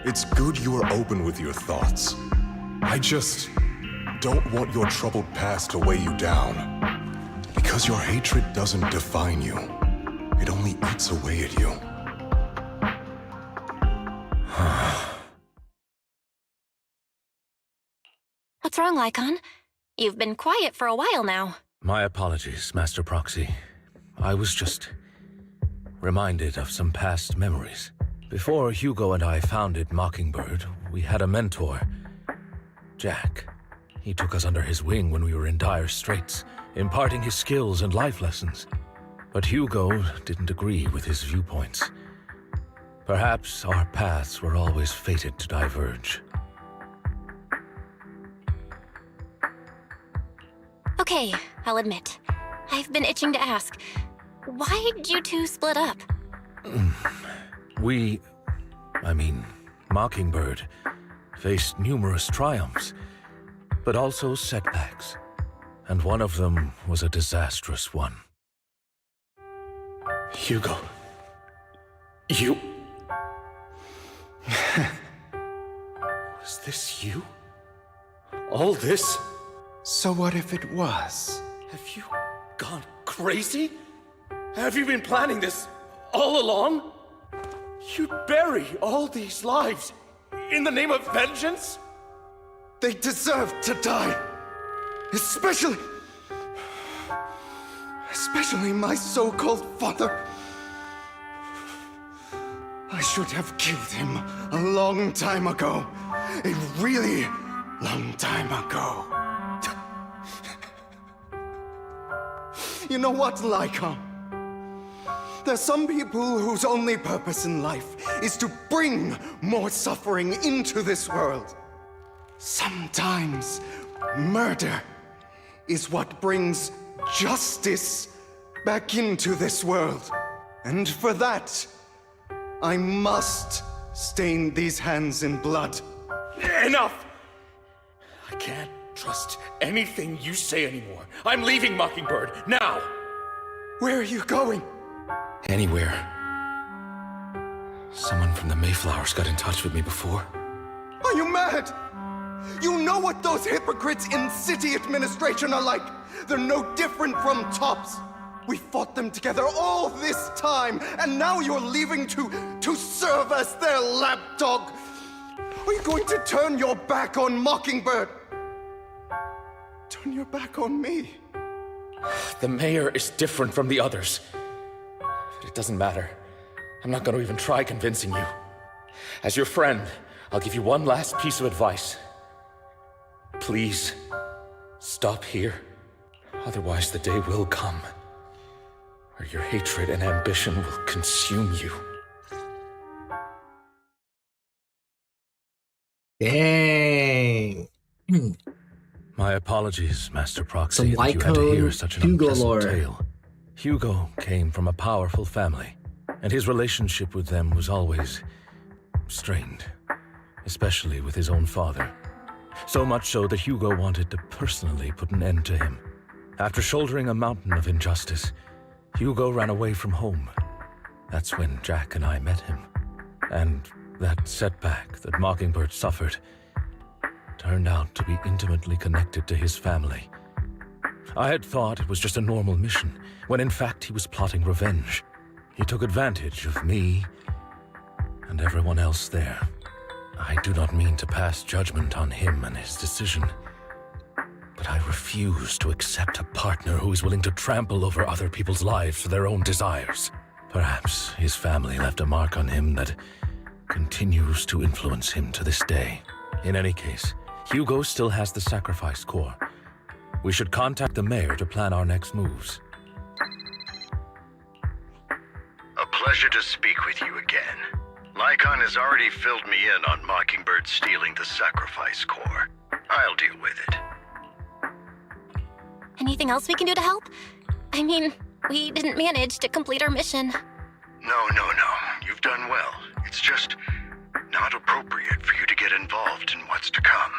Speaker 17: It's good you are open with your thoughts. I just don't want your troubled past to weigh you down. Because your hatred doesn't define you. It only eats away at you.
Speaker 3: What's wrong, Lycon? You've been quiet for a while now.
Speaker 9: My apologies, Master Proxy. I was just reminded of some past memories. Before Hugo and I founded Mockingbird, we had a mentor, Jack. He took us under his wing when we were in dire straits, imparting his skills and life lessons. But Hugo didn't agree with his viewpoints. Perhaps our paths were always fated to diverge.
Speaker 3: Okay, I'll admit. I've been itching to ask. Why'd you two split up?
Speaker 9: Mockingbird, faced numerous triumphs, but also setbacks. And one of them was a disastrous one.
Speaker 13: Hugo. You... Was this you? All this?
Speaker 6: So what if it was?
Speaker 13: Have you gone crazy? Have you been planning this all along? You'd bury all these lives in the name of vengeance?
Speaker 6: They deserve to die. Especially my so-called father. I should have killed him a long time ago. A really long time ago. You know what, Lycon? There's some people whose only purpose in life is to bring more suffering into this world. Sometimes murder is what brings justice back into this world. And for that, I must stain these hands in blood.
Speaker 13: Enough! I can't trust anything you say anymore. I'm leaving Mockingbird, now!
Speaker 6: Where are you going?
Speaker 9: Anywhere. Someone from the Mayflowers got in touch with me before.
Speaker 6: Are you mad? You know what those hypocrites in city administration are like. They're no different from tops. We fought them together all this time, and now you're leaving to serve as their lapdog. Are you going to turn your back on Mockingbird? Turn your back on me.
Speaker 13: The mayor is different from the others. But it doesn't matter. I'm not going to even try convincing you. As your friend, I'll give you one last piece of advice. Please, stop here. Otherwise, the day will come where your hatred and ambition will consume you.
Speaker 1: Dang.
Speaker 9: My apologies, Master Proxy,
Speaker 1: Some
Speaker 9: that you had to hear
Speaker 1: Lycon
Speaker 9: such an
Speaker 1: Hugo
Speaker 9: unpleasant
Speaker 1: lore.
Speaker 9: tale. Hugo came from a powerful family, and his relationship with them was always strained, especially with his own father. So much so that Hugo wanted to personally put an end to him. After shouldering a mountain of injustice, Hugo ran away from home. That's when Jack and I met him. And that setback that Mockingbird suffered turned out to be intimately connected to his family. I had thought it was just a normal mission, when in fact he was plotting revenge. He took advantage of me and everyone else there. I do not mean to pass judgment on him and his decision, but I refuse to accept a partner who is willing to trample over other people's lives for their own desires. Perhaps his family left a mark on him that continues to influence him to this day. In any case, Hugo still has the sacrifice core. We should contact the mayor to plan our next moves.
Speaker 10: A pleasure to speak with you again. Lycon has already filled me in on Mockingbird stealing the sacrifice core. I'll deal with it.
Speaker 3: Anything else we can do to help? I mean, we didn't manage to complete our mission.
Speaker 10: No. You've done well. It's just not appropriate for you to get involved in what's to come.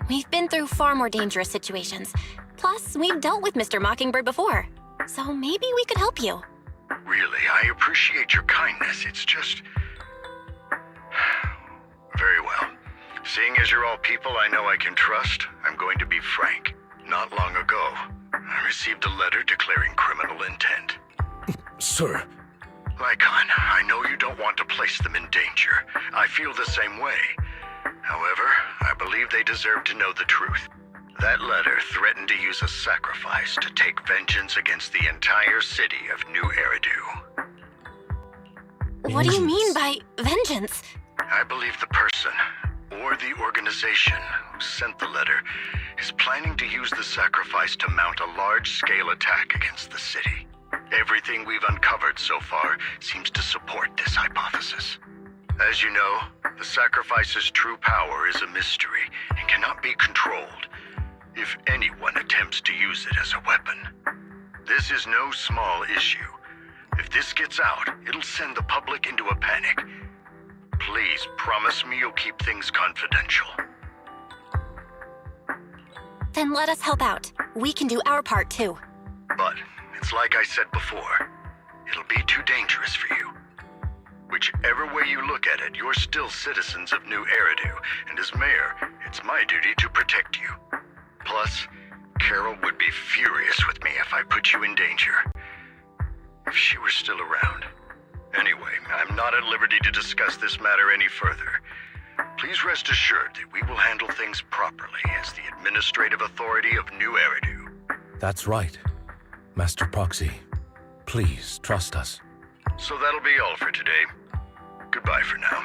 Speaker 3: We've been through far more dangerous situations. Plus, we've dealt with Mr. Mockingbird before. So maybe we could help you.
Speaker 10: Really, I appreciate your kindness. It's just... Very well. Seeing as you're all people I know I can trust, I'm going to be frank. Not long ago, I received a letter declaring criminal intent.
Speaker 9: Sir.
Speaker 10: Lycon, I know you don't want to place them in danger. I feel the same way. However, I believe they deserve to know the truth. That letter threatened to use a sacrifice to take vengeance against the entire city of New Eridu.
Speaker 3: What do you mean by vengeance?
Speaker 10: I believe the person, or the organization, who sent the letter is planning to use the sacrifice to mount a large-scale attack against the city. Everything we've uncovered so far seems to support this hypothesis. As you know, the sacrifice's true power is a mystery and cannot be controlled if anyone attempts to use it as a weapon. This is no small issue. If this gets out, it'll send the public into a panic. Please promise me you'll keep things confidential.
Speaker 3: Then let us help out. We can do our part too.
Speaker 10: But it's like I said before, it'll be too dangerous for you. Whichever way you look at it, you're still citizens of New Eridu, and as mayor, it's my duty to protect you. Plus, Carol would be furious with me if I put you in danger. If she were still around. Anyway, I'm not at liberty to discuss this matter any further. Please rest assured that we will handle things properly as the administrative authority of New Eridu.
Speaker 9: That's right. Master Proxy, please trust us.
Speaker 10: So that'll be all for today. Goodbye for now.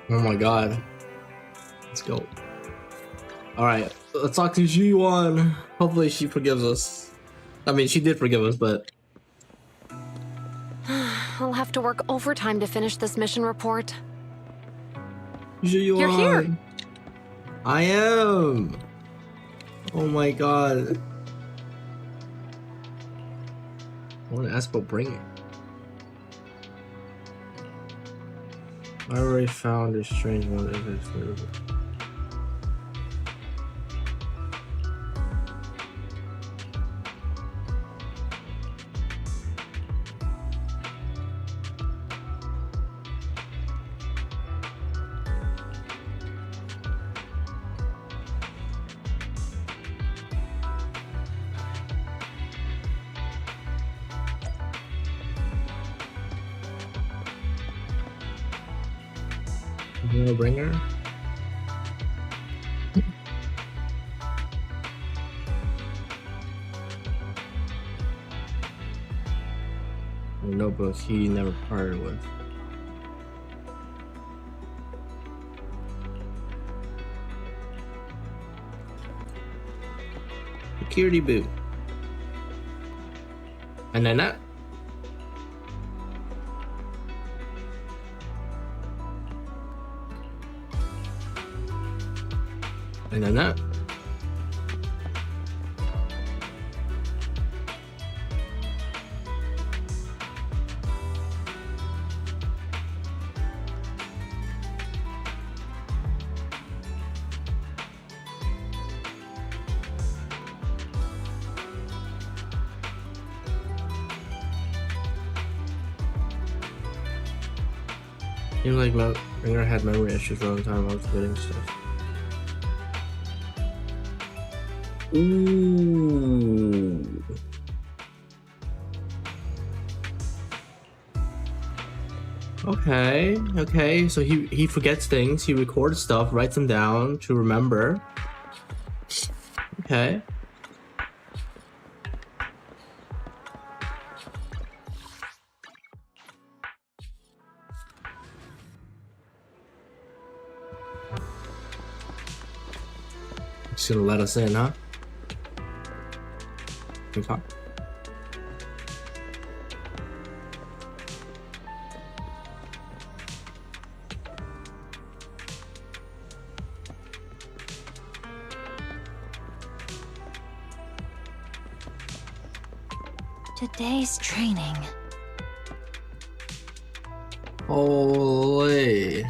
Speaker 1: Oh my god. Let's go. Alright, let's talk to Ji-Yuan. Hopefully she forgives us. I mean, she did forgive us, but...
Speaker 18: I'll have to work overtime to finish this mission report.
Speaker 1: Ji-Yuan.
Speaker 18: You're here!
Speaker 1: I am! Oh my god. I want to ask about bringing. I already found a strange one of his food. No bringer. A notebook he never parted with. Security boot. And then that. And then that. Seems like Ringer had memory issues for a long time. I was forgetting stuff. Ooh. Okay, so he forgets things, he records stuff, writes them down to remember. Okay. Just gonna let us in, huh? Okay.
Speaker 5: Today's training.
Speaker 1: Holy.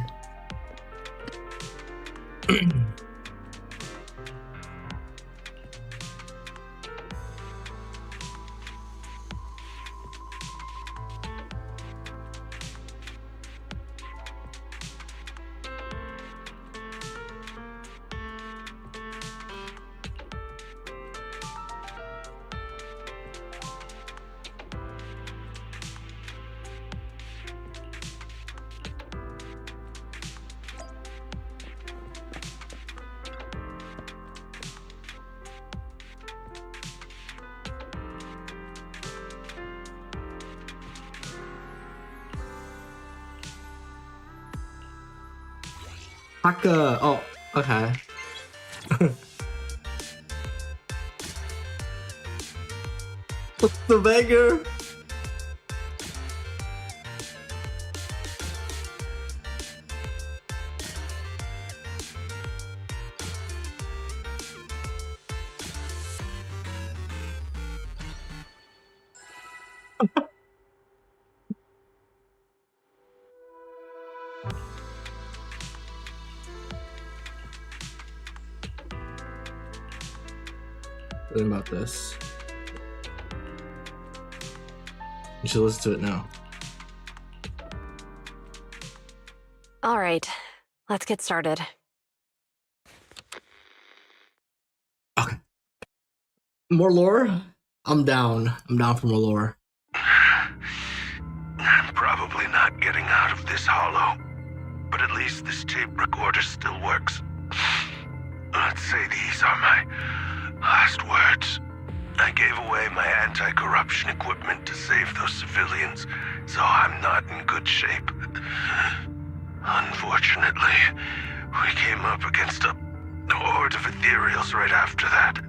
Speaker 1: Hacker. Oh, okay. What's the beggar? About this. You should listen to it now.
Speaker 18: All right, let's get started.
Speaker 1: Okay. More lore? I'm down. I'm down for more lore.
Speaker 10: I'm probably not getting out of this hollow, but at least this tape recorder still works. Let's say these are my last words. I gave away my anti-corruption equipment to save those civilians, so I'm not in good shape.
Speaker 19: Unfortunately, we came up against a horde of ethereals right after that.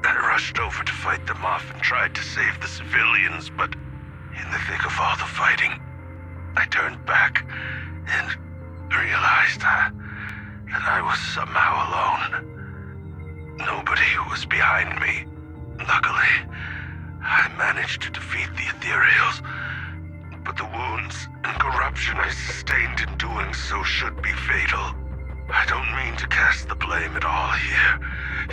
Speaker 19: I rushed over to fight them off and tried to save the civilians, but in the thick of all the fighting, I turned back and realized that I was somehow alone. Nobody was behind me. Luckily, I managed to defeat the ethereals, but the wounds and corruption I sustained in doing so should be fatal. I don't mean to cast the blame at all here,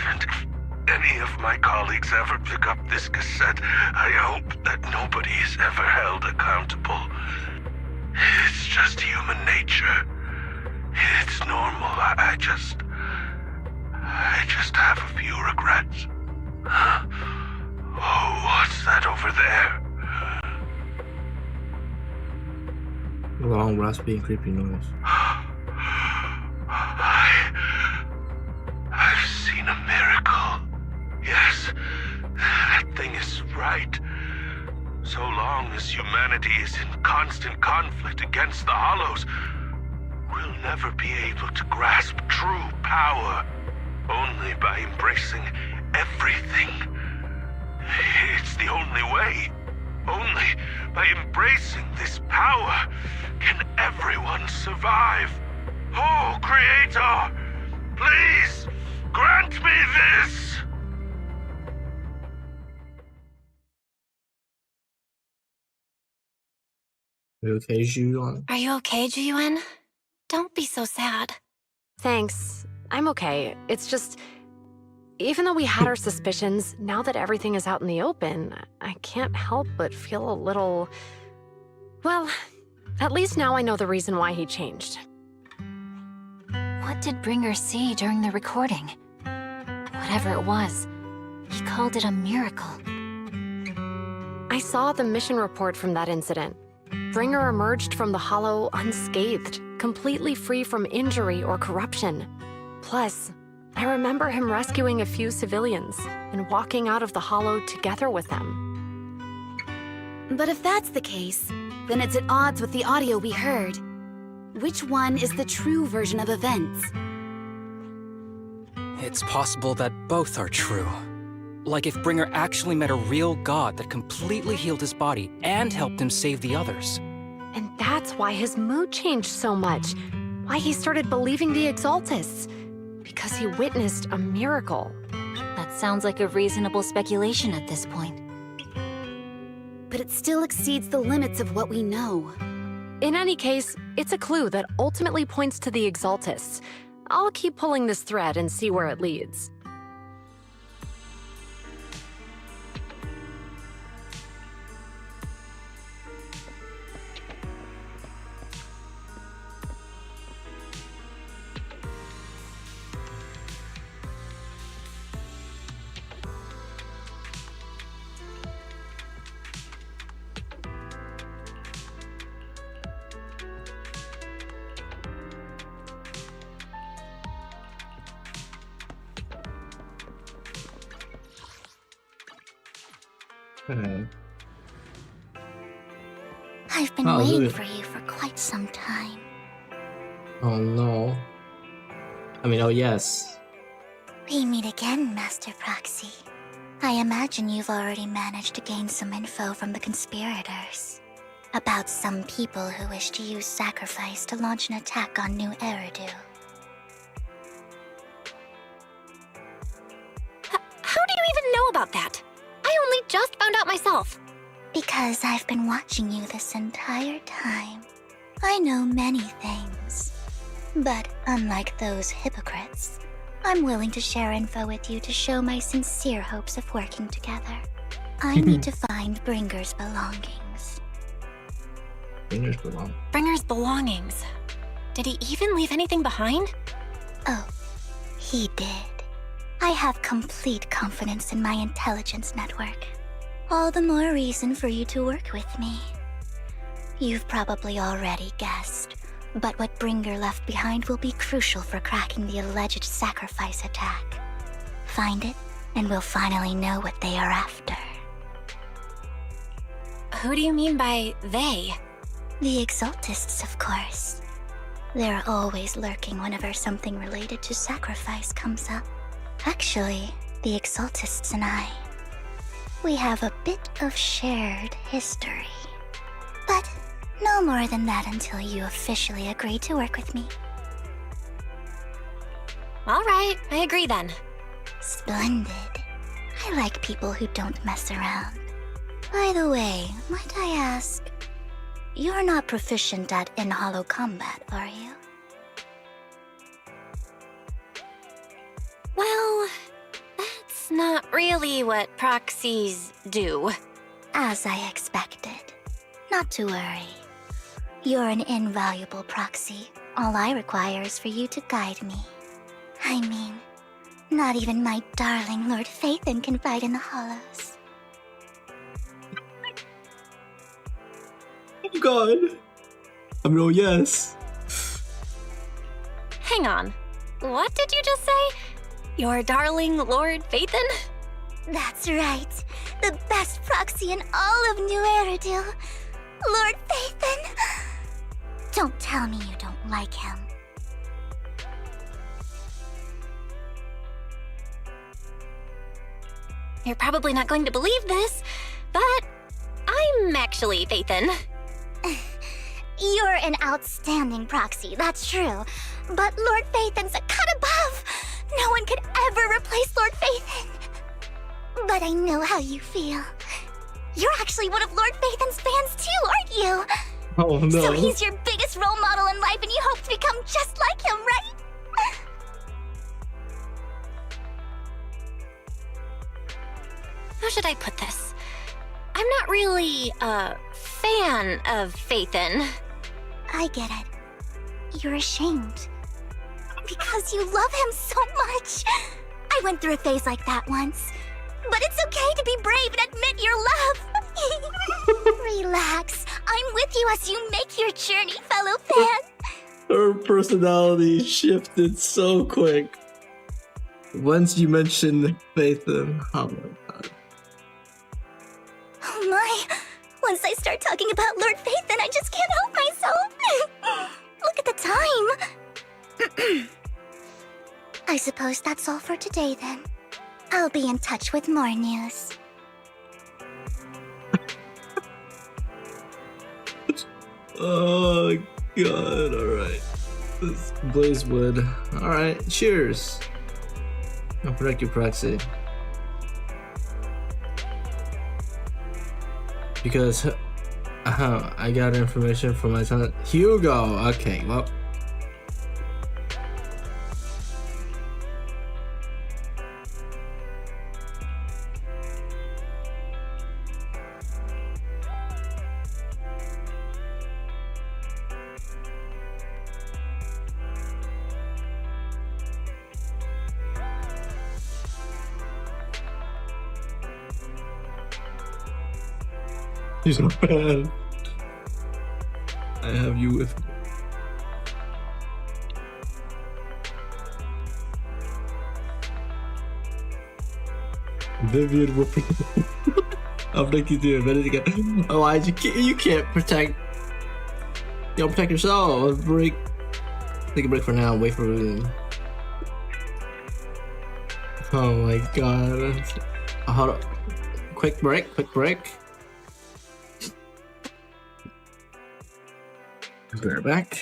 Speaker 19: and if any of my colleagues ever pick up this cassette, I hope that nobody is ever held accountable. It's just human nature. It's normal. I just have a few regrets. Oh, what's that over there?
Speaker 1: A long, raspy, and creepy noise.
Speaker 19: I've seen a miracle. Yes, that thing is right. So long as humanity is in constant conflict against the Hollows, we'll never be able to grasp true power. Only by embracing everything. It's the only way. Only by embracing this power can everyone survive. Oh, Creator, please grant me this!
Speaker 1: Are you okay, Zhuyuan?
Speaker 3: Are you okay, Zhuyuan? Don't be so sad.
Speaker 18: Thanks. I'm okay. It's just, even though we had our suspicions, now that everything is out in the open, I can't help but feel a little... Well, at least now I know the reason why he changed.
Speaker 20: What did Bringer see during the recording? Whatever it was, he called it a miracle.
Speaker 18: I saw the mission report from that incident. Bringer emerged from the Hollow unscathed, completely free from injury or corruption. Plus, I remember him rescuing a few civilians and walking out of the Hollow together with them.
Speaker 21: But if that's the case, then it's at odds with the audio we heard. Which one is the true version of events?
Speaker 22: It's possible that both are true. Like if Bringer actually met a real god that completely healed his body and helped him save the others.
Speaker 18: And that's why his mood changed so much. Why he started believing the Exaltists. Because he witnessed a miracle.
Speaker 20: That sounds like a reasonable speculation at this point.
Speaker 21: But it still exceeds the limits of what we know.
Speaker 18: In any case, it's a clue that ultimately points to the Exaltists. I'll keep pulling this thread and see where it leads.
Speaker 12: I've been waiting for you for quite some time.
Speaker 1: Oh no. I mean, oh yes.
Speaker 12: We meet again, Master Proxy. I imagine you've already managed to gain some info from the conspirators. About some people who wish to use sacrifice to launch an attack on New Eridu.
Speaker 3: How do you even know about that? I only just found out myself.
Speaker 12: Because I've been watching you this entire time. I know many things. But unlike those hypocrites, I'm willing to share info with you to show my sincere hopes of working together. I need to find Bringer's belongings.
Speaker 3: Bringer's belongings. Did he even leave anything behind?
Speaker 12: Oh, he did. I have complete confidence in my intelligence network. All the more reason for you to work with me. You've probably already guessed, but what Bringer left behind will be crucial for cracking the alleged sacrifice attack. Find it, and we'll finally know what they are after.
Speaker 3: Who do you mean by they?
Speaker 12: The Exaltists, of course. They're always lurking whenever something related to sacrifice comes up. Actually, the Exaltists and I, we have a bit of shared history. But no more than that until you officially agree to work with me.
Speaker 3: All right, I agree then.
Speaker 12: Splendid. I like people who don't mess around. By the way, might I ask, you're not proficient at in-hollow combat, are you?
Speaker 3: Well, that's not really what proxies do.
Speaker 12: As I expected. Not to worry. You're an invaluable proxy. All I require is for you to guide me. I mean, not even my darling Lord Phaethon can fight in the hollows.
Speaker 1: Oh god. I mean, oh yes.
Speaker 3: Hang on. What did you just say? Your darling Lord Phaethon?
Speaker 12: That's right. The best proxy in all of New Eridil. Lord Phaethon. Don't tell me you don't like him.
Speaker 3: You're probably not going to believe this, but I'm actually Phaethon.
Speaker 12: You're an outstanding proxy, that's true. But Lord Phaethon's a cut above. No one could ever replace Lord Phaethon. But I know how you feel. You're actually one of Lord Phaethon's fans too, aren't you?
Speaker 1: Oh no.
Speaker 12: So he's your biggest role model in life and you hope to become just like him, right?
Speaker 3: How should I put this? I'm not really a fan of Phaethon.
Speaker 12: I get it. You're ashamed. Because you love him so much. I went through a phase like that once. But it's okay to be brave and admit your love. Relax. I'm with you as you make your journey, fellow fan.
Speaker 1: Her personality shifted so quick. Once you mentioned Phaethon, oh my god.
Speaker 12: Oh my. Once I start talking about Lord Phaethon, I just can't help myself. Look at the time. I suppose that's all for today then. I'll be in touch with more news.
Speaker 1: Oh god, alright. This Blazewood. Alright, cheers. I'll protect your proxy. Because I got information from my son Hugo. Okay, well. He's not bad. I have you with me. Vivian whooping. I'll make you do it better again. Oh, why you can't protect. You don't protect yourself. Break. Take a break for now. Wait for Vivian. Oh my god. Hold on. Quick break. Quick break. Bear back.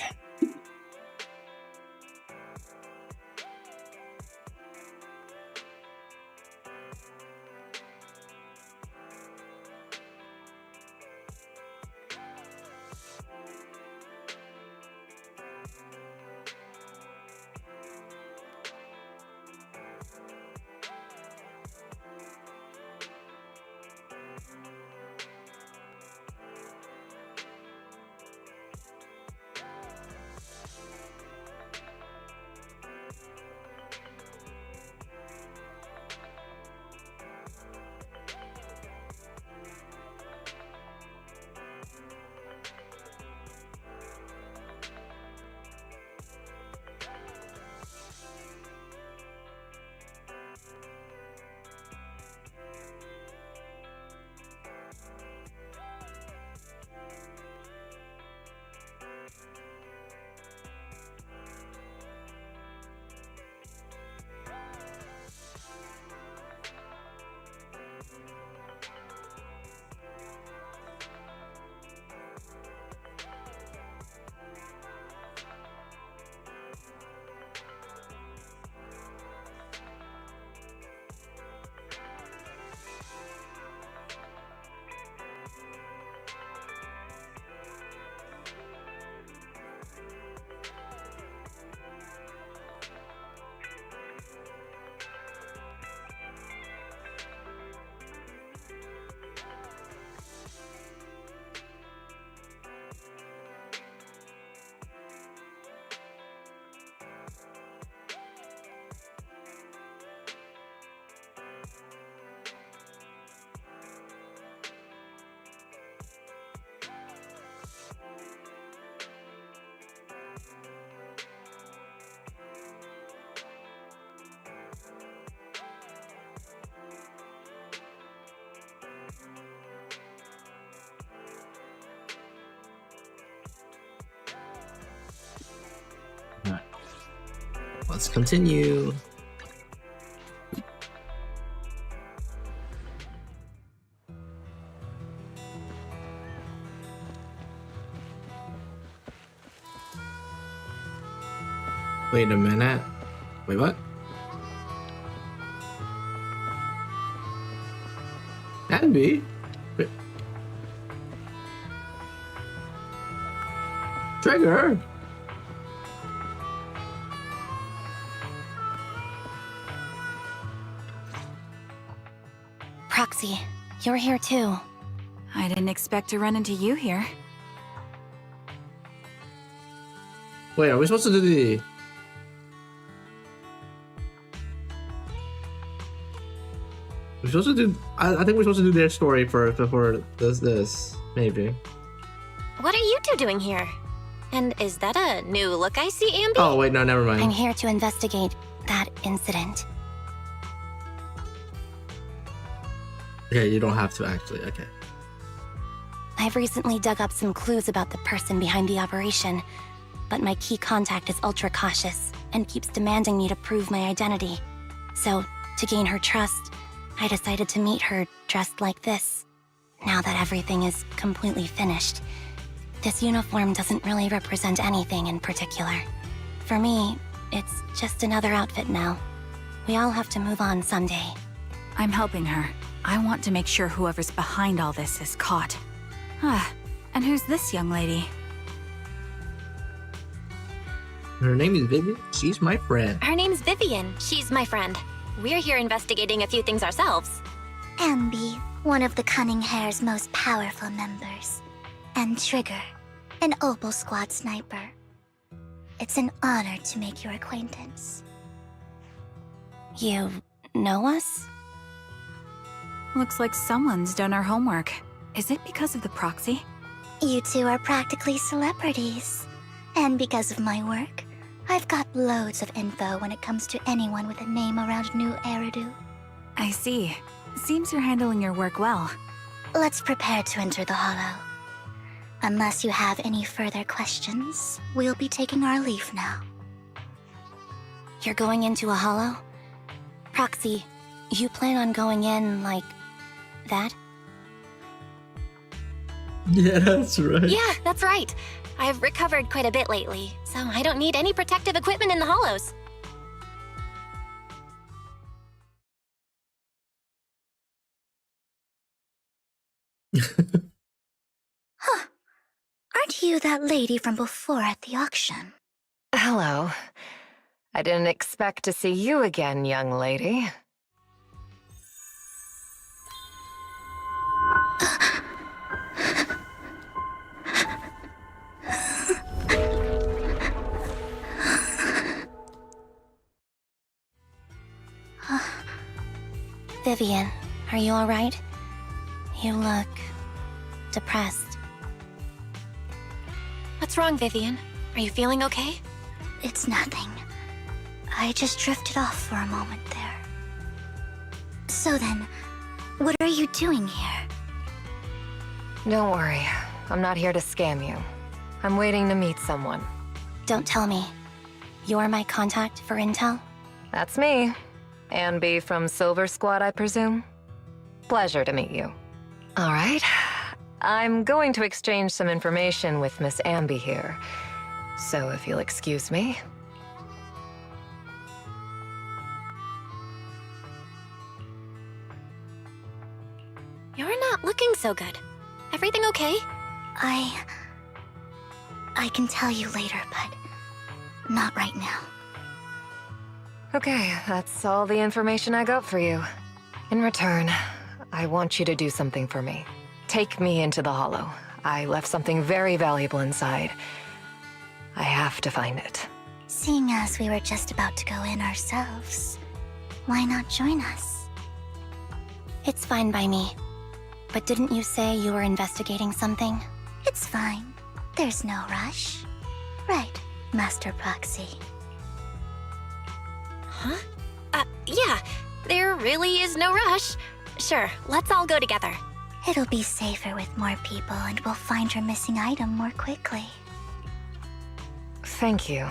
Speaker 1: Let's continue. Wait a minute. Wait, what? Can be. Wait. Trigger.
Speaker 21: Proxy, you're here too.
Speaker 2: I didn't expect to run into you here.
Speaker 1: Wait, are we supposed to do the... We're supposed to do... I think we're supposed to do their story first before this, maybe.
Speaker 3: What are you two doing here? And is that a new look I see, Ambi?
Speaker 1: Oh, wait, no, never mind.
Speaker 21: I'm here to investigate that incident.
Speaker 1: Okay, you don't have to actually, okay.
Speaker 21: I've recently dug up some clues about the person behind the operation, but my key contact is ultra cautious and keeps demanding me to prove my identity. So, to gain her trust, I decided to meet her dressed like this. Now that everything is completely finished, this uniform doesn't really represent anything in particular. For me, it's just another outfit now. We all have to move on someday.
Speaker 2: I'm helping her. I want to make sure whoever's behind all this is caught. And who's this young lady?
Speaker 1: Her name is Vivian. She's my friend.
Speaker 3: Her name's Vivian. She's my friend. We're here investigating a few things ourselves.
Speaker 12: Ambi, one of the Cunning Hare's most powerful members. And Trigger, an Opal Squad sniper. It's an honor to make your acquaintance.
Speaker 21: You know us?
Speaker 2: Looks like someone's done our homework. Is it because of the proxy?
Speaker 12: You two are practically celebrities. And because of my work, I've got loads of info when it comes to anyone with a name around New Eridu.
Speaker 2: I see. Seems you're handling your work well.
Speaker 12: Let's prepare to enter the Hollow. Unless you have any further questions, we'll be taking our leave now.
Speaker 21: You're going into a hollow? Proxy, you plan on going in like that?
Speaker 1: Yeah, that's right.
Speaker 3: Yeah, that's right. I've recovered quite a bit lately, so I don't need any protective equipment in the hollows.
Speaker 12: Huh. Aren't you that lady from before at the auction?
Speaker 7: Hello. I didn't expect to see you again, young lady.
Speaker 21: Vivian, are you alright? You look depressed.
Speaker 3: What's wrong, Vivian? Are you feeling okay?
Speaker 12: It's nothing. I just drifted off for a moment there. So then, what are you doing here?
Speaker 7: Don't worry. I'm not here to scam you. I'm waiting to meet someone.
Speaker 21: Don't tell me. You're my contact for intel?
Speaker 7: That's me. Ambi from Silver Squad, I presume? Pleasure to meet you. All right. I'm going to exchange some information with Miss Ambi here. So if you'll excuse me.
Speaker 3: You're not looking so good. Everything okay?
Speaker 12: I can tell you later, but not right now.
Speaker 7: Okay, that's all the information I got for you. In return, I want you to do something for me. Take me into the Hollow. I left something very valuable inside. I have to find it.
Speaker 12: Seeing as we were just about to go in ourselves, why not join us?
Speaker 21: It's fine by me. But didn't you say you were investigating something?
Speaker 12: It's fine. There's no rush. Right, Master Proxy.
Speaker 3: Huh? Yeah. There really is no rush. Sure, let's all go together.
Speaker 12: It'll be safer with more people, and we'll find her missing item more quickly.
Speaker 7: Thank you.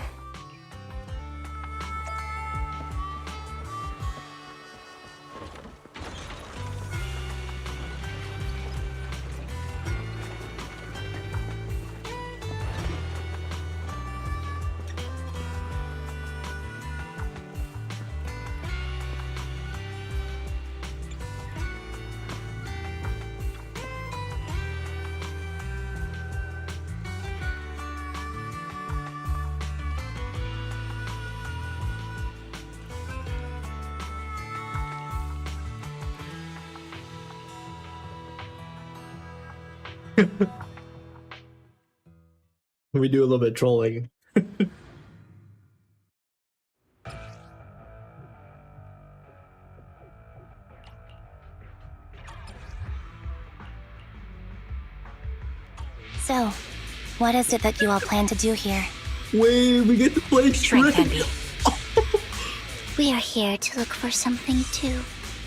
Speaker 1: We do a little bit of trolling.
Speaker 21: So, what is it that you all plan to do here?
Speaker 1: Wait, we get to play
Speaker 21: Strength Envy.
Speaker 12: We are here to look for something too.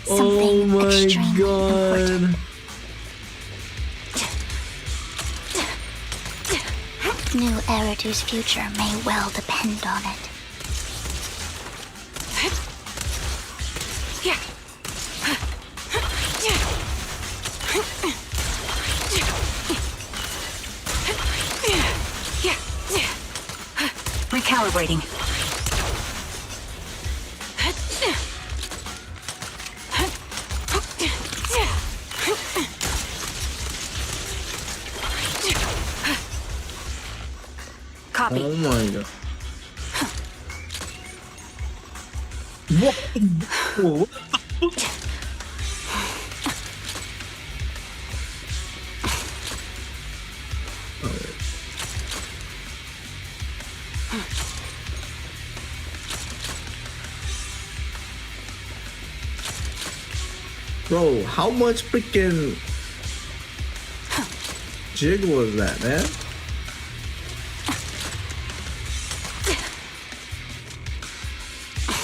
Speaker 1: Oh
Speaker 12: Something
Speaker 1: my
Speaker 12: extremely
Speaker 1: god.
Speaker 12: New Eridu's future may well depend on it.
Speaker 2: Recalibrating. Copy.
Speaker 1: Oh my god. What? Whoa. Bro, how much freaking jig was that, man?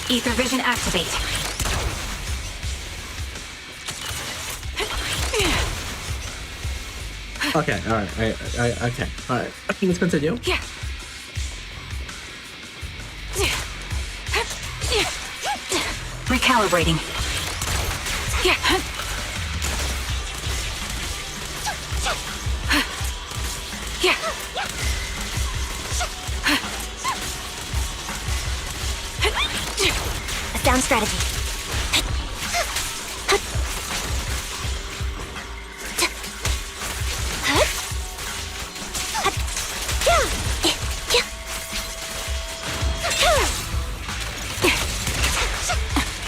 Speaker 2: Ether vision activate.
Speaker 1: Okay, alright, okay, alright. Let's continue.
Speaker 2: Yeah. Recalibrating. Yeah. Yeah.
Speaker 21: A sound strategy.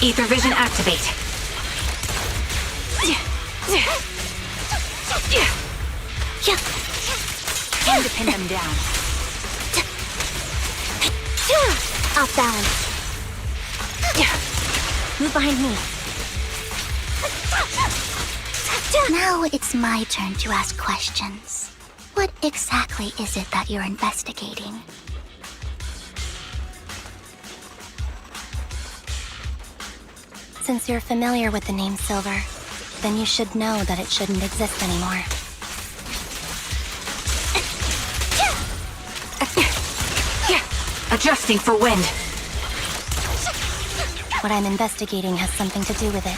Speaker 2: Ether vision activate. Aim to pin them down.
Speaker 21: Off balance. Move behind me.
Speaker 12: Now it's my turn to ask questions. What exactly is it that you're investigating?
Speaker 21: Since you're familiar with the name Silver, then you should know that it shouldn't exist anymore.
Speaker 2: Adjusting for wind.
Speaker 21: What I'm investigating has something to do with it.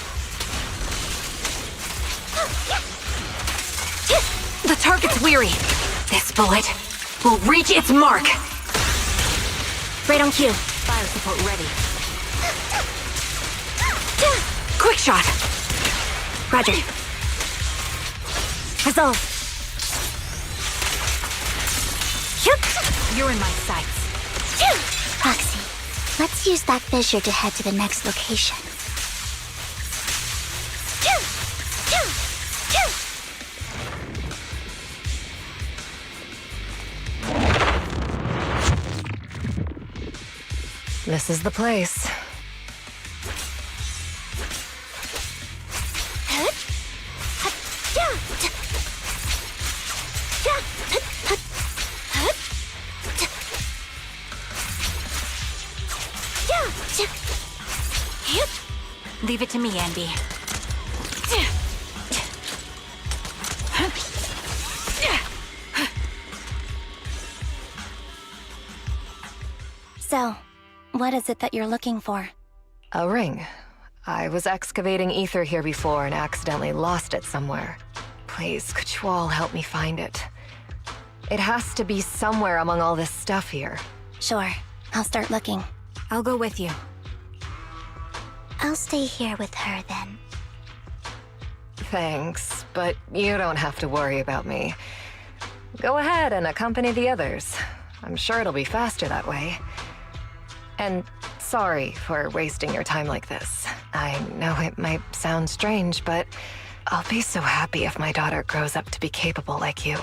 Speaker 2: The target's weary. This bullet will reach its mark.
Speaker 21: Right on cue.
Speaker 2: Fire support ready. Quick shot.
Speaker 21: Roger. Resolve.
Speaker 2: You're in my sights.
Speaker 12: Roxy, let's use that fissure to head to the next location.
Speaker 7: This is the place.
Speaker 2: Leave it to me, Anby.
Speaker 21: So, what is it that you're looking for?
Speaker 7: A ring. I was excavating ether here before and accidentally lost it somewhere. Please, could you all help me find it? It has to be somewhere among all this stuff here.
Speaker 21: Sure, I'll start looking.
Speaker 2: I'll go with you.
Speaker 12: I'll stay here with her then.
Speaker 7: Thanks, but you don't have to worry about me. Go ahead and accompany the others. I'm sure it'll be faster that way. And sorry for wasting your time like this. I know it might sound strange, but I'll be so happy if my daughter grows up to be capable like you.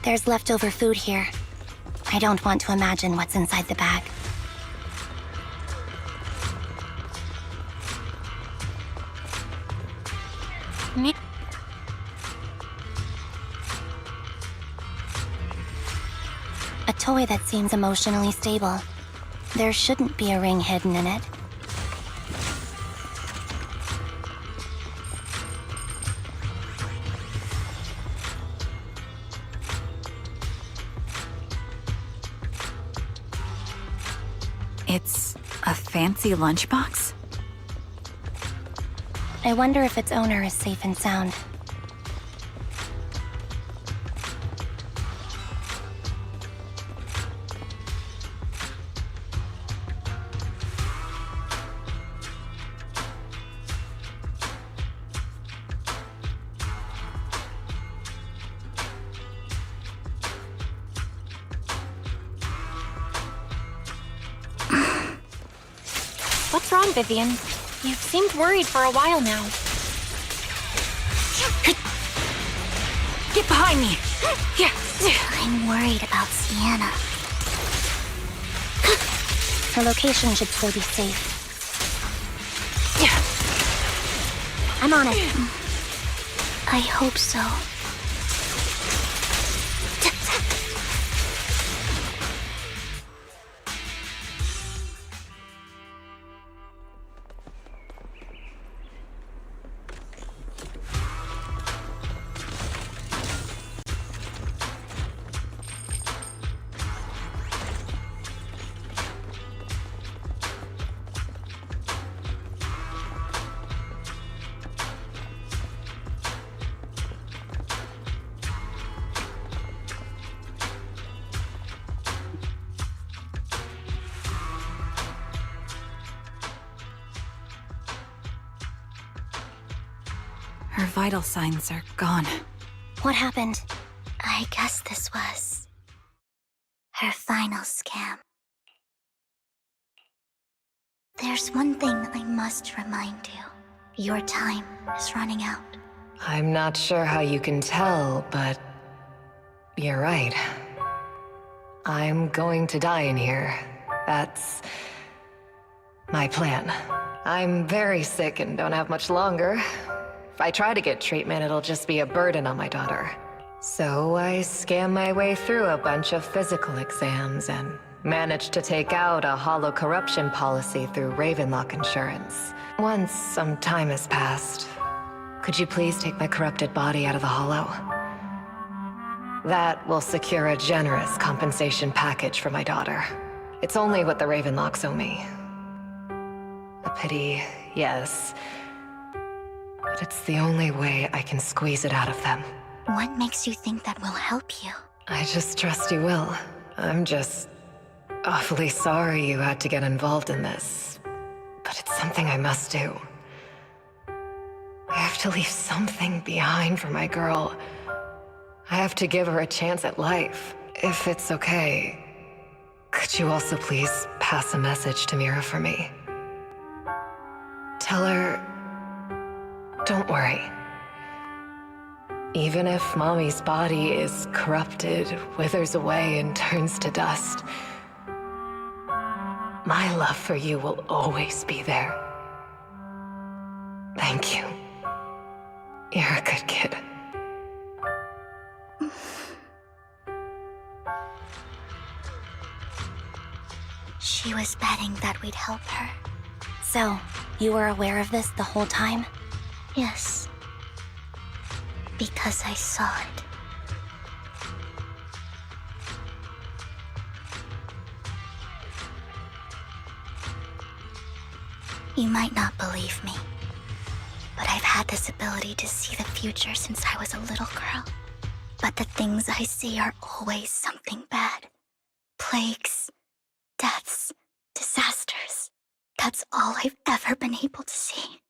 Speaker 21: There's leftover food here. I don't want to imagine what's inside the bag. A toy that seems emotionally stable. There shouldn't be a ring hidden in it.
Speaker 2: It's a fancy lunchbox?
Speaker 21: I wonder if its owner is safe and sound.
Speaker 3: What's wrong, Vivian? You've seemed worried for a while now.
Speaker 2: Get behind me! Yeah.
Speaker 12: I'm worried about Sienna.
Speaker 21: Her location should still be safe. I'm on it.
Speaker 12: I hope so.
Speaker 2: Her vital signs are gone.
Speaker 21: What happened?
Speaker 12: I guess this was her final scam. There's one thing I must remind you. Your time is running out.
Speaker 7: I'm not sure how you can tell, but you're right. I'm going to die in here. That's my plan. I'm very sick and don't have much longer. If I try to get treatment, it'll just be a burden on my daughter. So I scam my way through a bunch of physical exams and managed to take out a hollow corruption policy through Ravenlock Insurance. Once some time has passed, could you please take my corrupted body out of the hollow? That will secure a generous compensation package for my daughter. It's only what the Ravenlocks owe me. A pity, yes. But it's the only way I can squeeze it out of them.
Speaker 12: What makes you think that will help you?
Speaker 7: I just trust you will. I'm just awfully sorry you had to get involved in this. But it's something I must do. I have to leave something behind for my girl. I have to give her a chance at life. If it's okay, could you also please pass a message to Mira for me? Tell her, don't worry. Even if Mommy's body is corrupted, withers away, and turns to dust, my love for you will always be there. Thank you. You're a good kid.
Speaker 21: She was betting that we'd help her. So, you were aware of this the whole time?
Speaker 12: Yes. Because I saw it. You might not believe me, but I've had this ability to see the future since I was a little girl. But the things I see are always something bad. Plagues, deaths, disasters. That's all I've ever been able to see.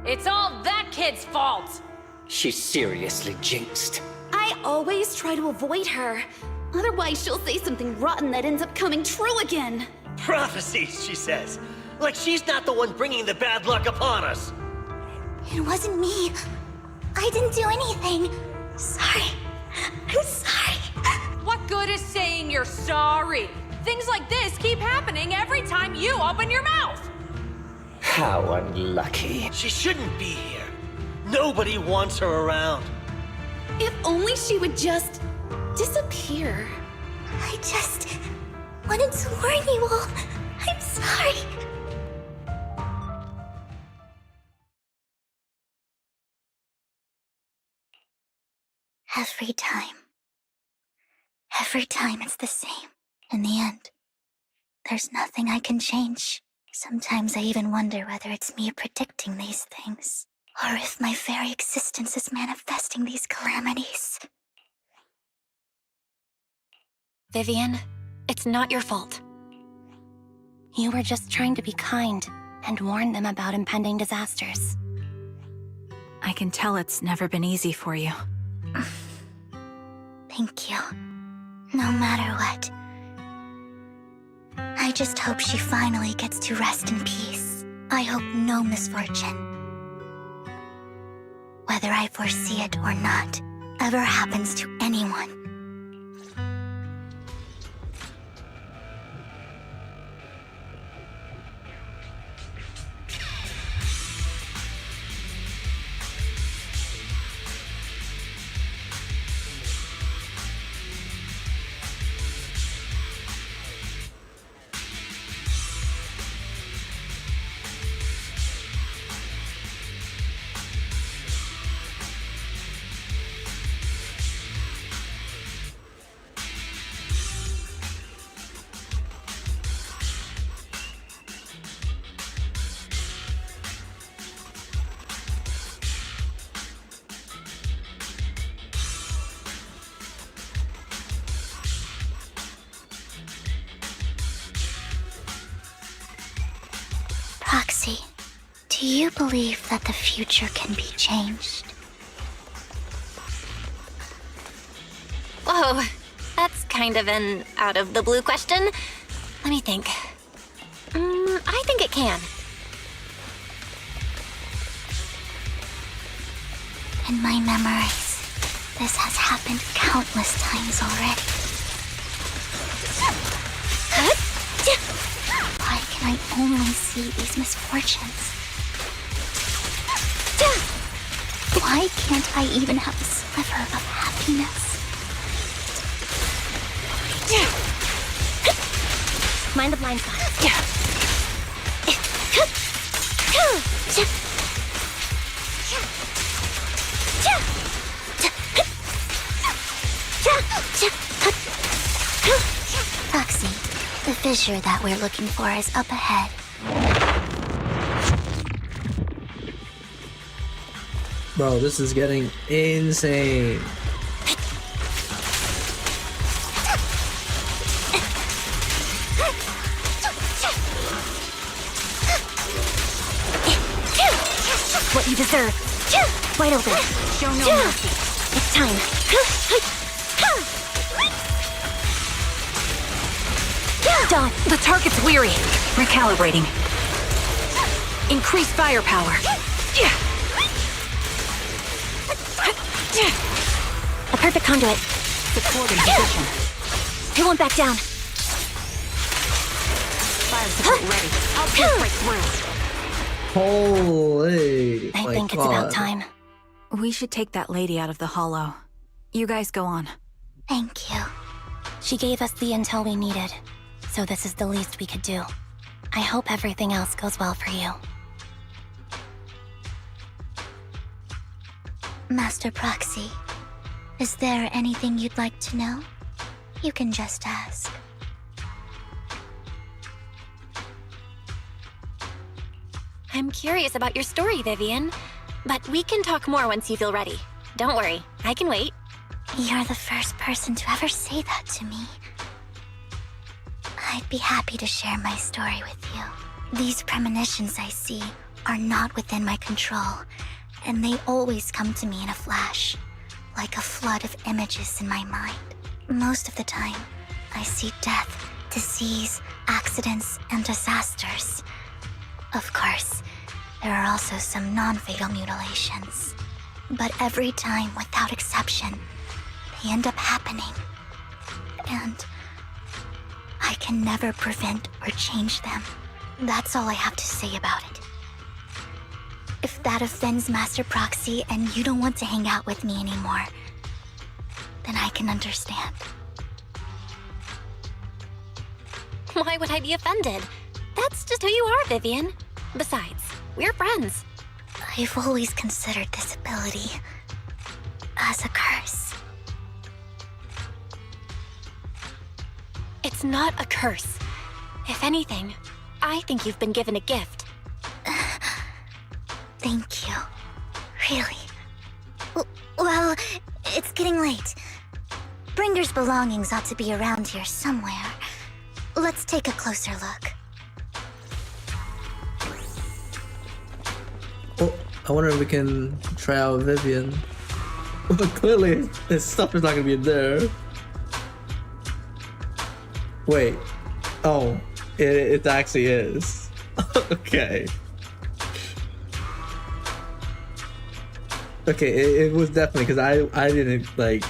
Speaker 4: It's all that kid's fault!
Speaker 8: She's seriously jinxed.
Speaker 23: I always try to avoid her. Otherwise, she'll say something rotten that ends up coming true again.
Speaker 8: Prophecies, she says. Like she's not the one bringing the bad luck upon us.
Speaker 12: It wasn't me. I didn't do anything. Sorry. I'm sorry.
Speaker 4: What good is saying you're sorry? Things like this keep happening every time you open your mouth!
Speaker 8: How unlucky. She shouldn't be here. Nobody wants her around.
Speaker 23: If only she would just disappear.
Speaker 12: I just wanted to warn you all. I'm sorry. Every time it's the same. In the end, there's nothing I can change. Sometimes I even wonder whether it's me predicting these things, or if my very existence is manifesting these calamities.
Speaker 2: Vivian, it's not your fault.
Speaker 21: You were just trying to be kind and warn them about impending disasters.
Speaker 2: I can tell it's never been easy for you.
Speaker 12: Thank you. No matter what. I just hope she finally gets to rest in peace. I hope no misfortune, whether I foresee it or not, ever happens to anyone. Proxy, do you believe that the future can be changed?
Speaker 3: Whoa, that's kind of an out-of-the-blue question. Let me think. I think it can.
Speaker 12: In my memories, this has happened countless times already. Why can I only see these misfortunes? Why can't I even have a sliver of happiness?
Speaker 21: Mind the blind spot.
Speaker 12: Proxy, the fissure that we're looking for is up ahead.
Speaker 1: Bro, this is getting insane.
Speaker 21: Serve. Wide open.
Speaker 2: Show no mercy.
Speaker 21: It's time. Dot.
Speaker 2: The target's weary. Recalibrating. Increase firepower.
Speaker 21: A perfect conduit.
Speaker 2: Supporting position.
Speaker 21: He won't back down.
Speaker 2: Fire support ready. I'll pierce right through.
Speaker 1: Holy.
Speaker 21: I
Speaker 1: my
Speaker 21: think it's
Speaker 1: God.
Speaker 21: about time.
Speaker 2: We should take that lady out of the hollow. You guys go on.
Speaker 12: Thank you.
Speaker 21: She gave us the intel we needed, so this is the least we could do. I hope everything else goes well for you.
Speaker 12: Master Proxy, is there anything you'd like to know? You can just ask.
Speaker 3: I'm curious about your story, Vivian. But we can talk more once you feel ready. Don't worry, I can wait.
Speaker 12: You're the first person to ever say that to me. I'd be happy to share my story with you. These premonitions I see are not within my control, and they always come to me in a flash, like a flood of images in my mind. Most of the time, I see death, disease, accidents, and disasters. Of course, there are also some non-fatal mutilations. But every time, without exception, they end up happening. And I can never prevent or change them. That's all I have to say about it. If that offends Master Proxy and you don't want to hang out with me anymore, then I can understand.
Speaker 3: Why would I be offended? That's just who you are, Vivian. Besides, we're friends.
Speaker 12: I've always considered this ability as a curse.
Speaker 3: It's not a curse. If anything, I think you've been given a gift.
Speaker 12: Thank you. Really. Well, it's getting late. Bringer's belongings ought to be around here somewhere. Let's take a closer look.
Speaker 1: Oh, I wonder if we can try out Vivian. Clearly, his stuff is not gonna be in there. Wait. Oh, it actually is. Okay. Okay, it was definitely because I didn't like.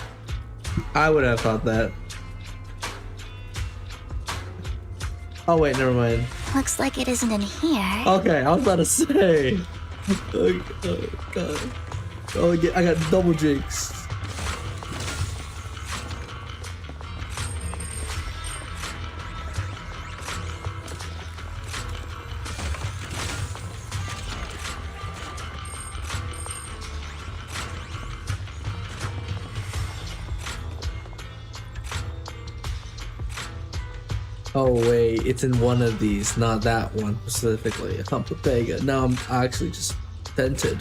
Speaker 1: I would have thought that. Oh wait, never mind.
Speaker 12: Looks like it isn't in here.
Speaker 1: Okay, I was about to say. Oh god. Oh, I got double jinx. Oh wait, it's in one of these, not that one specifically. Humpapega. Now I'm actually just tempted.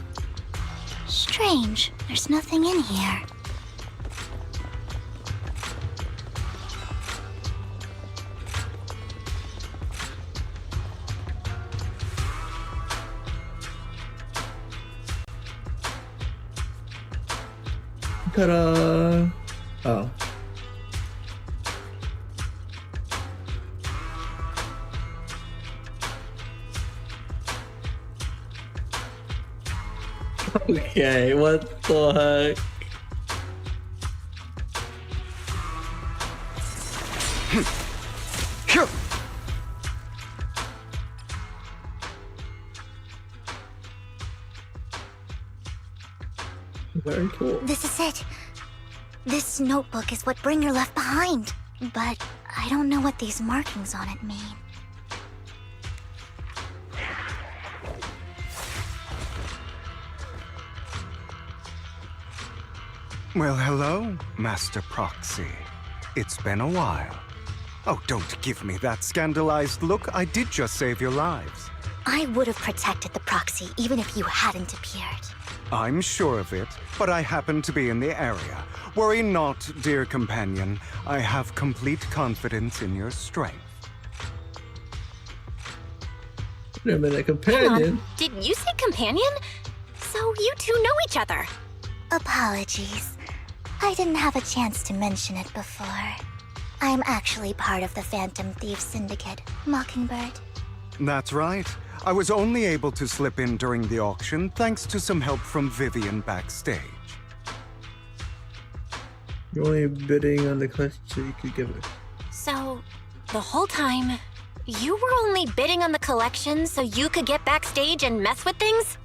Speaker 12: Strange. There's nothing in here.
Speaker 1: Ta-da! Oh. Okay, what the heck? Very cool.
Speaker 12: This is it. This notebook is what Bringer left behind. But I don't know what these markings on it mean.
Speaker 6: Well, hello, Master Proxy. It's been a while. Oh, don't give me that scandalized look. I did just save your lives.
Speaker 12: I would have protected the Proxy even if you hadn't appeared.
Speaker 6: I'm sure of it, but I happen to be in the area. Worry not, dear companion. I have complete confidence in your strength.
Speaker 1: Wait a minute, companion?
Speaker 3: Did you say companion? So you two know each other?
Speaker 12: Apologies. I didn't have a chance to mention it before. I'm actually part of the Phantom Thieves Syndicate, Mockingbird.
Speaker 6: That's right. I was only able to slip in during the auction thanks to some help from Vivian backstage.
Speaker 11: You're only bidding on the collection so you could give it.
Speaker 3: So, the whole time, you were only bidding on the collection so you could get backstage and mess with things?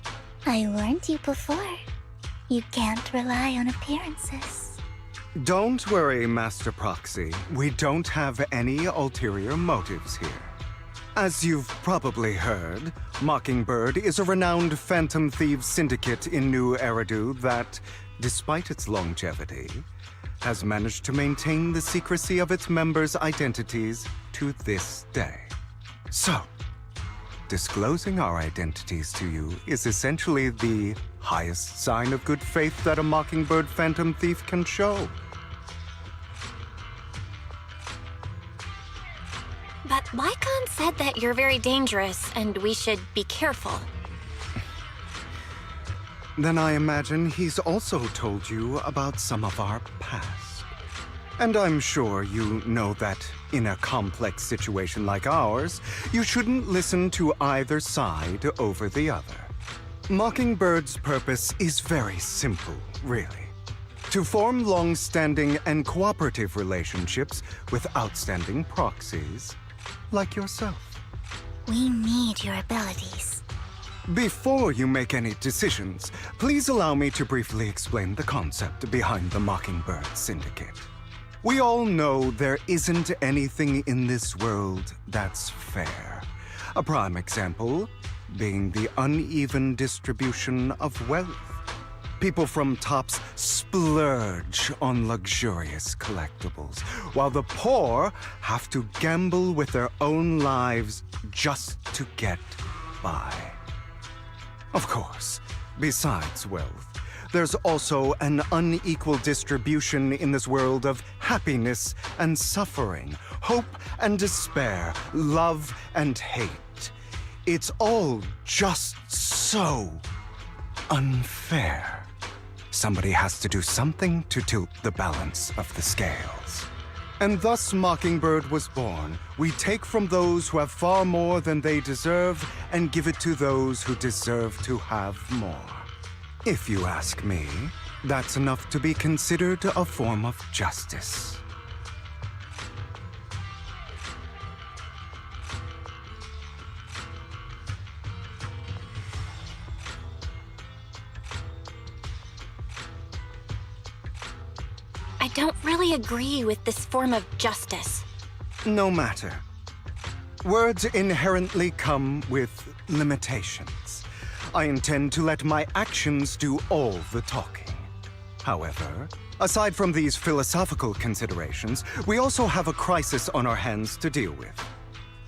Speaker 12: I warned you before. You can't rely on appearances.
Speaker 6: Don't worry, Master Proxy. We don't have any ulterior motives here. As you've probably heard, Mockingbird is a renowned Phantom Thieves syndicate in New Eridu that, despite its longevity, has managed to maintain the secrecy of its members' identities to this day. So, disclosing our identities to you is essentially the highest sign of good faith that a Mockingbird Phantom Thief can show.
Speaker 3: But Lycon said that you're very dangerous and we should be careful.
Speaker 6: Then I imagine he's also told you about some of our past. And I'm sure you know that in a complex situation like ours, you shouldn't listen to either side over the other. Mockingbird's purpose is very simple, really. To form long-standing and cooperative relationships with outstanding proxies like yourself.
Speaker 12: We need your abilities.
Speaker 6: Before you make any decisions, please allow me to briefly explain the concept behind the Mockingbird Syndicate. We all know there isn't anything in this world that's fair. A prime example being the uneven distribution of wealth. People from tops splurge on luxurious collectibles, while the poor have to gamble with their own lives just to get by. Of course, besides wealth, there's also an unequal distribution in this world of happiness and suffering, hope and despair, love and hate. It's all just so unfair. Somebody has to do something to tilt the balance of the scales. And thus Mockingbird was born. We take from those who have far more than they deserve and give it to those who deserve to have more. If you ask me, that's enough to be considered a form of justice.
Speaker 3: I don't really agree with this form of justice.
Speaker 6: No matter. Words inherently come with limitations. I intend to let my actions do all the talking. However, aside from these philosophical considerations, we also have a crisis on our hands to deal with.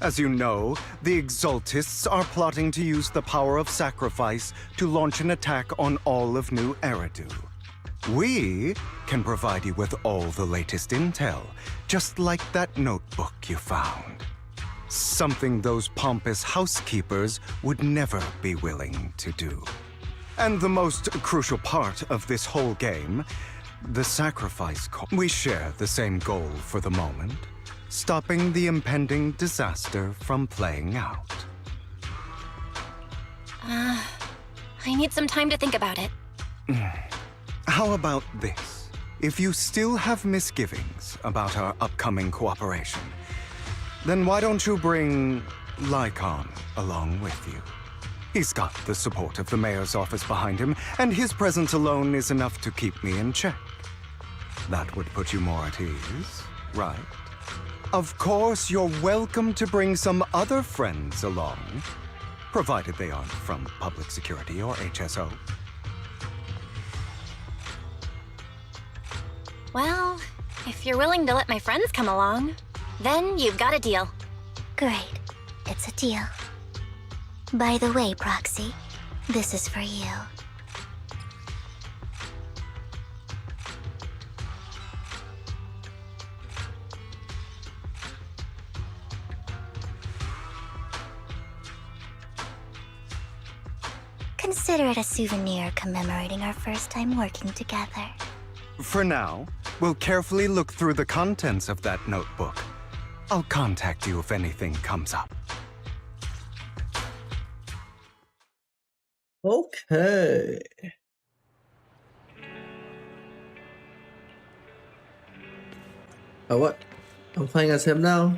Speaker 6: As you know, the Exaltists are plotting to use the power of sacrifice to launch an attack on all of New Eridu. We can provide you with all the latest intel, just like that notebook you found. Something those pompous housekeepers would never be willing to do. And the most crucial part of this whole game, the sacrifice call. We share the same goal for the moment, stopping the impending disaster from playing out.
Speaker 3: I need some time to think about it.
Speaker 6: How about this? If you still have misgivings about our upcoming cooperation, then why don't you bring Lycon along with you? He's got the support of the mayor's office behind him, and his presence alone is enough to keep me in check. That would put you more at ease, right? Of course, you're welcome to bring some other friends along, provided they aren't from Public Security or HSO.
Speaker 3: Well, if you're willing to let my friends come along, then you've got a deal.
Speaker 12: Great. It's a deal. By the way, Proxy, this is for you. Consider it a souvenir commemorating our first time working together.
Speaker 6: For now, we'll carefully look through the contents of that notebook. I'll contact you if anything comes up.
Speaker 11: Okay. Oh, what? I'm playing as him now?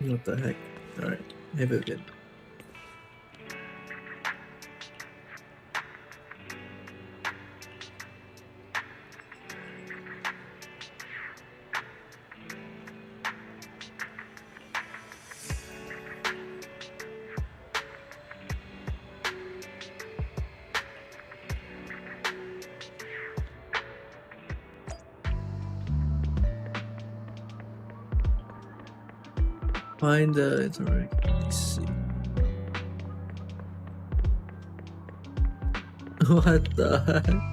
Speaker 11: What the heck? Alright, hey Vivian. Find the interact. Let's see. What the heck?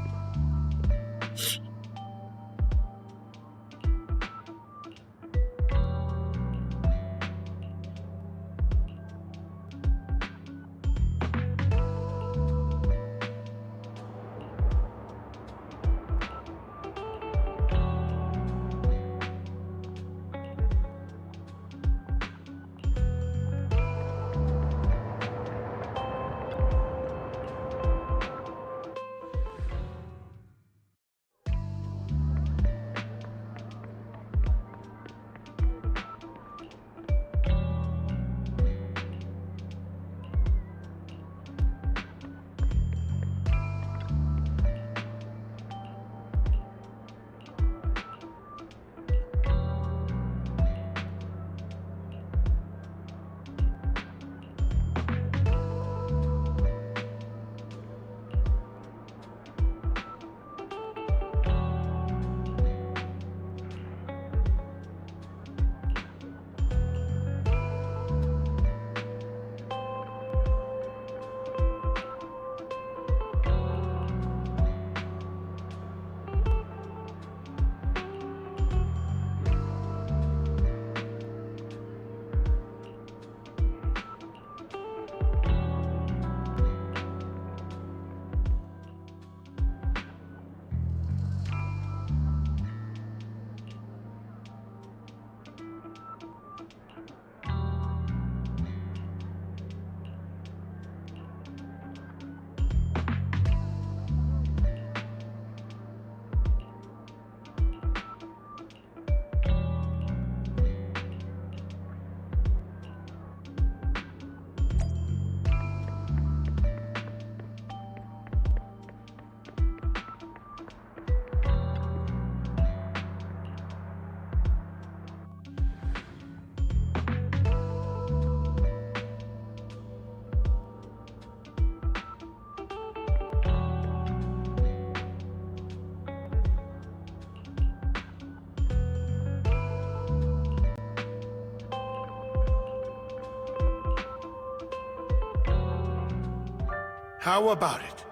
Speaker 19: How about it?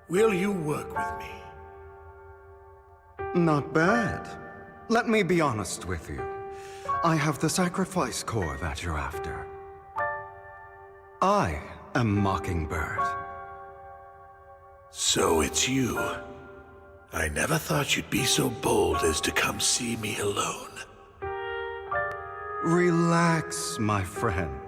Speaker 19: Will you work with me?
Speaker 6: Not bad. Let me be honest with you. I have the sacrifice core that you're after. I am Mockingbird.
Speaker 19: So it's you. I never thought you'd be so bold as to come see me alone.
Speaker 6: Relax, my friend.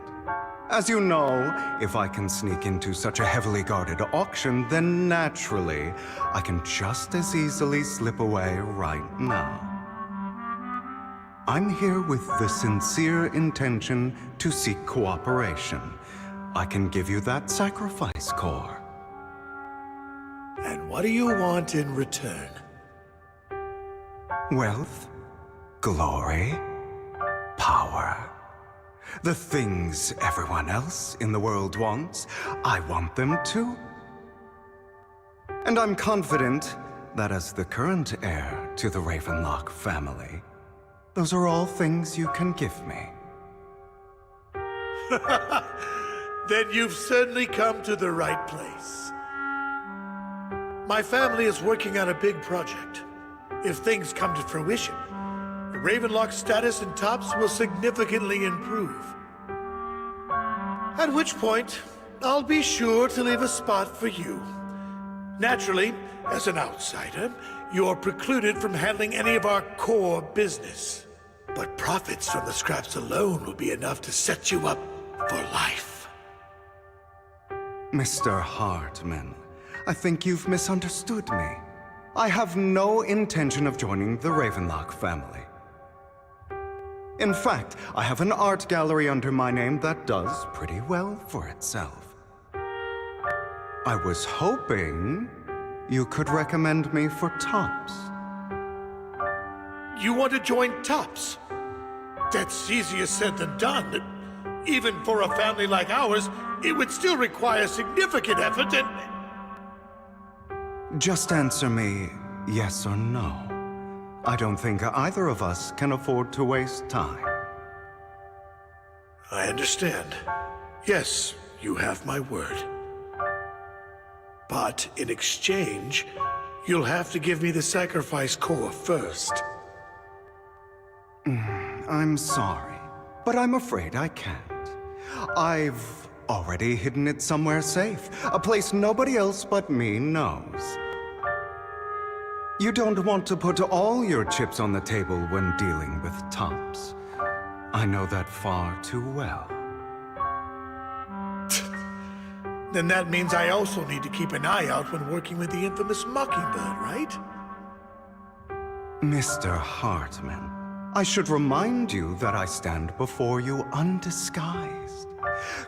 Speaker 6: As you know, if I can sneak into such a heavily guarded auction, then naturally, I can just as easily slip away right now. I'm here with the sincere intention to seek cooperation. I can give you that sacrifice core.
Speaker 19: And what do you want in return?
Speaker 6: Wealth, glory, power. The things everyone else in the world wants, I want them too. And I'm confident that as the current heir to the Ravenlock family, those are all things you can give me.
Speaker 19: Then you've certainly come to the right place. My family is working on a big project. If things come to fruition, the Ravenlock status in Tops will significantly improve. At which point,
Speaker 14: I'll be sure to leave a spot for you. Naturally, as an outsider, you're precluded from handling any of our core business. But profits from the scraps alone will be enough to set you up for life.
Speaker 6: Mr. Hartman, I think you've misunderstood me. I have no intention of joining the Ravenlock family. In fact, I have an art gallery under my name that does pretty well for itself. I was hoping you could recommend me for Tops.
Speaker 14: You want to join Tops? That's easier said than done. Even for a family like ours, it would still require significant effort and...
Speaker 6: Just answer me yes or no. I don't think either of us can afford to waste time.
Speaker 14: I understand. Yes, you have my word. But in exchange, you'll have to give me the sacrifice core first.
Speaker 6: I'm sorry, but I'm afraid I can't. I've already hidden it somewhere safe, a place nobody else but me knows. You don't want to put all your chips on the table when dealing with Tops. I know that far too well.
Speaker 14: Then that means I also need to keep an eye out when working with the infamous Mockingbird, right?
Speaker 6: Mr. Hartman, I should remind you that I stand before you undisguised.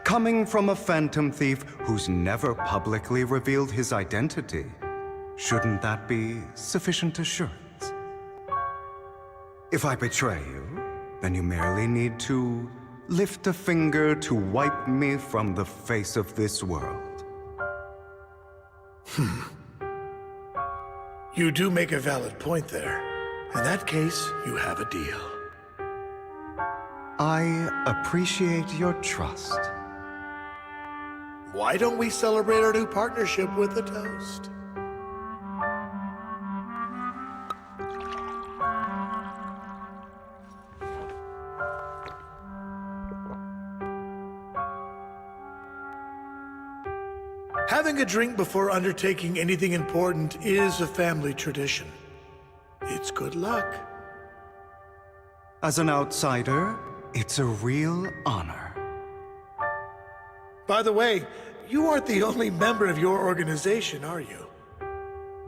Speaker 6: Coming from a phantom thief who's never publicly revealed his identity, shouldn't that be sufficient assurance? If I betray you, then you merely need to lift a finger to wipe me from the face of this world.
Speaker 14: You do make a valid point there. In that case, you have a deal.
Speaker 6: I appreciate your trust.
Speaker 14: Why don't we celebrate our new partnership with a toast? Having a drink before undertaking anything important is a family tradition. It's good luck.
Speaker 6: As an outsider, it's a real honor.
Speaker 14: By the way, you aren't the only member of your organization, are you?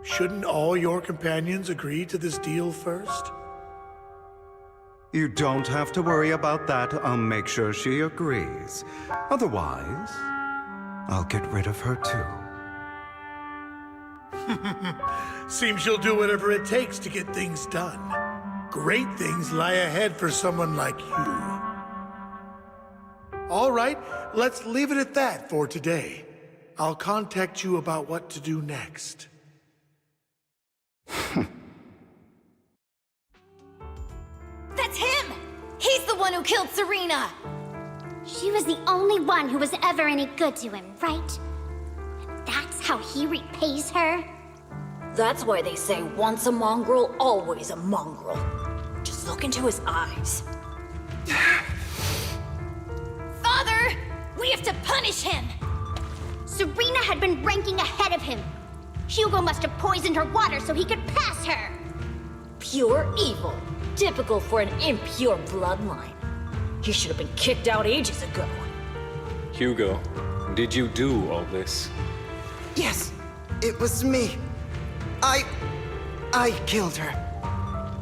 Speaker 14: Shouldn't all your companions agree to this deal first?
Speaker 6: You don't have to worry about that. I'll make sure she agrees. Otherwise, I'll get rid of her too.
Speaker 14: Seems you'll do whatever it takes to get things done. Great things lie ahead for someone like you. All right, let's leave it at that for today. I'll contact you about what to do next.
Speaker 23: That's him! He's the one who killed Serena!
Speaker 12: She was the only one who was ever any good to him, right? And that's how he repays her?
Speaker 15: That's why they say once a mongrel, always a mongrel. Just look into his eyes.
Speaker 23: Father! We have to punish him!
Speaker 12: Serena had been ranking ahead of him. Hugo must have poisoned her water so he could pass her.
Speaker 15: Pure evil. Typical for an impure bloodline. He should have been kicked out ages ago.
Speaker 16: Hugo, did you do all this?
Speaker 24: Yes, it was me. I killed her.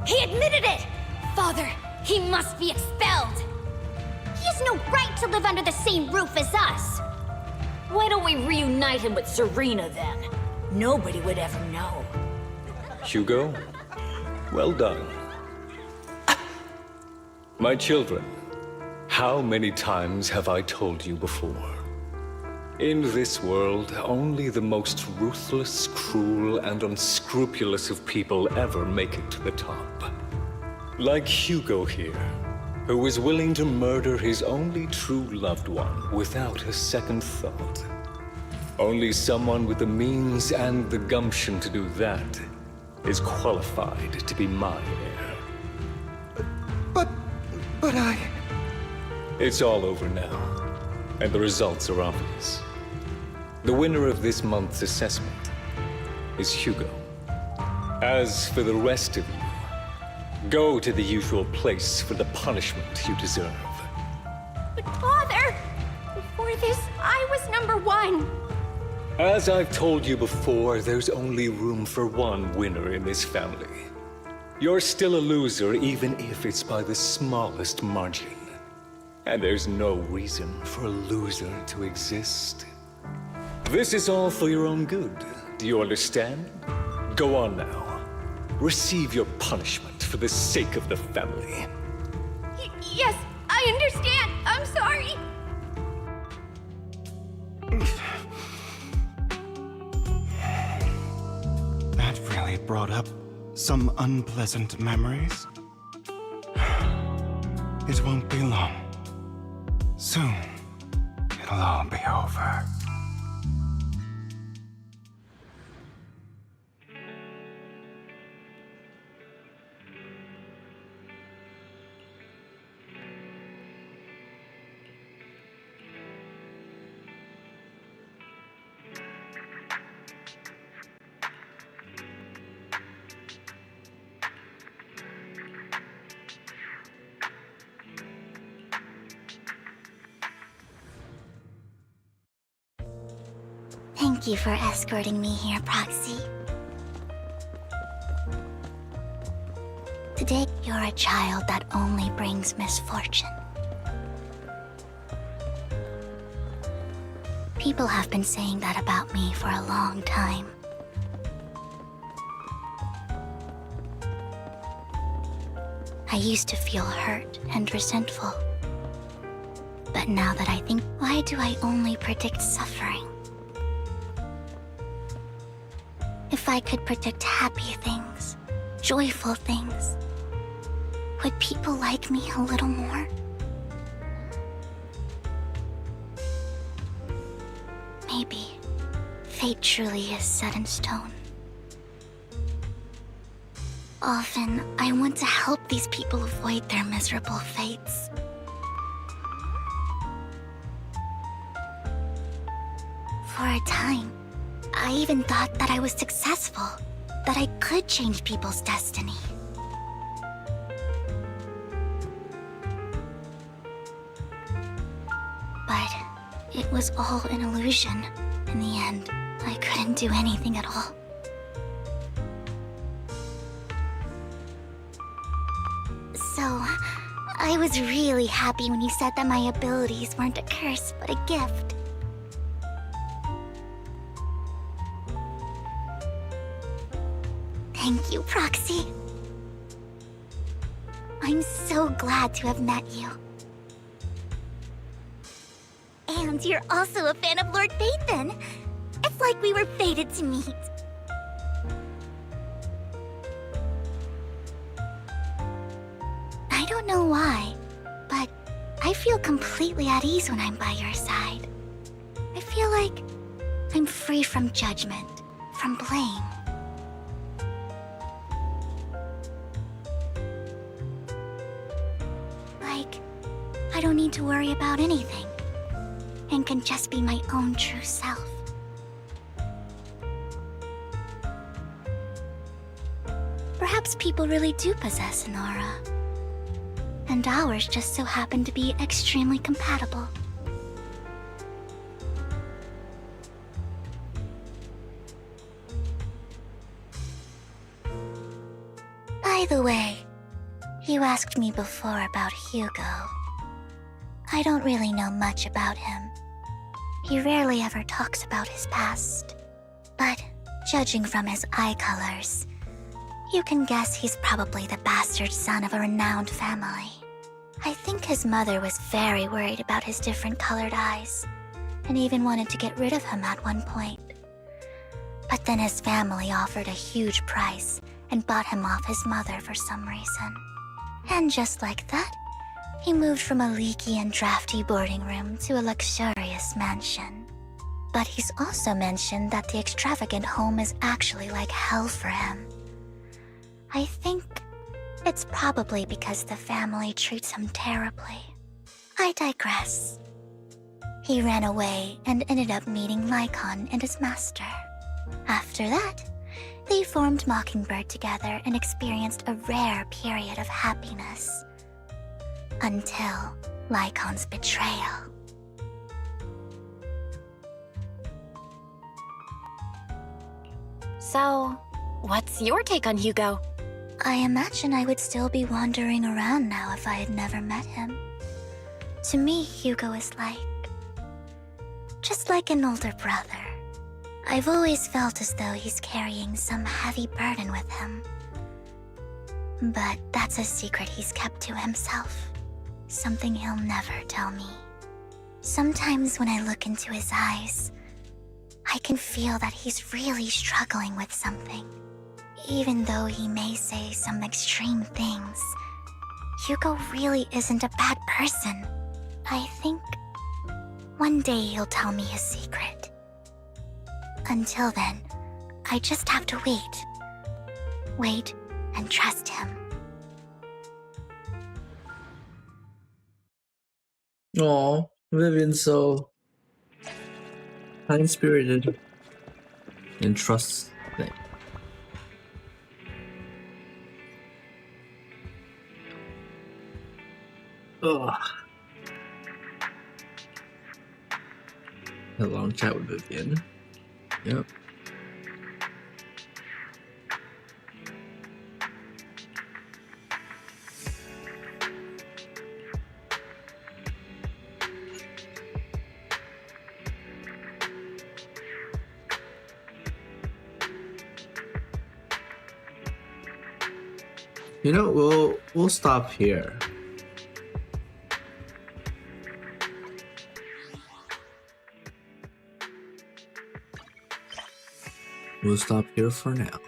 Speaker 23: He admitted it! Father, he must be expelled!
Speaker 12: He has no right to live under the same roof as us.
Speaker 15: Why don't we reunite him with Serena then? Nobody would ever know.
Speaker 16: Hugo, well done. My children, how many times have I told you before? In this world, only the most ruthless, cruel, and unscrupulous of people ever make it to the top. Like Hugo here, who was willing to murder his only true loved one without a second thought. Only someone with the means and the gumption to do that is qualified to be my heir.
Speaker 24: But I...
Speaker 16: It's all over now, and the results are obvious. The winner of this month's assessment is Hugo. As for the rest of you, go to the usual place for the punishment you deserve.
Speaker 3: But Father, before this, I was number 1.
Speaker 16: As I've told you before, there's only room for one winner in this family. You're still a loser, even if it's by the smallest margin. And there's no reason for a loser to exist. This is all for your own good. Do you understand? Go on now. Receive your punishment for the sake of the family.
Speaker 3: Yes, I understand. I'm sorry.
Speaker 6: That really brought up some unpleasant memories. It won't be long. Soon, it'll all be over.
Speaker 12: Thank you for escorting me here, Proxy. Today, you're a child that only brings misfortune. People have been saying that about me for a long time. I used to feel hurt and resentful. But now that I think, why do I only predict suffering? If I could predict happy things, joyful things, would people like me a little more? Maybe fate truly is set in stone. Often, I want to help these people avoid their miserable fates. For a time, I even thought that I was successful, that I could change people's destiny. But it was all an illusion. In the end, I couldn't do anything at all. So, I was really happy when you said that my abilities weren't a curse, but a gift. Thank you, Proxy. I'm so glad to have met you. And you're also a fan of Lord Phaethon. It's like we were fated to meet. I don't know why, but I feel completely at ease when I'm by your side. I feel like I'm free from judgment, from blame. I don't need to worry about anything, and can just be my own true self. Perhaps people really do possess an aura, and ours just so happen to be extremely compatible. By the way, you asked me before about Hugo. I don't really know much about him. He rarely ever talks about his past. But judging from his eye colors, you can guess he's probably the bastard son of a renowned family. I think his mother was very worried about his different colored eyes, and even wanted to get rid of him at one point. But then his family offered a huge price and bought him off his mother for some reason. And just like that, he moved from a leaky and drafty boarding room to a luxurious mansion. But he's also mentioned that the extravagant home is actually like hell for him. I think it's probably because the family treats him terribly. I digress. He ran away and ended up meeting Lycon and his master. After that, they formed Mockingbird together and experienced a rare period of happiness. Until Lycon's betrayal.
Speaker 3: So, what's your take on Hugo?
Speaker 12: I imagine I would still be wandering around now if I had never met him. To me, Hugo is just like an older brother. I've always felt as though he's carrying some heavy burden with him. But that's a secret he's kept to himself. Something he'll never tell me. Sometimes when I look into his eyes, I can feel that he's really struggling with something. Even though he may say some extreme things, Hugo really isn't a bad person. I think one day he'll tell me his secret. Until then, I just have to wait. Wait and trust him.
Speaker 11: Aw, Vivian's so kind-spirited
Speaker 1: and trusting. Ugh. A long chat with Vivian. Yep. You know, we'll stop here. We'll stop here for now.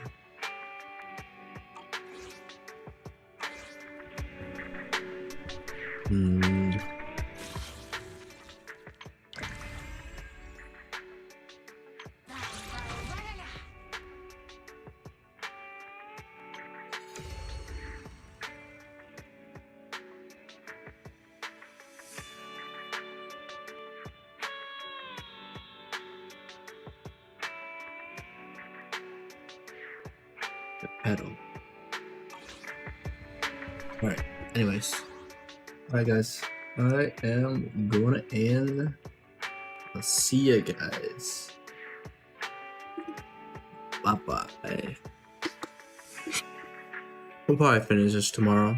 Speaker 1: Pedal. Alright, anyways. Alright guys, I am gonna end. I'll see ya guys. Bye bye. We'll probably finish this tomorrow.